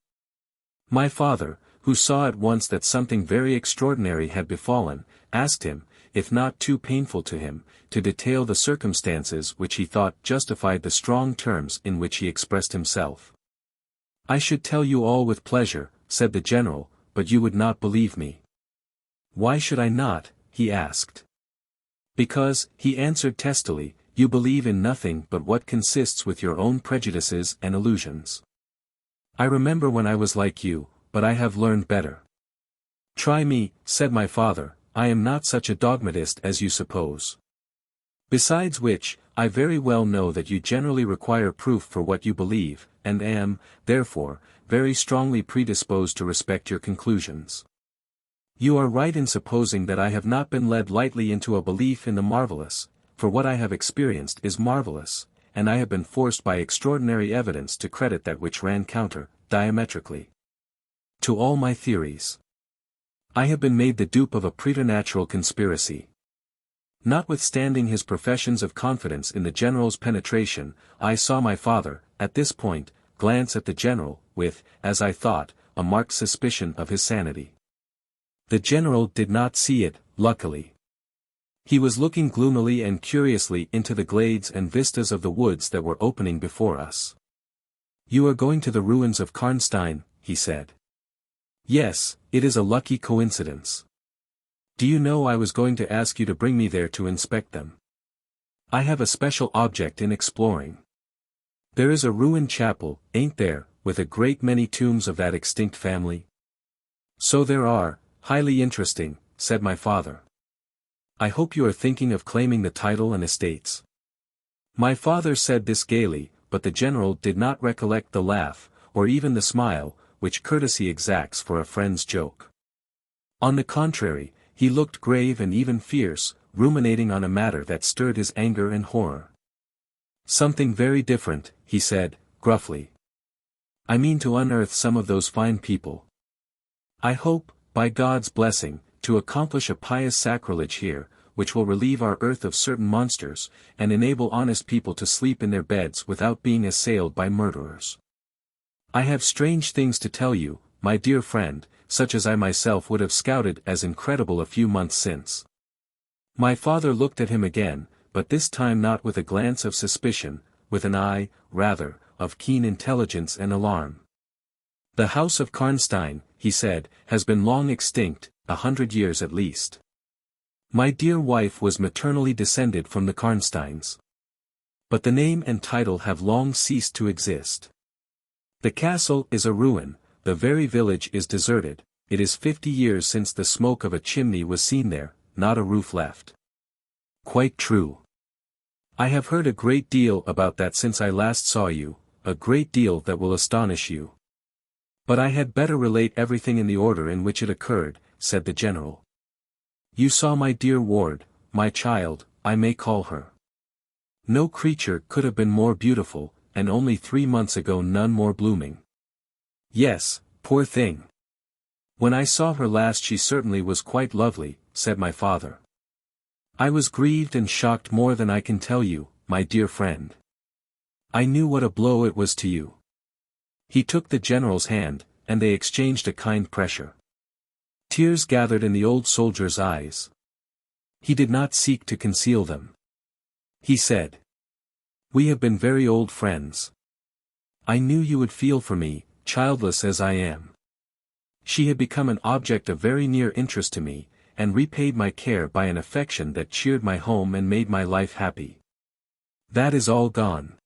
My father, who saw at once that something very extraordinary had befallen, asked him, if not too painful to him, to detail the circumstances which he thought justified the strong terms in which he expressed himself. "I should tell you all with pleasure," said the general, "but you would not believe me." "Why should I not?" he asked. "Because," he answered testily, "you believe in nothing but what consists with your own prejudices and illusions. I remember when I was like you, but I have learned better." "Try me," said my father, I am not such a dogmatist as you suppose. Besides which, I very well know that you generally require proof for what you believe, and am, therefore, very strongly predisposed to respect your conclusions. You are right in supposing that I have not been led lightly into a belief in the marvelous, for what I have experienced is marvelous, and I have been forced by extraordinary evidence to credit that which ran counter, diametrically, to all my theories. I have been made the dupe of a preternatural conspiracy. Notwithstanding his professions of confidence in the general's penetration, I saw my father, at this point, glance at the general, with, as I thought, a marked suspicion of his sanity. The general did not see it, luckily. He was looking gloomily and curiously into the glades and vistas of the woods that were opening before us. "You are going to the ruins of Karnstein," he said. "Yes, it is a lucky coincidence. Do you know I was going to ask you to bring me there to inspect them? I have a special object in exploring. There is a ruined chapel, ain't there, with a great many tombs of that extinct family?" "So there are, highly interesting," said my father. "I hope you are thinking of claiming the title and estates." My father said this gaily, but the general did not recollect the laugh, or even the smile, which courtesy exacts for a friend's joke. On the contrary, he looked grave and even fierce, ruminating on a matter that stirred his anger and horror. "Something very different," he said, gruffly. "I mean to unearth some of those fine people. I hope, by God's blessing, to accomplish a pious sacrilege here, which will relieve our earth of certain monsters, and enable honest people to sleep in their beds without being assailed by murderers. I have strange things to tell you, my dear friend, such as I myself would have scouted as incredible a few months since." My father looked at him again, but this time not with a glance of suspicion, with an eye, rather, of keen intelligence and alarm. "The house of Karnstein," he said, "has been long extinct, 100 years at least. My dear wife was maternally descended from the Karnsteins. But the name and title have long ceased to exist. The castle is a ruin, the very village is deserted, it is 50 years since the smoke of a chimney was seen there, not a roof left." "Quite true. I have heard a great deal about that since I last saw you, a great deal that will astonish you. But I had better relate everything in the order in which it occurred," said the general. "You saw my dear ward, my child, I may call her. No creature could have been more beautiful, and only 3 months ago none more blooming." "Yes, poor thing. When I saw her last she certainly was quite lovely," said my father. "I was grieved and shocked more than I can tell you, my dear friend. I knew what a blow it was to you." He took the general's hand, and they exchanged a kind pressure. Tears gathered in the old soldier's eyes. He did not seek to conceal them. He said, "We have been very old friends. I knew you would feel for me, childless as I am." She had become an object of very near interest to me, and repaid my care by an affection that cheered my home and made my life happy. That is all gone.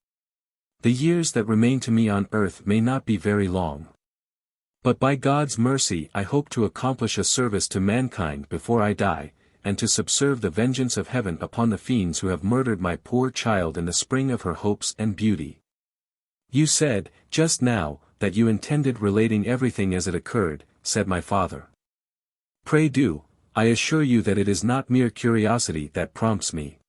The years that remain to me on earth may not be very long. But by God's mercy I hope to accomplish a service to mankind before I die, and to subserve the vengeance of heaven upon the fiends who have murdered my poor child in the spring of her hopes and beauty. You said, just now, that you intended relating everything as it occurred, said my father. Pray do, I assure you that it is not mere curiosity that prompts me.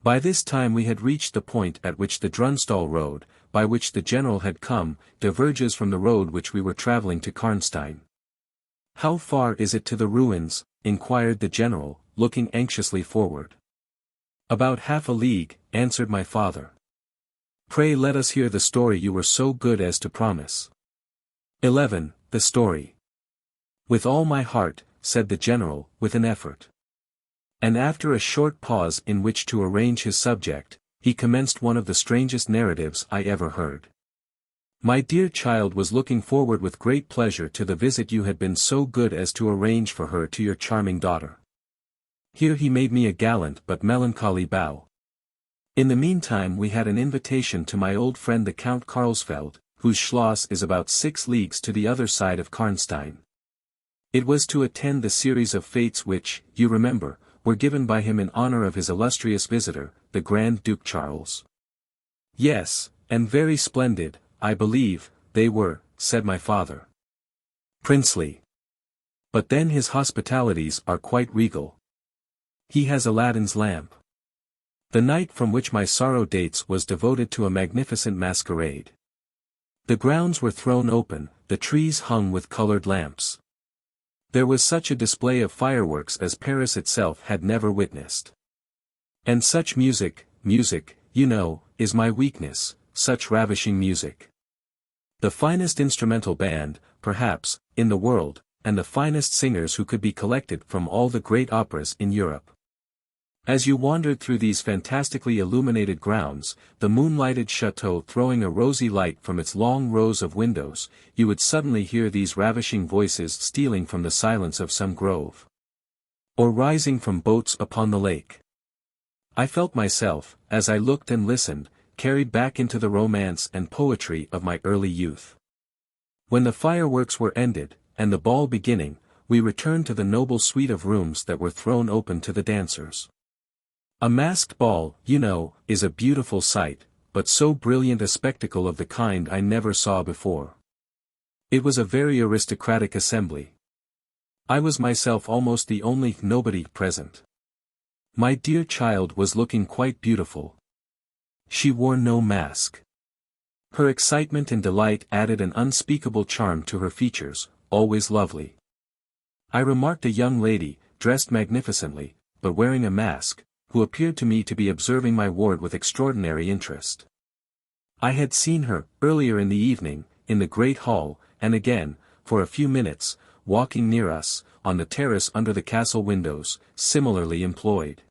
By this time we had reached the point at which the Drunstall road, by which the general had come, diverges from the road which we were travelling to Karnstein. How far is it to the ruins? Inquired the general, looking anxiously forward. About half a league, answered my father. Pray let us hear the story you were so good as to promise. 11. The story. With all my heart, said the general, with an effort. And after a short pause in which to arrange his subject, he commenced one of the strangest narratives I ever heard. My dear child was looking forward with great pleasure to the visit you had been so good as to arrange for her to your charming daughter. Here he made me a gallant but melancholy bow. In the meantime we had an invitation to my old friend the Count Karlsfeld, whose Schloss is about 6 leagues to the other side of Karnstein. It was to attend the series of fêtes which, you remember, were given by him in honor of his illustrious visitor, the Grand Duke Charles. Yes, and very splendid, I believe, they were, said my father. Princely. But then his hospitalities are quite regal. He has Aladdin's lamp. The night from which my sorrow dates was devoted to a magnificent masquerade. The grounds were thrown open, the trees hung with colored lamps. There was such a display of fireworks as Paris itself had never witnessed. And such music, you know, is my weakness, such ravishing music. The finest instrumental band, perhaps, in the world, and the finest singers who could be collected from all the great operas in Europe. As you wandered through these fantastically illuminated grounds, the moonlighted chateau throwing a rosy light from its long rows of windows, you would suddenly hear these ravishing voices stealing from the silence of some grove. Or rising from boats upon the lake. I felt myself, as I looked and listened, carried back into the romance and poetry of my early youth. When the fireworks were ended, and the ball beginning, we returned to the noble suite of rooms that were thrown open to the dancers. A masked ball, you know, is a beautiful sight, but so brilliant a spectacle of the kind I never saw before. It was a very aristocratic assembly. I was myself almost the only nobody present. My dear child was looking quite beautiful. She wore no mask. Her excitement and delight added an unspeakable charm to her features, always lovely. I remarked a young lady, dressed magnificently, but wearing a mask, who appeared to me to be observing my ward with extraordinary interest. I had seen her, earlier in the evening, in the great hall, and again, for a few minutes, walking near us, on the terrace under the castle windows, similarly employed.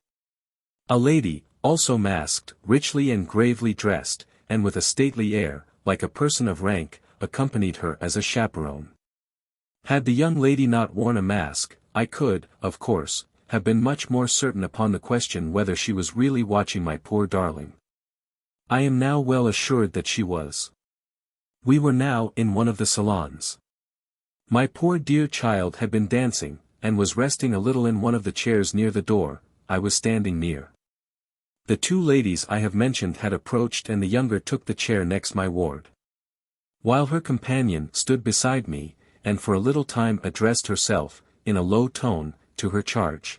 A lady, also masked, richly and gravely dressed, and with a stately air, like a person of rank, accompanied her as a chaperone. Had the young lady not worn a mask, I could, of course, have been much more certain upon the question whether she was really watching my poor darling. I am now well assured that she was. We were now in one of the salons. My poor dear child had been dancing, and was resting a little in one of the chairs near the door. I was standing near. The two ladies I have mentioned had approached and the younger took the chair next my ward. While her companion stood beside me, and for a little time addressed herself, in a low tone, to her charge.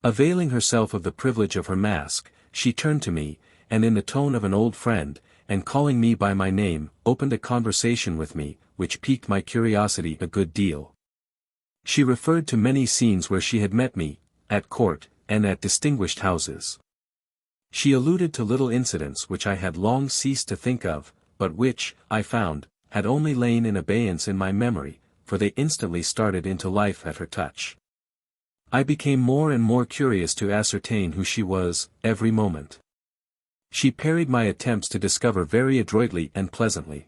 Availing herself of the privilege of her mask, she turned to me, and in the tone of an old friend, and calling me by my name, opened a conversation with me, which piqued my curiosity a good deal. She referred to many scenes where she had met me, at court, and at distinguished houses. She alluded to little incidents which I had long ceased to think of, but which, I found, had only lain in abeyance in my memory, for they instantly started into life at her touch. I became more and more curious to ascertain who she was, every moment. She parried my attempts to discover very adroitly and pleasantly.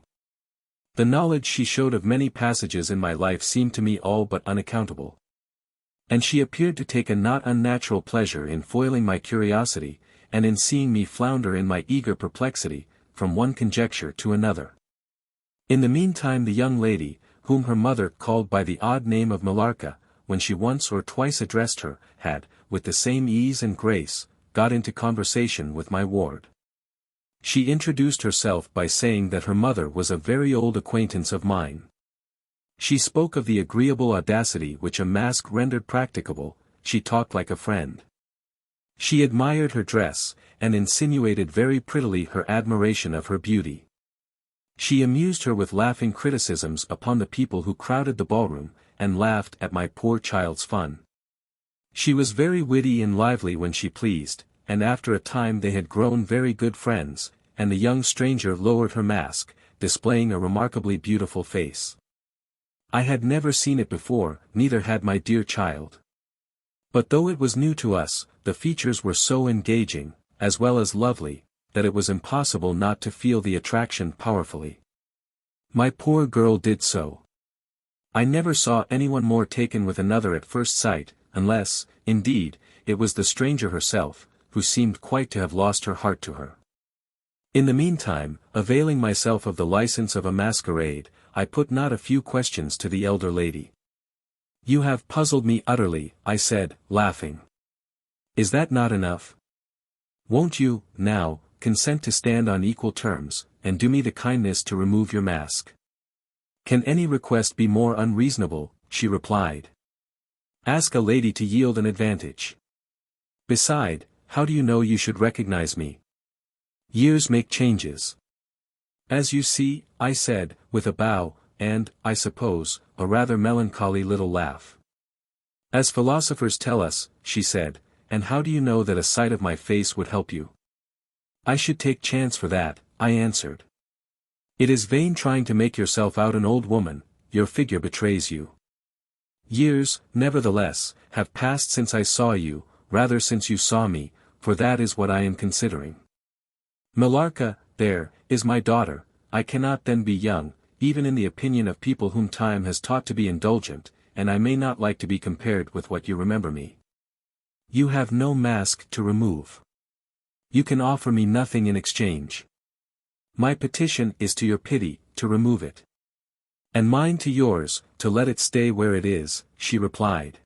The knowledge she showed of many passages in my life seemed to me all but unaccountable. And she appeared to take a not unnatural pleasure in foiling my curiosity, and in seeing me flounder in my eager perplexity, from one conjecture to another. In the meantime the young lady, whom her mother called by the odd name of Millarca, when she once or twice addressed her, had, with the same ease and grace, got into conversation with my ward. She introduced herself by saying that her mother was a very old acquaintance of mine. She spoke of the agreeable audacity which a mask rendered practicable. She talked like a friend. She admired her dress, and insinuated very prettily her admiration of her beauty. She amused her with laughing criticisms upon the people who crowded the ballroom, and laughed at my poor child's fun. She was very witty and lively when she pleased, and after a time they had grown very good friends, and the young stranger lowered her mask, displaying a remarkably beautiful face. I had never seen it before, neither had my dear child. But though it was new to us, the features were so engaging, as well as lovely, that it was impossible not to feel the attraction powerfully. My poor girl did so. I never saw anyone more taken with another at first sight, unless, indeed, it was the stranger herself, who seemed quite to have lost her heart to her. In the meantime, availing myself of the license of a masquerade, I put not a few questions to the elder lady. You have puzzled me utterly, I said, laughing. Is that not enough? Won't you, now, consent to stand on equal terms, and do me the kindness to remove your mask? Can any request be more unreasonable? She replied. Ask a lady to yield an advantage. Beside, how do you know you should recognize me? Years make changes. As you see, I said, with a bow, and, I suppose, a rather melancholy little laugh. As philosophers tell us, she said, and how do you know that a sight of my face would help you? I should take chance for that, I answered. It is vain trying to make yourself out an old woman, your figure betrays you. Years, nevertheless, have passed since I saw you, rather since you saw me, for that is what I am considering. Millarca, there, is my daughter, I cannot then be young, even in the opinion of people whom time has taught to be indulgent, and I may not like to be compared with what you remember me. You have no mask to remove. You can offer me nothing in exchange. My petition is to your pity, to remove it. And mine to yours, to let it stay where it is, she replied.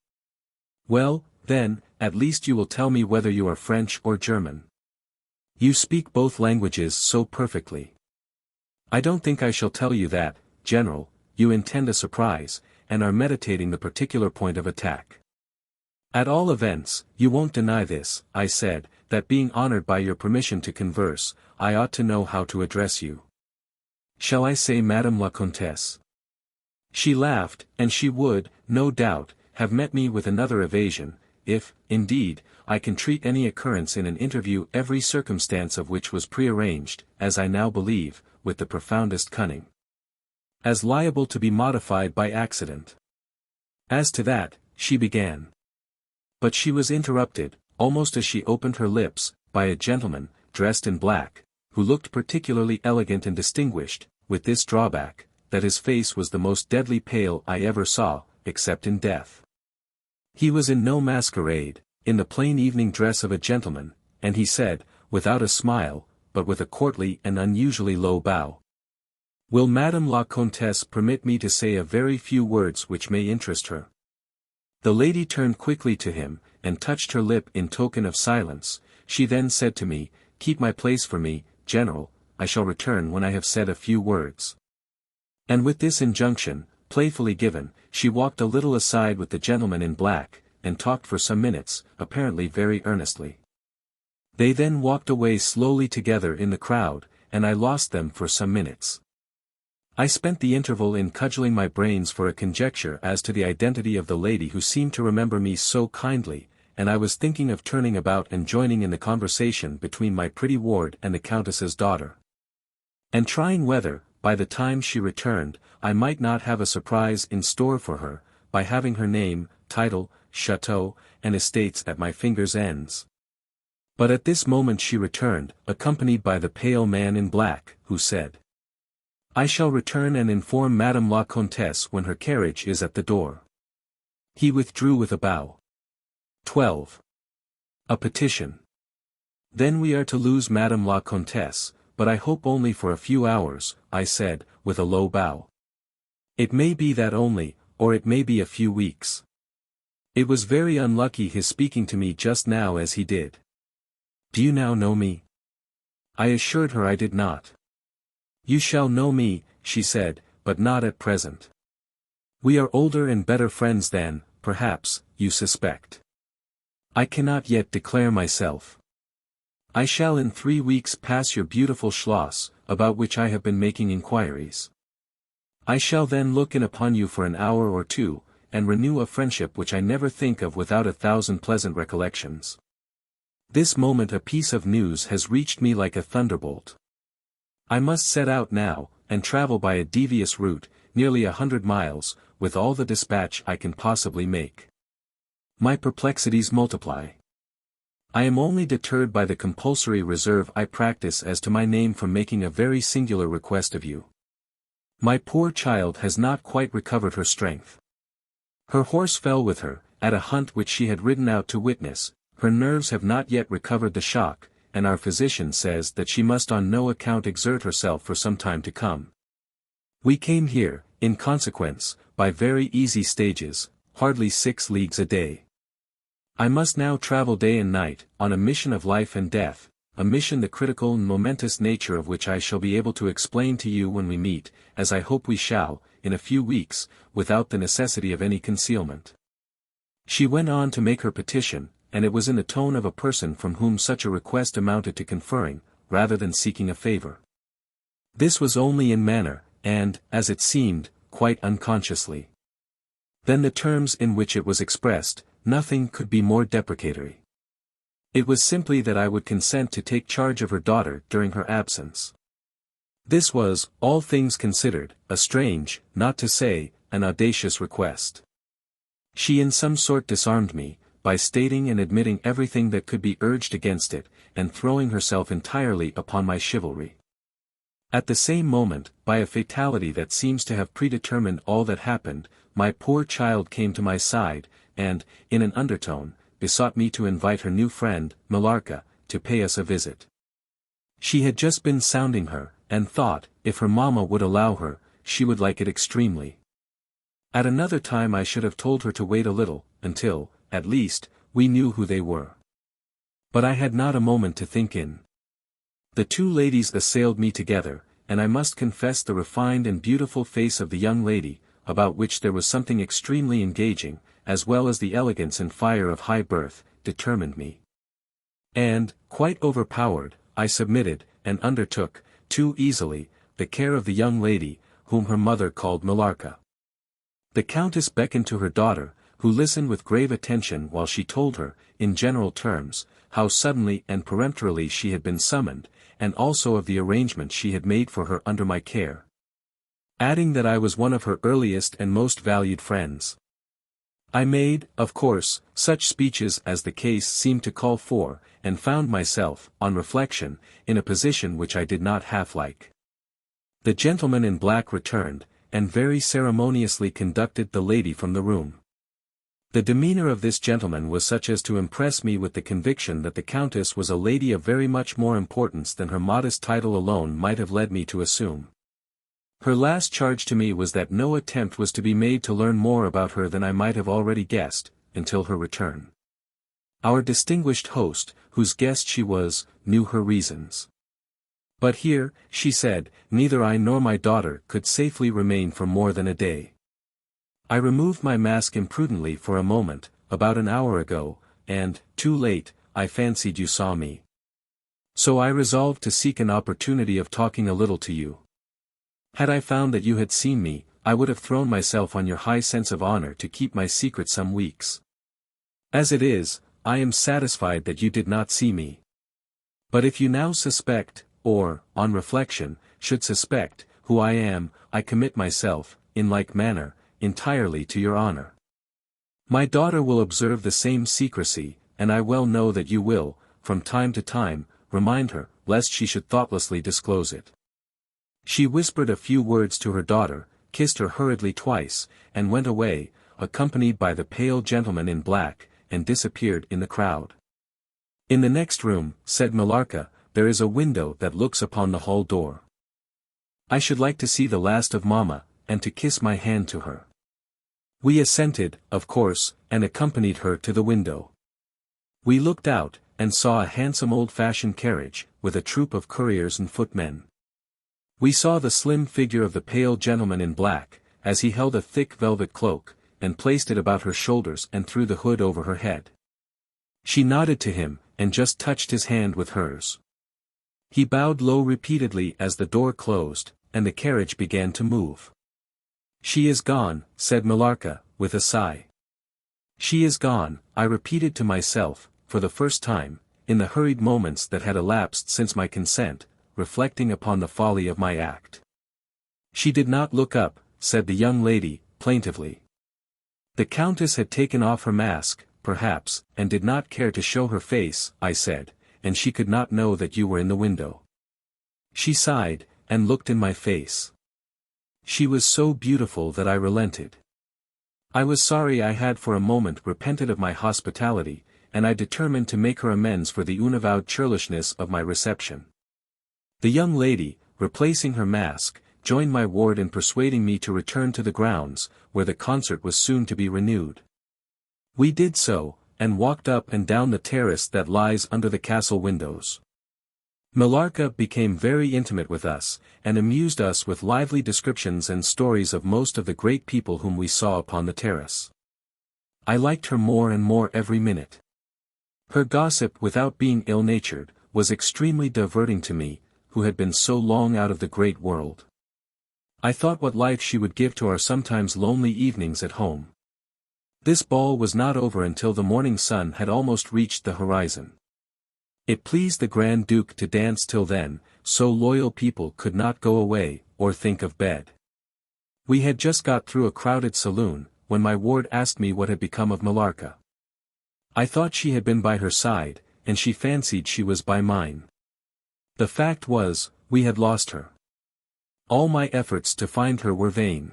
Well, then, at least you will tell me whether you are French or German. You speak both languages so perfectly. I don't think I shall tell you that, General, you intend a surprise, and are meditating the particular point of attack. At all events, you won't deny this, I said, that being honored by your permission to converse, I ought to know how to address you. Shall I say Madame la Comtesse? She laughed, and she would, no doubt, have met me with another evasion, if, indeed, I can treat any occurrence in an interview every circumstance of which was prearranged, as I now believe, with the profoundest cunning. As liable to be modified by accident. As to that, she began. But she was interrupted, almost as she opened her lips, by a gentleman, dressed in black, who looked particularly elegant and distinguished, with this drawback, that his face was the most deadly pale I ever saw, except in death. He was in no masquerade, in the plain evening dress of a gentleman, and he said, without a smile, but with a courtly and unusually low bow. Will Madame la Comtesse permit me to say a very few words which may interest her? The lady turned quickly to him, and touched her lip in token of silence. She then said to me, Keep my place for me, General, I shall return when I have said a few words. And with this injunction, playfully given, she walked a little aside with the gentleman in black, and talked for some minutes, apparently very earnestly. They then walked away slowly together in the crowd, and I lost them for some minutes. I spent the interval in cudgelling my brains for a conjecture as to the identity of the lady who seemed to remember me so kindly, and I was thinking of turning about and joining in the conversation between my pretty ward and the Countess's daughter. And trying whether, by the time she returned, I might not have a surprise in store for her, by having her name, title, chateau, and estates at my fingers' ends. But at this moment she returned, accompanied by the pale man in black, who said, I shall return and inform Madame la Comtesse when her carriage is at the door. He withdrew with a bow. 12. A petition. Then we are to lose Madame la Comtesse, but I hope only for a few hours, I said, with a low bow. It may be that only, or it may be a few weeks. It was very unlucky his speaking to me just now as he did. Do you now know me? I assured her I did not. You shall know me, she said, but not at present. We are older and better friends than, perhaps, you suspect. I cannot yet declare myself. I shall in 3 weeks pass your beautiful Schloss, about which I have been making inquiries. I shall then look in upon you for an hour or two, and renew a friendship which I never think of without 1,000 pleasant recollections. This moment a piece of news has reached me like a thunderbolt. I must set out now, and travel by a devious route, nearly 100 miles, with all the dispatch I can possibly make. My perplexities multiply. I am only deterred by the compulsory reserve I practice as to my name from making a very singular request of you. My poor child has not quite recovered her strength. Her horse fell with her, at a hunt which she had ridden out to witness, her nerves have not yet recovered the shock, and our physician says that she must on no account exert herself for some time to come. We came here, in consequence, by very easy stages, hardly 6 leagues a day. I must now travel day and night, on a mission of life and death, a mission the critical and momentous nature of which I shall be able to explain to you when we meet, as I hope we shall, in a few weeks, without the necessity of any concealment. She went on to make her petition, and it was in the tone of a person from whom such a request amounted to conferring, rather than seeking a favor. This was only in manner, and, as it seemed, quite unconsciously. Then the terms in which it was expressed, nothing could be more deprecatory. It was simply that I would consent to take charge of her daughter during her absence. This was, all things considered, a strange, not to say, an audacious request. She in some sort disarmed me, by stating and admitting everything that could be urged against it, and throwing herself entirely upon my chivalry. At the same moment, by a fatality that seems to have predetermined all that happened, my poor child came to my side, and, in an undertone, besought me to invite her new friend, Millarca, to pay us a visit. She had just been sounding her, and thought, if her mamma would allow her, she would like it extremely. At another time I should have told her to wait a little, until, at least, we knew who they were. But I had not a moment to think in. The two ladies assailed me together, and I must confess the refined and beautiful face of the young lady, about which there was something extremely engaging, as well as the elegance and fire of high birth, determined me. And, quite overpowered, I submitted, and undertook, too easily, the care of the young lady, whom her mother called Millarca. The Countess beckoned to her daughter, who listened with grave attention while she told her, in general terms, how suddenly and peremptorily she had been summoned, and also of the arrangements she had made for her under my care. Adding that I was one of her earliest and most valued friends. I made, of course, such speeches as the case seemed to call for, and found myself, on reflection, in a position which I did not half like. The gentleman in black returned, and very ceremoniously conducted the lady from the room. The demeanor of this gentleman was such as to impress me with the conviction that the Countess was a lady of very much more importance than her modest title alone might have led me to assume. Her last charge to me was that no attempt was to be made to learn more about her than I might have already guessed, until her return. Our distinguished host, whose guest she was, knew her reasons. But here, she said, neither I nor my daughter could safely remain for more than a day. I removed my mask imprudently for a moment, about an hour ago, and, too late, I fancied you saw me. So I resolved to seek an opportunity of talking a little to you. Had I found that you had seen me, I would have thrown myself on your high sense of honor to keep my secret some weeks. As it is, I am satisfied that you did not see me. But if you now suspect, or, on reflection, should suspect, who I am, I commit myself, in like manner, entirely to your honor. My daughter will observe the same secrecy, and I well know that you will, from time to time, remind her, lest she should thoughtlessly disclose it. She whispered a few words to her daughter, kissed her hurriedly twice, and went away, accompanied by the pale gentleman in black, and disappeared in the crowd. In the next room, said Millarca, there is a window that looks upon the hall door. I should like to see the last of Mamma, and to kiss my hand to her. We assented, of course, and accompanied her to the window. We looked out, and saw a handsome old-fashioned carriage, with a troop of couriers and footmen. We saw the slim figure of the pale gentleman in black, as he held a thick velvet cloak, and placed it about her shoulders and threw the hood over her head. She nodded to him, and just touched his hand with hers. He bowed low repeatedly as the door closed, and the carriage began to move. She is gone, said Millarca, with a sigh. She is gone, I repeated to myself, for the first time, in the hurried moments that had elapsed since my consent, reflecting upon the folly of my act. She did not look up, said the young lady, plaintively. The Countess had taken off her mask, perhaps, and did not care to show her face, I said, and she could not know that you were in the window. She sighed, and looked in my face. She was so beautiful that I relented. I was sorry I had for a moment repented of my hospitality, and I determined to make her amends for the unavowed churlishness of my reception. The young lady, replacing her mask, joined my ward in persuading me to return to the grounds, where the concert was soon to be renewed. We did so, and walked up and down the terrace that lies under the castle windows. Millarca became very intimate with us, and amused us with lively descriptions and stories of most of the great people whom we saw upon the terrace. I liked her more and more every minute. Her gossip, without being ill-natured, was extremely diverting to me, who had been so long out of the great world. I thought what life she would give to our sometimes lonely evenings at home. This ball was not over until the morning sun had almost reached the horizon. It pleased the Grand Duke to dance till then, so loyal people could not go away, or think of bed. We had just got through a crowded saloon, when my ward asked me what had become of Millarca. I thought she had been by her side, and she fancied she was by mine. The fact was, we had lost her. All my efforts to find her were vain.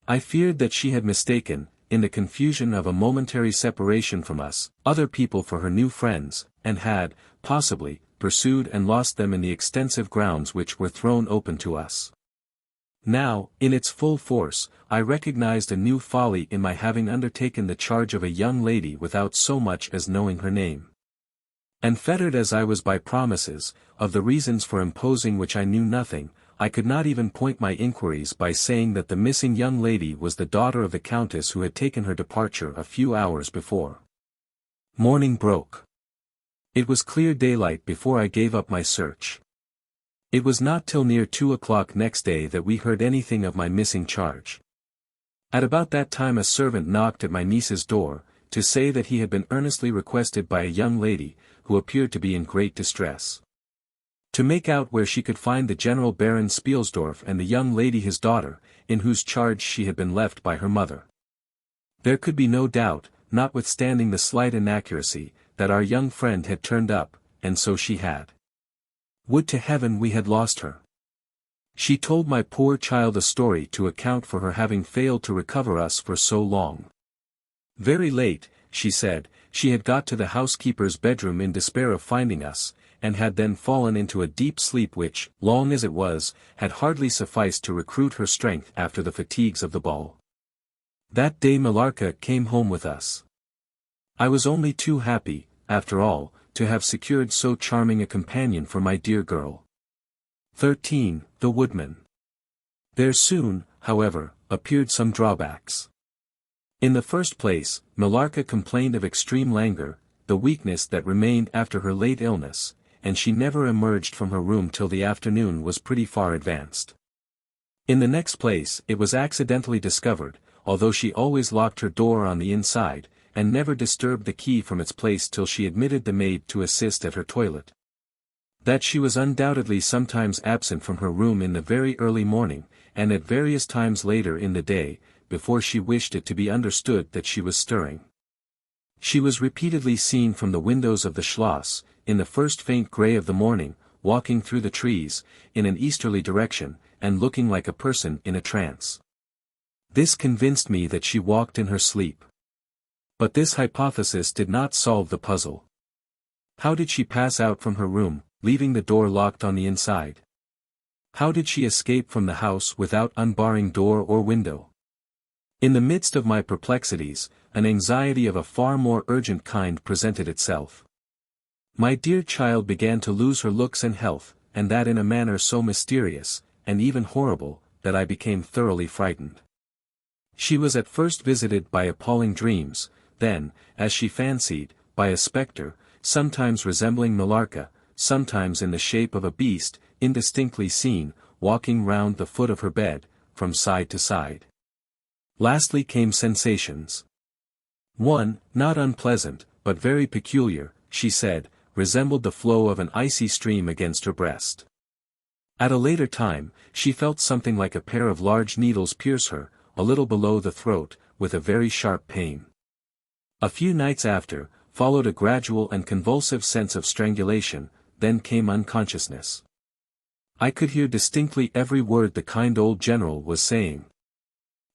I feared that she had mistaken, in the confusion of a momentary separation from us, other people for her new friends, and had, possibly, pursued and lost them in the extensive grounds which were thrown open to us. Now, in its full force, I recognized a new folly in my having undertaken the charge of a young lady without so much as knowing her name. And fettered as I was by promises, of the reasons for imposing which I knew nothing, I could not even point my inquiries by saying that the missing young lady was the daughter of the countess who had taken her departure a few hours before. Morning broke. It was clear daylight before I gave up my search. It was not till near 2 o'clock next day that we heard anything of my missing charge. At about that time a servant knocked at my niece's door, to say that he had been earnestly requested by a young lady, who appeared to be in great distress, to make out where she could find the General Baron Spielsdorf and the young lady his daughter, in whose charge she had been left by her mother. There could be no doubt, notwithstanding the slight inaccuracy, that our young friend had turned up, and so she had. Would to heaven we had lost her. She told my poor child a story to account for her having failed to recover us for so long. Very late, she said, she had got to the housekeeper's bedroom in despair of finding us, and had then fallen into a deep sleep which, long as it was, had hardly sufficed to recruit her strength after the fatigues of the ball. That day Millarca came home with us. I was only too happy, after all, to have secured so charming a companion for my dear girl. 13. The Woodman. There soon, however, appeared some drawbacks. In the first place, Millarca complained of extreme languor, the weakness that remained after her late illness, and she never emerged from her room till the afternoon was pretty far advanced. In the next place, it was accidentally discovered, although she always locked her door on the inside, and never disturbed the key from its place till she admitted the maid to assist at her toilet, that she was undoubtedly sometimes absent from her room in the very early morning, and at various times later in the day, before she wished it to be understood that she was stirring. She was repeatedly seen from the windows of the Schloss, in the first faint grey of the morning, walking through the trees, in an easterly direction, and looking like a person in a trance. This convinced me that she walked in her sleep. But this hypothesis did not solve the puzzle. How did she pass out from her room, leaving the door locked on the inside? How did she escape from the house without unbarring door or window? In the midst of my perplexities, an anxiety of a far more urgent kind presented itself. My dear child began to lose her looks and health, and that in a manner so mysterious, and even horrible, that I became thoroughly frightened. She was at first visited by appalling dreams, then, as she fancied, by a spectre, sometimes resembling Millarca, sometimes in the shape of a beast, indistinctly seen, walking round the foot of her bed, from side to side. Lastly came sensations. One, not unpleasant, but very peculiar, she said, resembled the flow of an icy stream against her breast. At a later time, she felt something like a pair of large needles pierce her, a little below the throat, with a very sharp pain. A few nights after, followed a gradual and convulsive sense of strangulation, then came unconsciousness. I could hear distinctly every word the kind old general was saying.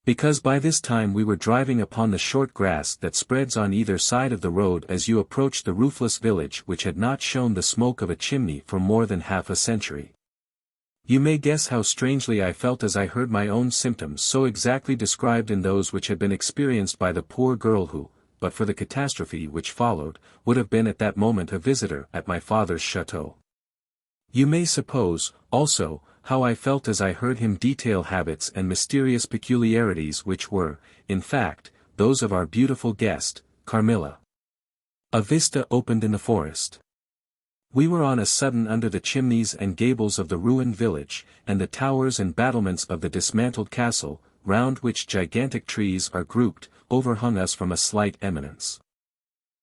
Because by this time we were driving upon the short grass that spreads on either side of the road as you approach the roofless village which had not shown the smoke of a chimney for more than half a century. You may guess how strangely I felt as I heard my own symptoms so exactly described in those which had been experienced by the poor girl who, but for the catastrophe which followed, would have been at that moment a visitor at my father's chateau. You may suppose, also, how I felt as I heard him detail habits and mysterious peculiarities which were, in fact, those of our beautiful guest, Carmilla. A vista opened in the forest. We were on a sudden under the chimneys and gables of the ruined village, and the towers and battlements of the dismantled castle, round which gigantic trees are grouped, overhung us from a slight eminence.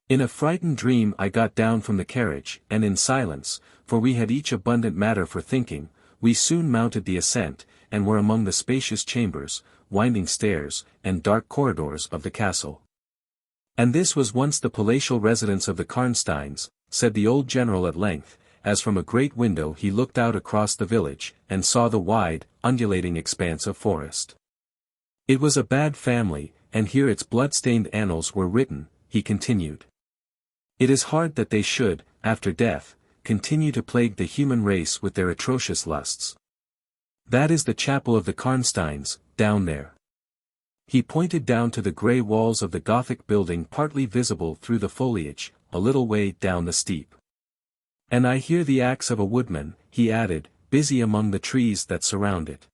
In a frightened dream I got down from the carriage, and in silence, for we had each abundant matter for thinking, we soon mounted the ascent, and were among the spacious chambers, winding stairs, and dark corridors of the castle. And this was once the palatial residence of the Karnsteins, said the old general at length, as from a great window he looked out across the village, and saw the wide, undulating expanse of forest. It was a bad family, and here its blood-stained annals were written, he continued. It is hard that they should, after death, continue to plague the human race with their atrocious lusts. That is the chapel of the Karnsteins, down there. He pointed down to the grey walls of the Gothic building partly visible through the foliage, a little way down the steep. And I hear the axe of a woodman, he added, busy among the trees that surround it.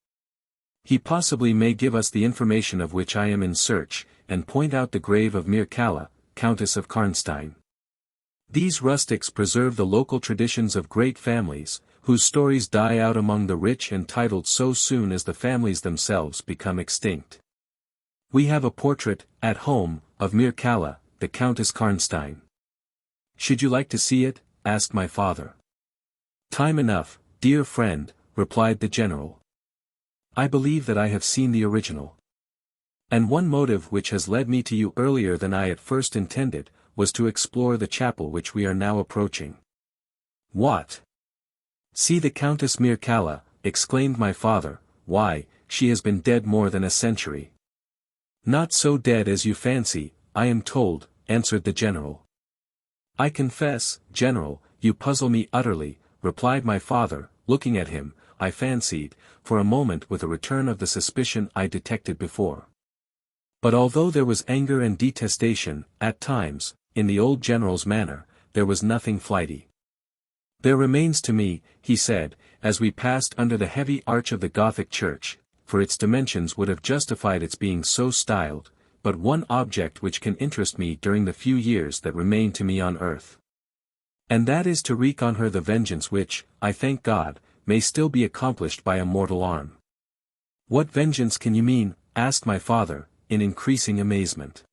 He possibly may give us the information of which I am in search, and point out the grave of Mircalla, Countess of Karnstein. These rustics preserve the local traditions of great families, whose stories die out among the rich and titled so soon as the families themselves become extinct. We have a portrait, at home, of Mircalla, the Countess Karnstein. Should you like to see it? Asked my father. Time enough, dear friend, replied the general. I believe that I have seen the original. And one motive which has led me to you earlier than I at first intended, was to explore the chapel which we are now approaching. What? See the Countess Mircalla, exclaimed my father, why, she has been dead more than a century. Not so dead as you fancy, I am told, answered the general. I confess, general, you puzzle me utterly, replied my father, looking at him, I fancied, for a moment with a return of the suspicion I detected before. But although there was anger and detestation, at times, in the old general's manner, there was nothing flighty. There remains to me, he said, as we passed under the heavy arch of the Gothic church, for its dimensions would have justified its being so styled, but one object which can interest me during the few years that remain to me on earth. And that is to wreak on her the vengeance which, I thank God, may still be accomplished by a mortal arm. What vengeance can you mean? Asked my father, in increasing amazement.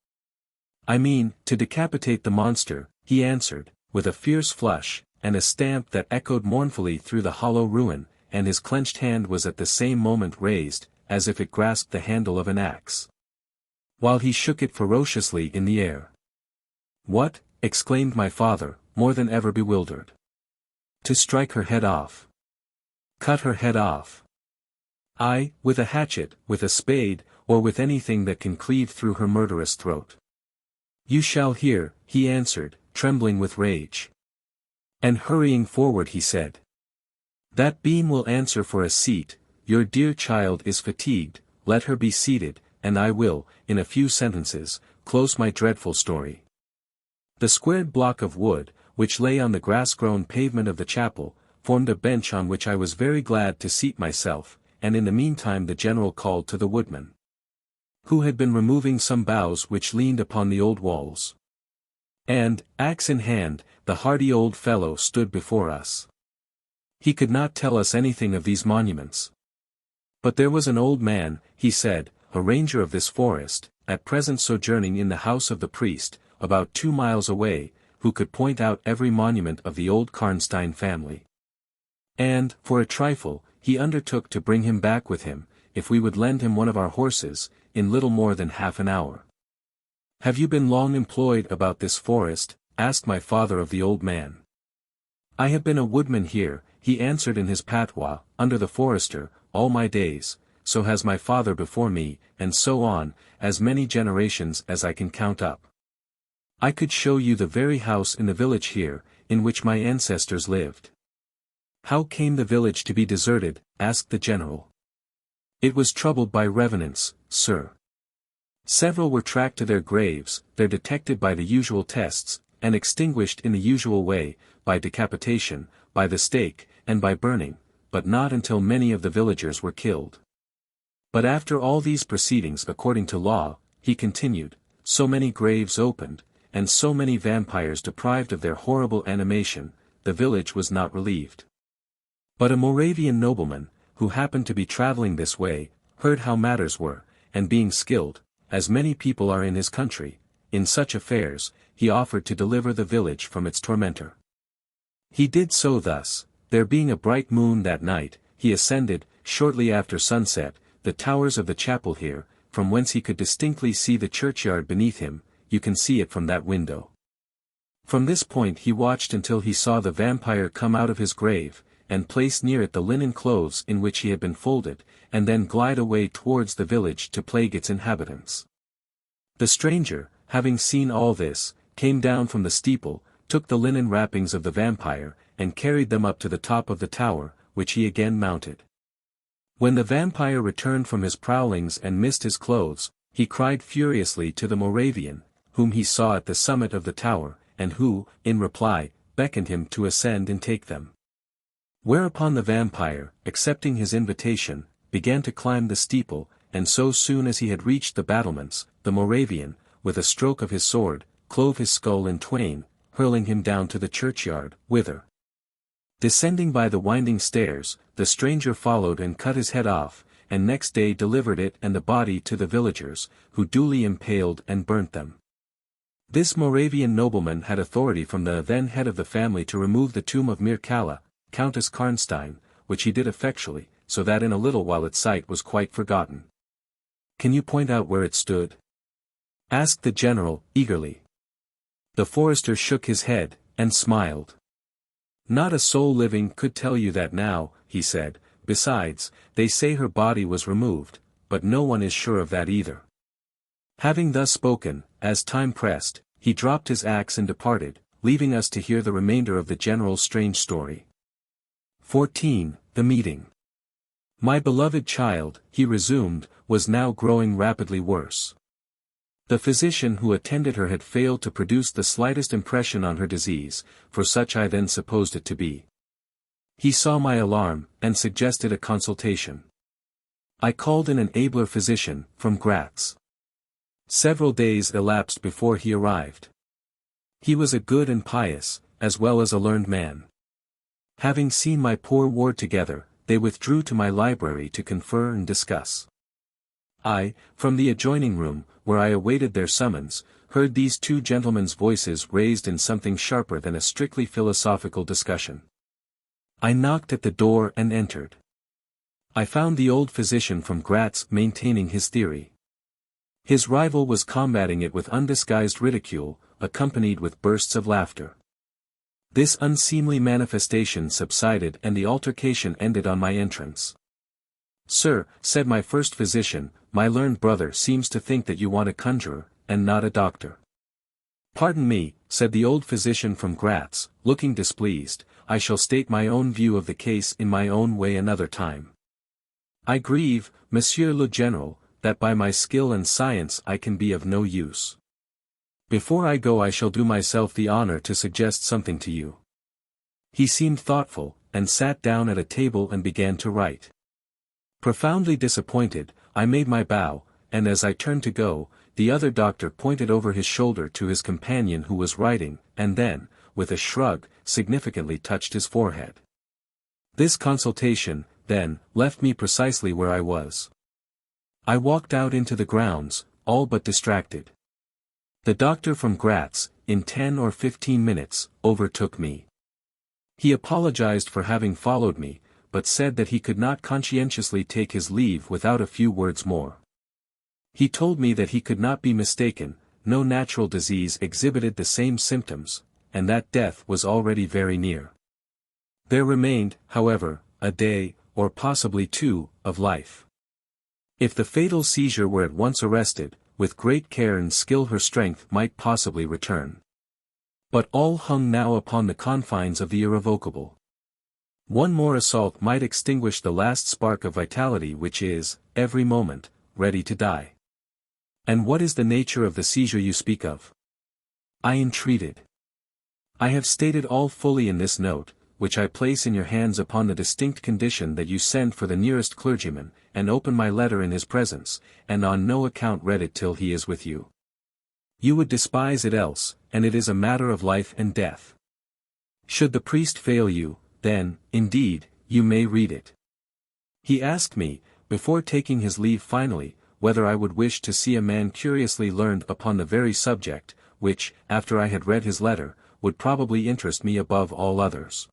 I mean, to decapitate the monster, he answered, with a fierce flush, and a stamp that echoed mournfully through the hollow ruin, and his clenched hand was at the same moment raised, as if it grasped the handle of an axe, while he shook it ferociously in the air. What? Exclaimed my father, more than ever bewildered. To strike her head off. Cut her head off. Aye, with a hatchet, with a spade, or with anything that can cleave through her murderous throat. You shall hear, he answered, trembling with rage. And hurrying forward he said. That beam will answer for a seat, your dear child is fatigued, let her be seated, and I will, in a few sentences, close my dreadful story. The squared block of wood, which lay on the grass-grown pavement of the chapel, formed a bench on which I was very glad to seat myself, and in the meantime the general called to the woodman, who had been removing some boughs which leaned upon the old walls. And, axe in hand, the hardy old fellow stood before us. He could not tell us anything of these monuments. But there was an old man, he said, a ranger of this forest, at present sojourning in the house of the priest, about 2 miles away, who could point out every monument of the old Karnstein family. And, for a trifle, he undertook to bring him back with him, if we would lend him one of our horses, in little more than half an hour. Have you been long employed about this forest? Asked my father of the old man. I have been a woodman here, he answered in his patois, under the forester, all my days, so has my father before me, and so on, as many generations as I can count up. I could show you the very house in the village here, in which my ancestors lived. How came the village to be deserted? Asked the general. It was troubled by revenants, sir. Several were tracked to their graves, there detected by the usual tests, and extinguished in the usual way, by decapitation, by the stake, and by burning, but not until many of the villagers were killed. But after all these proceedings according to law, he continued, so many graves opened, and so many vampires deprived of their horrible animation, the village was not relieved. But a Moravian nobleman, who happened to be travelling this way, heard how matters were, and being skilled, as many people are in his country, in such affairs, he offered to deliver the village from its tormentor. He did so thus, there being a bright moon that night, he ascended, shortly after sunset, the towers of the chapel here, from whence he could distinctly see the churchyard beneath him, you can see it from that window. From this point he watched until he saw the vampire come out of his grave, and place near it the linen clothes in which he had been folded, and then glide away towards the village to plague its inhabitants. The stranger, having seen all this, came down from the steeple, took the linen wrappings of the vampire, and carried them up to the top of the tower, which he again mounted. When the vampire returned from his prowlings and missed his clothes, he cried furiously to the Moravian, whom he saw at the summit of the tower, and who, in reply, beckoned him to ascend and take them. Whereupon the vampire, accepting his invitation, began to climb the steeple, and so soon as he had reached the battlements, the Moravian, with a stroke of his sword, clove his skull in twain, hurling him down to the churchyard, whither, descending by the winding stairs, the stranger followed and cut his head off, and next day delivered it and the body to the villagers, who duly impaled and burnt them. This Moravian nobleman had authority from the then head of the family to remove the tomb of Mircalla, Countess Karnstein, which he did effectually, so that in a little while its site was quite forgotten. "Can you point out where it stood?" asked the general, eagerly. The forester shook his head, and smiled. "Not a soul living could tell you that now," he said, "besides, they say her body was removed, but no one is sure of that either." Having thus spoken, as time pressed, he dropped his axe and departed, leaving us to hear the remainder of the general's strange story. 14. The meeting. "My beloved child," he resumed, "was now growing rapidly worse. The physician who attended her had failed to produce the slightest impression on her disease, for such I then supposed it to be. He saw my alarm, and suggested a consultation. I called in an abler physician, from Graz. Several days elapsed before he arrived. He was a good and pious, as well as a learned man. Having seen my poor ward together, they withdrew to my library to confer and discuss. I, from the adjoining room, where I awaited their summons, heard these two gentlemen's voices raised in something sharper than a strictly philosophical discussion. I knocked at the door and entered. I found the old physician from Graz maintaining his theory. His rival was combating it with undisguised ridicule, accompanied with bursts of laughter. This unseemly manifestation subsided and the altercation ended on my entrance. "Sir," said my first physician, "my learned brother seems to think that you want a conjurer, and not a doctor." "Pardon me," said the old physician from Graz, looking displeased, "I shall state my own view of the case in my own way another time. I grieve, Monsieur le General, that by my skill and science I can be of no use. Before I go I shall do myself the honor to suggest something to you." He seemed thoughtful, and sat down at a table and began to write. Profoundly disappointed, I made my bow, and as I turned to go, the other doctor pointed over his shoulder to his companion who was writing, and then, with a shrug, significantly touched his forehead. This consultation, then, left me precisely where I was. I walked out into the grounds, all but distracted. The doctor from Graz, in 10 or 15 minutes, overtook me. He apologized for having followed me, but said that he could not conscientiously take his leave without a few words more. He told me that he could not be mistaken, no natural disease exhibited the same symptoms, and that death was already very near. There remained, however, a day, or possibly 2, of life. If the fatal seizure were at once arrested, with great care and skill her strength might possibly return. But all hung now upon the confines of the irrevocable. One more assault might extinguish the last spark of vitality which is, every moment, ready to die. And what is the nature of the seizure you speak of? I entreated. I have stated all fully in this note, which I place in your hands upon the distinct condition that you send for the nearest clergyman, and open my letter in his presence, and on no account read it till he is with you. You would despise it else, and it is a matter of life and death. Should the priest fail you, then, indeed, you may read it. He asked me, before taking his leave finally, whether I would wish to see a man curiously learned upon the very subject, which, after I had read his letter, would probably interest me above all others.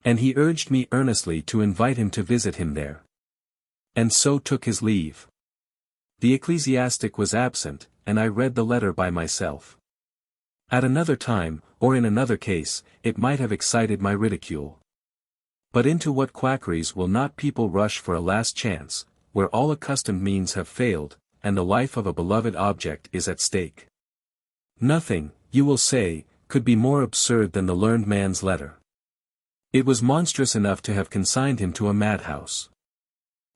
And he urged me earnestly to invite him to visit him there. And so took his leave. The ecclesiastic was absent, and I read the letter by myself. At another time, or in another case, it might have excited my ridicule. But into what quackeries will not people rush for a last chance, where all accustomed means have failed, and the life of a beloved object is at stake? Nothing, you will say, could be more absurd than the learned man's letter. It was monstrous enough to have consigned him to a madhouse.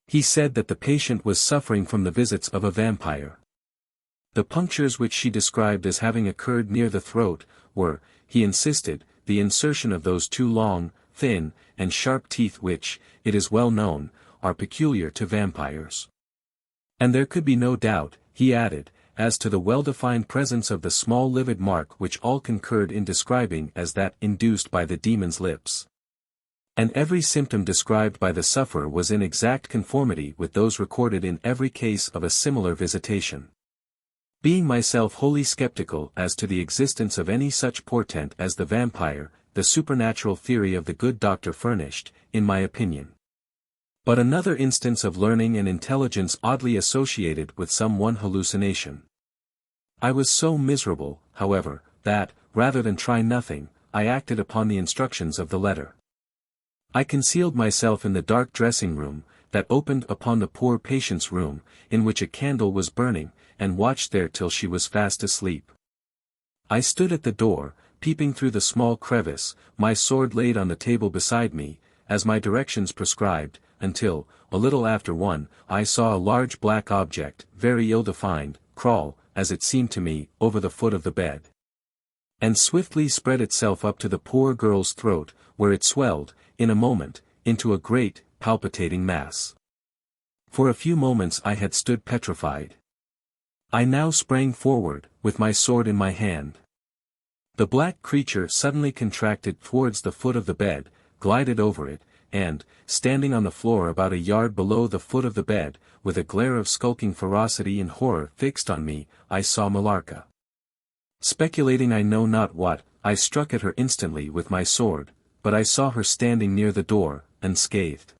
He said that the patient was suffering from the visits of a vampire. The punctures which she described as having occurred near the throat, were, he insisted, the insertion of those two long, thin, and sharp teeth which, it is well known, are peculiar to vampires. And there could be no doubt, he added, as to the well-defined presence of the small livid mark which all concurred in describing as that induced by the demon's lips. And every symptom described by the sufferer was in exact conformity with those recorded in every case of a similar visitation. Being myself wholly skeptical as to the existence of any such portent as the vampire, the supernatural theory of the good doctor furnished, in my opinion, but another instance of learning and intelligence oddly associated with some one hallucination. I was so miserable, however, that, rather than try nothing, I acted upon the instructions of the letter. I concealed myself in the dark dressing-room, that opened upon the poor patient's room, in which a candle was burning, and watched there till she was fast asleep. I stood at the door, peeping through the small crevice, my sword laid on the table beside me, as my directions prescribed, until, a little after 1, I saw a large black object, very ill-defined, crawl, as it seemed to me, over the foot of the bed, and swiftly spread itself up to the poor girl's throat, where it swelled, in a moment, into a great, palpitating mass. For a few moments I had stood petrified. I now sprang forward, with my sword in my hand. The black creature suddenly contracted towards the foot of the bed, glided over it, and, standing on the floor about a yard below the foot of the bed, with a glare of skulking ferocity and horror fixed on me, I saw Millarca. Speculating I know not what, I struck at her instantly with my sword, but I saw her standing near the door, unscathed.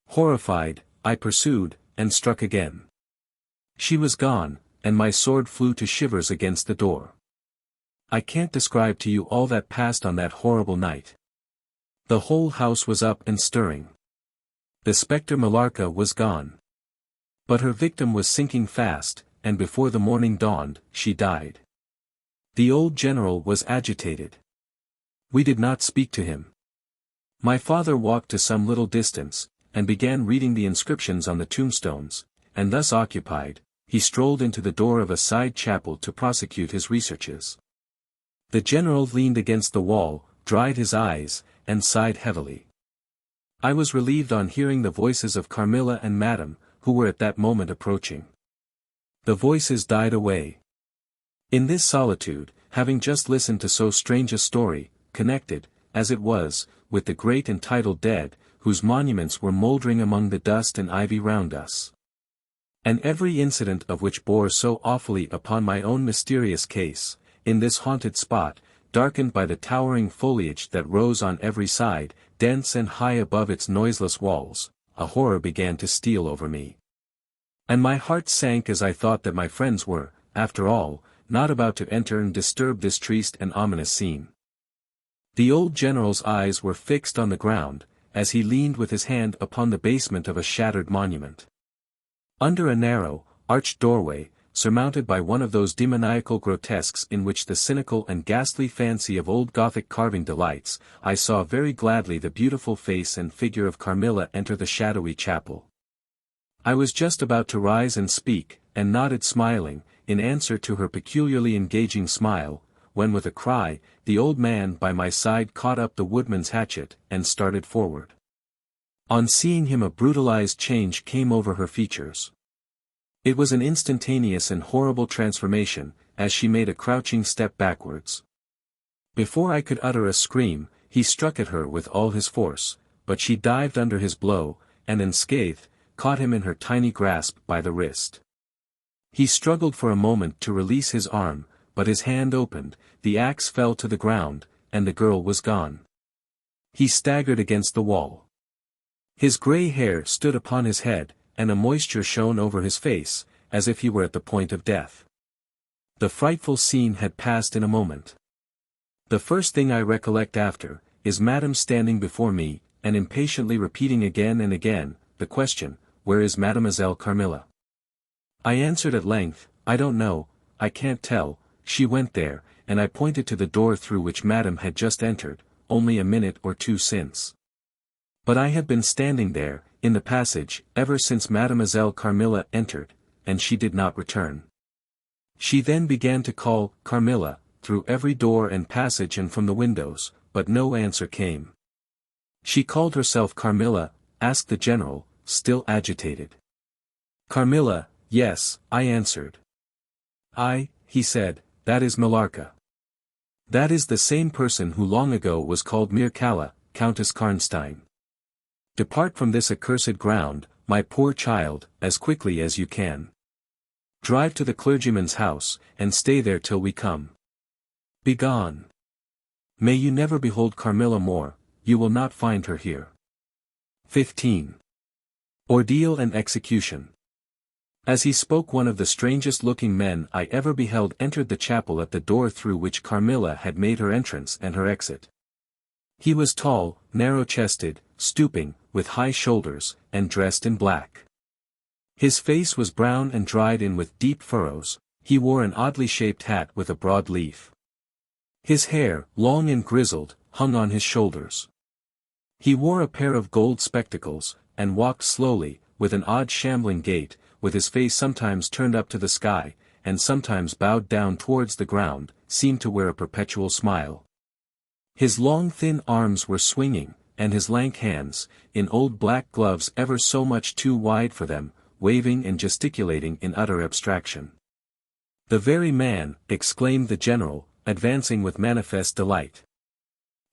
Horrified, I pursued, and struck again. She was gone, and my sword flew to shivers against the door. I can't describe to you all that passed on that horrible night. The whole house was up and stirring. The spectre Millarca was gone. But her victim was sinking fast, and before the morning dawned, she died. The old general was agitated. We did not speak to him. My father walked to some little distance, and began reading the inscriptions on the tombstones, and thus occupied, he strolled into the door of a side chapel to prosecute his researches. The general leaned against the wall, dried his eyes, and sighed heavily. I was relieved on hearing the voices of Carmilla and Madame, who were at that moment approaching. The voices died away. In this solitude, having just listened to so strange a story, connected, as it was, with the great entitled dead, whose monuments were mouldering among the dust and ivy round us, and every incident of which bore so awfully upon my own mysterious case, in this haunted spot, darkened by the towering foliage that rose on every side, dense and high above its noiseless walls, a horror began to steal over me. And my heart sank as I thought that my friends were, after all, not about to enter and disturb this triste and ominous scene. The old general's eyes were fixed on the ground, as he leaned with his hand upon the basement of a shattered monument. Under a narrow, arched doorway, surmounted by one of those demoniacal grotesques in which the cynical and ghastly fancy of old Gothic carving delights, I saw very gladly the beautiful face and figure of Carmilla enter the shadowy chapel. I was just about to rise and speak, and nodded smiling, in answer to her peculiarly engaging smile, when with a cry, the old man by my side caught up the woodman's hatchet, and started forward. On seeing him a brutalized change came over her features. It was an instantaneous and horrible transformation, as she made a crouching step backwards. Before I could utter a scream, he struck at her with all his force, but she dived under his blow, and unscathed, caught him in her tiny grasp by the wrist. He struggled for a moment to release his arm, but his hand opened, the axe fell to the ground, and the girl was gone. He staggered against the wall. His grey hair stood upon his head, and a moisture shone over his face, as if he were at the point of death. The frightful scene had passed in a moment. The first thing I recollect after, is Madame standing before me, and impatiently repeating again and again, the question, "Where is Mademoiselle Carmilla?" I answered at length, "I don't know, I can't tell, she went there," and I pointed to the door through which Madame had just entered, only a minute or two since. But I had been standing there, in the passage, ever since Mademoiselle Carmilla entered, and she did not return. She then began to call, "Carmilla," through every door and passage and from the windows, but no answer came. She called herself Carmilla, asked the general, still agitated. "Carmilla, yes," I answered. He said, "that is Millarca. That is the same person who long ago was called Mircalla, Countess Karnstein. Depart from this accursed ground, my poor child, as quickly as you can. Drive to the clergyman's house, and stay there till we come. Begone. May you never behold Carmilla more, you will not find her here." 15. Ordeal and Execution. As he spoke, one of the strangest-looking men I ever beheld entered the chapel at the door through which Carmilla had made her entrance and her exit. He was tall, narrow-chested, stooping, with high shoulders, and dressed in black. His face was brown and dried in with deep furrows, he wore an oddly shaped hat with a broad leaf. His hair, long and grizzled, hung on his shoulders. He wore a pair of gold spectacles, and walked slowly, with an odd shambling gait, with his face sometimes turned up to the sky, and sometimes bowed down towards the ground, seemed to wear a perpetual smile. His long thin arms were swinging, and his lank hands, in old black gloves ever so much too wide for them, waving and gesticulating in utter abstraction. "The very man," exclaimed the general, advancing with manifest delight.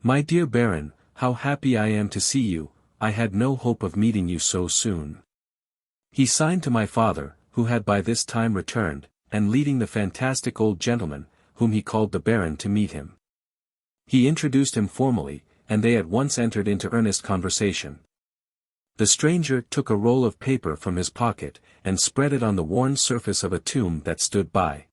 "My dear Baron, how happy I am to see you, I had no hope of meeting you so soon." He signed to my father, who had by this time returned, and leading the fantastic old gentleman, whom he called the Baron, to meet him. He introduced him formally, and they at once entered into earnest conversation. The stranger took a roll of paper from his pocket, and spread it on the worn surface of a tomb that stood by.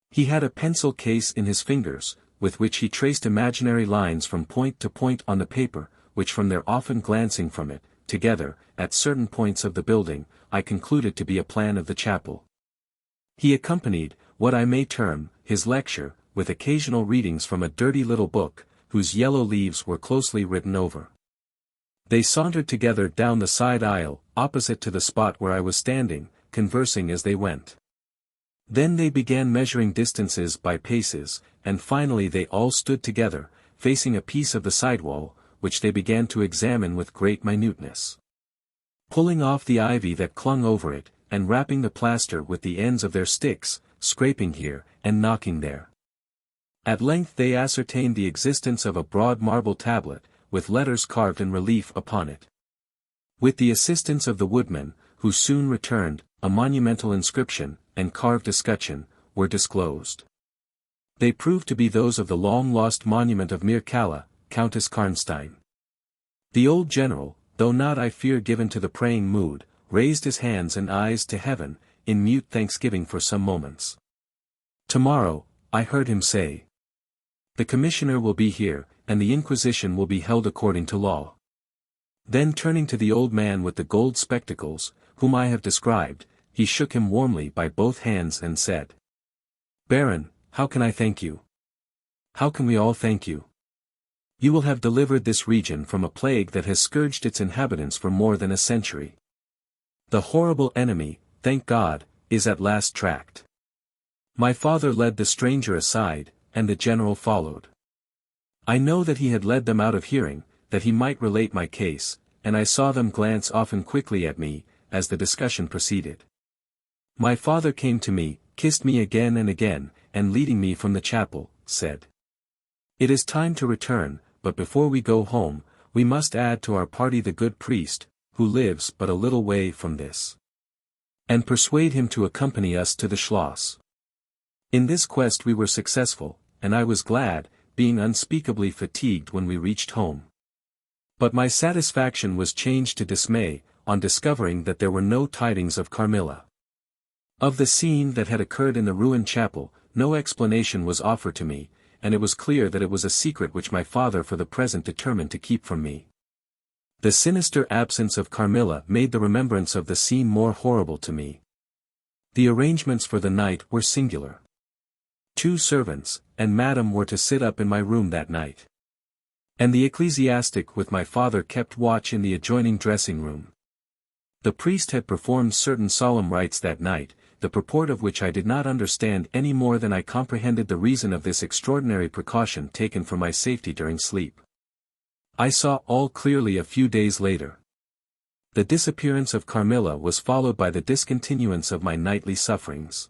He had a pencil case in his fingers, with which he traced imaginary lines from point to point on the paper, which from their often glancing from it, together, at certain points of the building, I concluded to be a plan of the chapel. He accompanied, what I may term, his lecture, with occasional readings from a dirty little book, whose yellow leaves were closely written over. They sauntered together down the side aisle, opposite to the spot where I was standing, conversing as they went. Then they began measuring distances by paces, and finally they all stood together, facing a piece of the sidewall, which they began to examine with great minuteness. Pulling off the ivy that clung over it, and rapping the plaster with the ends of their sticks, scraping here, and knocking there. At length they ascertained the existence of a broad marble tablet, with letters carved in relief upon it. With the assistance of the woodman, who soon returned, a monumental inscription, and carved escutcheon, were disclosed. They proved to be those of the long-lost monument of Mircalla, Countess Karnstein. The old general, though not I fear given to the praying mood, raised his hands and eyes to heaven, in mute thanksgiving for some moments. "Tomorrow," I heard him say, "the commissioner will be here, and the inquisition will be held according to law." Then turning to the old man with the gold spectacles, whom I have described, he shook him warmly by both hands and said, "Baron, how can I thank you? How can we all thank you? You will have delivered this region from a plague that has scourged its inhabitants for more than a century. The horrible enemy, thank God, is at last tracked. My father led the stranger aside, and the general followed. I know that he had led them out of hearing, that he might relate my case, and I saw them glance often quickly at me, as the discussion proceeded. My father came to me, kissed me again and again, and leading me from the chapel, said, "It is time to return, but before we go home, we must add to our party the good priest, who lives but a little way from this. And persuade him to accompany us to the Schloss." In this quest we were successful, and I was glad, being unspeakably fatigued when we reached home. But my satisfaction was changed to dismay, on discovering that there were no tidings of Carmilla. Of the scene that had occurred in the ruined chapel, no explanation was offered to me, and it was clear that it was a secret which my father for the present determined to keep from me. The sinister absence of Carmilla made the remembrance of the scene more horrible to me. The arrangements for the night were singular. 2 servants, and Madame were to sit up in my room that night. And the ecclesiastic with my father kept watch in the adjoining dressing room. The priest had performed certain solemn rites that night, the purport of which I did not understand any more than I comprehended the reason of this extraordinary precaution taken for my safety during sleep. I saw all clearly a few days later. The disappearance of Carmilla was followed by the discontinuance of my nightly sufferings.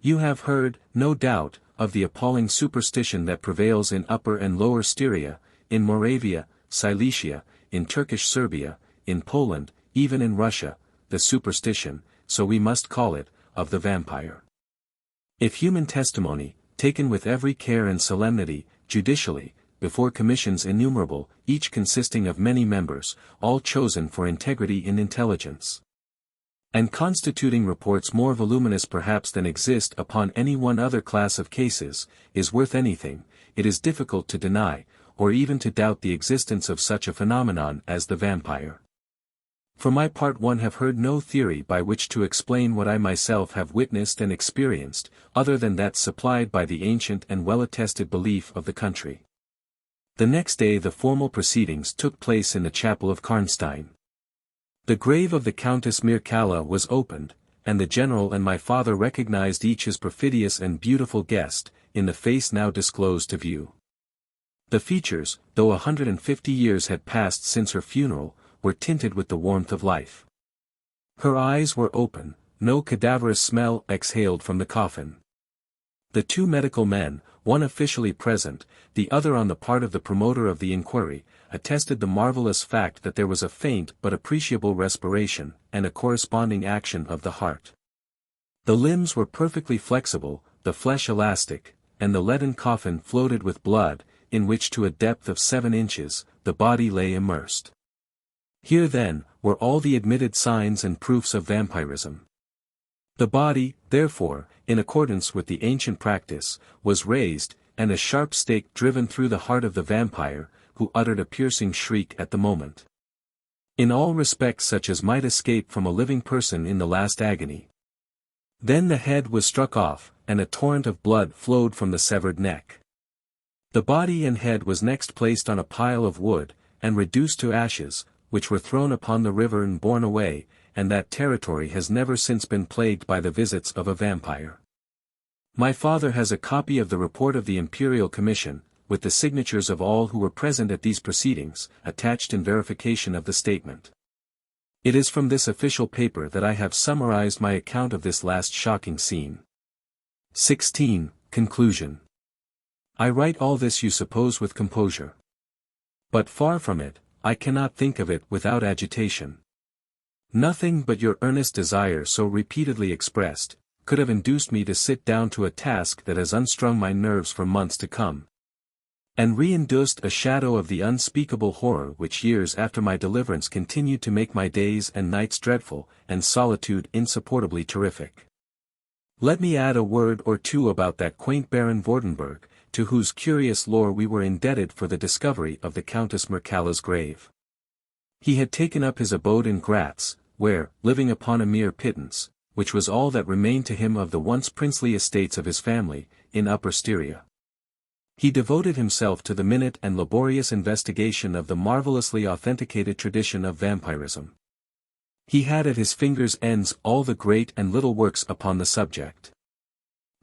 You have heard, no doubt, of the appalling superstition that prevails in Upper and Lower Styria, in Moravia, Silesia, in Turkish Serbia, in Poland, even in Russia, the superstition, so we must call it, of the vampire. If human testimony, taken with every care and solemnity, judicially, before commissions innumerable, each consisting of many members, all chosen for integrity in intelligence, and constituting reports more voluminous perhaps than exist upon any one other class of cases, is worth anything, it is difficult to deny, or even to doubt the existence of such a phenomenon as the vampire. For my part, one have heard no theory by which to explain what I myself have witnessed and experienced, other than that supplied by the ancient and well-attested belief of the country. The next day the formal proceedings took place in the chapel of Karnstein. The grave of the Countess Mircalla was opened, and the general and my father recognized each his perfidious and beautiful guest, in the face now disclosed to view. The features, though 150 years had passed since her funeral, were tinted with the warmth of life. Her eyes were open, no cadaverous smell exhaled from the coffin. The 2 medical men, one officially present, the other on the part of the promoter of the inquiry, attested the marvelous fact that there was a faint but appreciable respiration, and a corresponding action of the heart. The limbs were perfectly flexible, the flesh elastic, and the leaden coffin floated with blood, in which to a depth of 7 inches, the body lay immersed. Here then, were all the admitted signs and proofs of vampirism. The body, therefore, in accordance with the ancient practice, was raised, and a sharp stake driven through the heart of the vampire, who uttered a piercing shriek at the moment. In all respects such as might escape from a living person in the last agony. Then the head was struck off, and a torrent of blood flowed from the severed neck. The body and head was next placed on a pile of wood, and reduced to ashes, which were thrown upon the river and borne away, and that territory has never since been plagued by the visits of a vampire. My father has a copy of the report of the Imperial Commission, with the signatures of all who were present at these proceedings, attached in verification of the statement. It is from this official paper that I have summarized my account of this last shocking scene. 16. Conclusion. I write all this you suppose with composure. But far from it, I cannot think of it without agitation. Nothing but your earnest desire so repeatedly expressed, could have induced me to sit down to a task that has unstrung my nerves for months to come, and reinduced a shadow of the unspeakable horror which years after my deliverance continued to make my days and nights dreadful, and solitude insupportably terrific. Let me add a word or two about that quaint Baron Vordenberg, to whose curious lore we were indebted for the discovery of the Countess Mircalla's grave. He had taken up his abode in Graz, where, living upon a mere pittance, which was all that remained to him of the once princely estates of his family, in Upper Styria, he devoted himself to the minute and laborious investigation of the marvelously authenticated tradition of vampirism. He had at his fingers' ends all the great and little works upon the subject.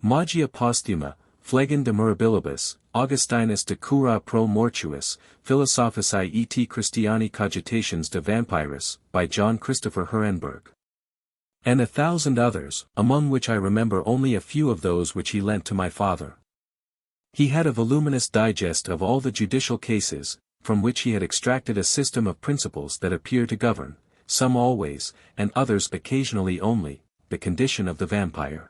Magia Posthuma, Phlegon de Mirabilibus, Augustinus de Cura pro Mortuis, Philosophicae et Christiani Cogitations de Vampiris, by John Christopher Herenberg. And 1,000 others, among which I remember only a few of those which he lent to my father. He had a voluminous digest of all the judicial cases, from which he had extracted a system of principles that appear to govern, some always, and others occasionally only, the condition of the vampire.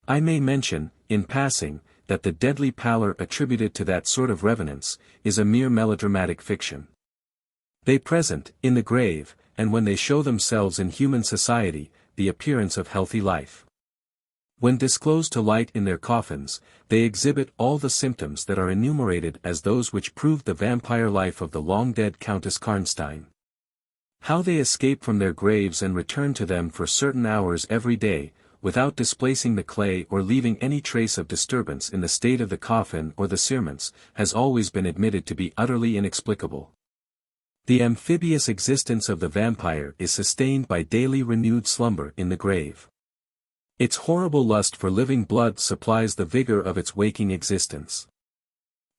I may mention, in passing, that the deadly pallor attributed to that sort of revenants, is a mere melodramatic fiction. They present, in the grave, and when they show themselves in human society, the appearance of healthy life. When disclosed to light in their coffins, they exhibit all the symptoms that are enumerated as those which proved the vampire life of the long-dead Countess Karnstein. How they escape from their graves and return to them for certain hours every day, without displacing the clay or leaving any trace of disturbance in the state of the coffin or the cerements, has always been admitted to be utterly inexplicable. The amphibious existence of the vampire is sustained by daily renewed slumber in the grave. Its horrible lust for living blood supplies the vigor of its waking existence.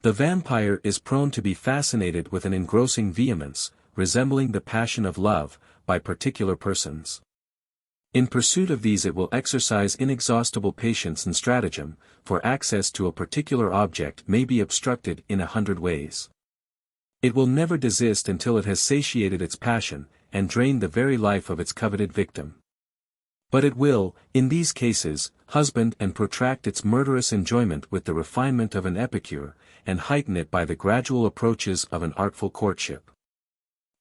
The vampire is prone to be fascinated with an engrossing vehemence, resembling the passion of love, by particular persons. In pursuit of these it will exercise inexhaustible patience and stratagem, for access to a particular object may be obstructed in 100 ways. It will never desist until it has satiated its passion, and drained the very life of its coveted victim. But it will, in these cases, husband and protract its murderous enjoyment with the refinement of an epicure, and heighten it by the gradual approaches of an artful courtship.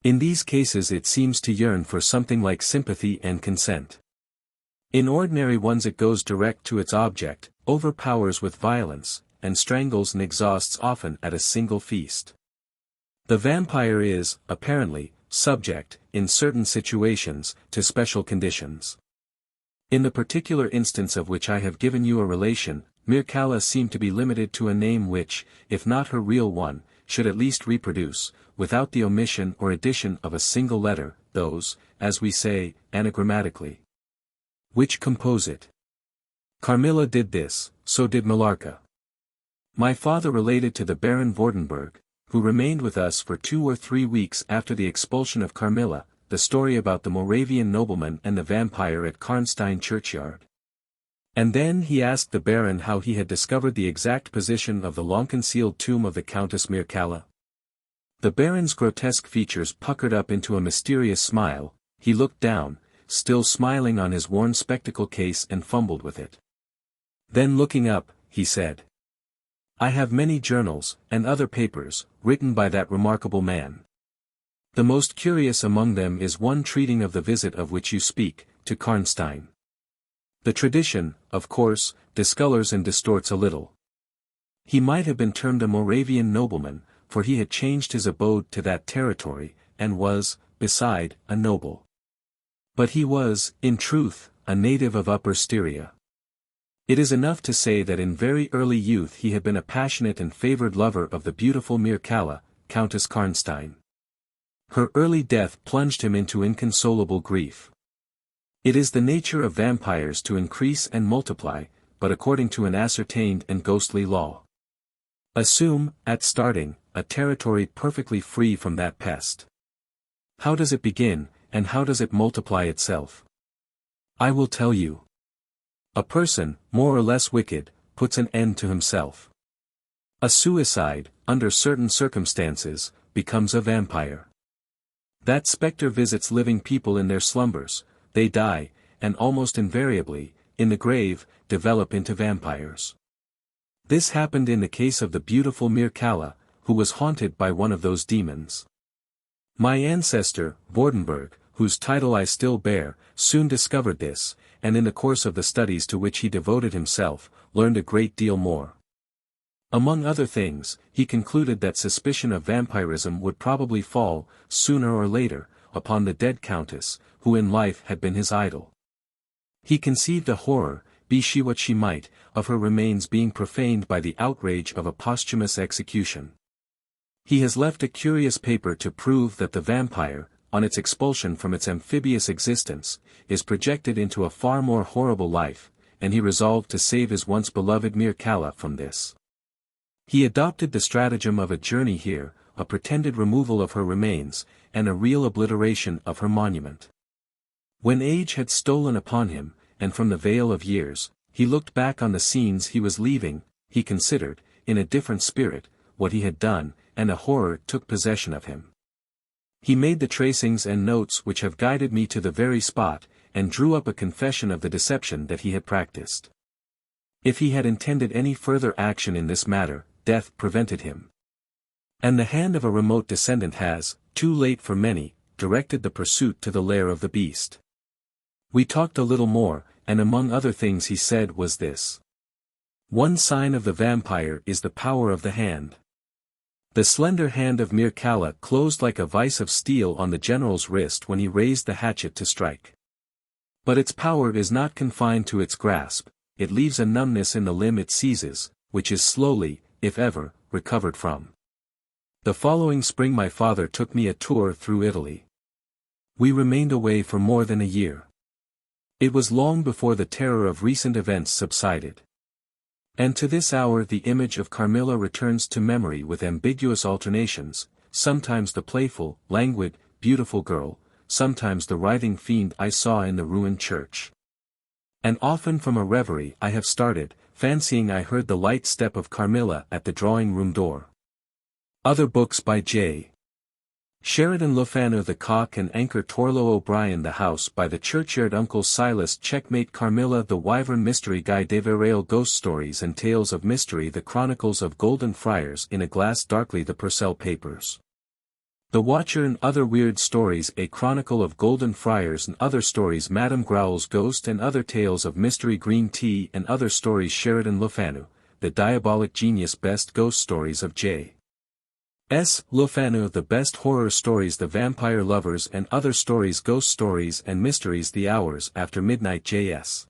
In these cases it seems to yearn for something like sympathy and consent. In ordinary ones it goes direct to its object, overpowers with violence, and strangles and exhausts often at a single feast. The vampire is, apparently, subject, in certain situations, to special conditions. In the particular instance of which I have given you a relation, Mircalla seemed to be limited to a name which, if not her real one, should at least reproduce, without the omission or addition of a single letter, those, as we say, anagrammatically, which compose it. Carmilla did this, so did Millarca. My father related to the Baron Vordenberg, who remained with us for 2 or 3 weeks after the expulsion of Carmilla, the story about the Moravian nobleman and the vampire at Karnstein churchyard. And then he asked the Baron how he had discovered the exact position of the long-concealed tomb of the Countess Mircalla. The Baron's grotesque features puckered up into a mysterious smile, he looked down, still smiling on his worn spectacle case and fumbled with it. Then looking up, he said, "I have many journals, and other papers, written by that remarkable man. The most curious among them is one treating of the visit of which you speak, to Karnstein. The tradition, of course, discolors and distorts a little. He might have been termed a Moravian nobleman, for he had changed his abode to that territory, and was, beside, a noble. But he was, in truth, a native of Upper Styria. It is enough to say that in very early youth he had been a passionate and favored lover of the beautiful Mircalla, Countess Karnstein. Her early death plunged him into inconsolable grief. It is the nature of vampires to increase and multiply, but according to an ascertained and ghostly law. Assume, at starting, a territory perfectly free from that pest. How does it begin, and how does it multiply itself? I will tell you. A person, more or less wicked, puts an end to himself. A suicide, under certain circumstances, becomes a vampire. That spectre visits living people in their slumbers, they die, and almost invariably, in the grave, develop into vampires. This happened in the case of the beautiful Mircalla, who was haunted by one of those demons. My ancestor, Vordenberg, whose title I still bear, soon discovered this, and in the course of the studies to which he devoted himself, learned a great deal more. Among other things, he concluded that suspicion of vampirism would probably fall, sooner or later, upon the dead countess, who in life had been his idol. He conceived a horror, be she what she might, of her remains being profaned by the outrage of a posthumous execution. He has left a curious paper to prove that the vampire, on its expulsion from its amphibious existence, is projected into a far more horrible life, and he resolved to save his once beloved Mircalla from this. He adopted the stratagem of a journey here, a pretended removal of her remains, and a real obliteration of her monument. When age had stolen upon him, and from the veil of years, he looked back on the scenes he was leaving, he considered, in a different spirit, what he had done, and a horror took possession of him. He made the tracings and notes which have guided me to the very spot, and drew up a confession of the deception that he had practiced. If he had intended any further action in this matter, death prevented him. And the hand of a remote descendant has, too late for many, directed the pursuit to the lair of the beast. We talked a little more, and among other things he said was this. One sign of the vampire is the power of the hand. The slender hand of Mircalla closed like a vice of steel on the general's wrist when he raised the hatchet to strike. But its power is not confined to its grasp, it leaves a numbness in the limb it seizes, which is slowly, if ever, recovered from. The following spring my father took me a tour through Italy. We remained away for more than a year. It was long before the terror of recent events subsided. And to this hour the image of Carmilla returns to memory with ambiguous alternations, sometimes the playful, languid, beautiful girl, sometimes the writhing fiend I saw in the ruined church. And often from a reverie I have started, fancying I heard the light step of Carmilla at the drawing-room door. Other books by J. Sheridan Le Fanu. The Cock and Anchor. Torlo O'Brien. The House by the Churchyard. Uncle Silas. Checkmate. Carmilla. The Wyvern Mystery. Guy Deverail. Ghost Stories and Tales of Mystery. The Chronicles of Golden Friars in a Glass. Darkly. The Purcell Papers. The Watcher and Other Weird Stories. A Chronicle of Golden Friars and Other Stories. Madame Growl's Ghost and Other Tales of Mystery. Green Tea and Other Stories. Sheridan Le Fanu. The Diabolic Genius. Best Ghost Stories of J. Le Fanu. The Best Horror Stories. The Vampire Lovers and Other Stories. Ghost Stories and Mysteries. The Hours After Midnight. J.S.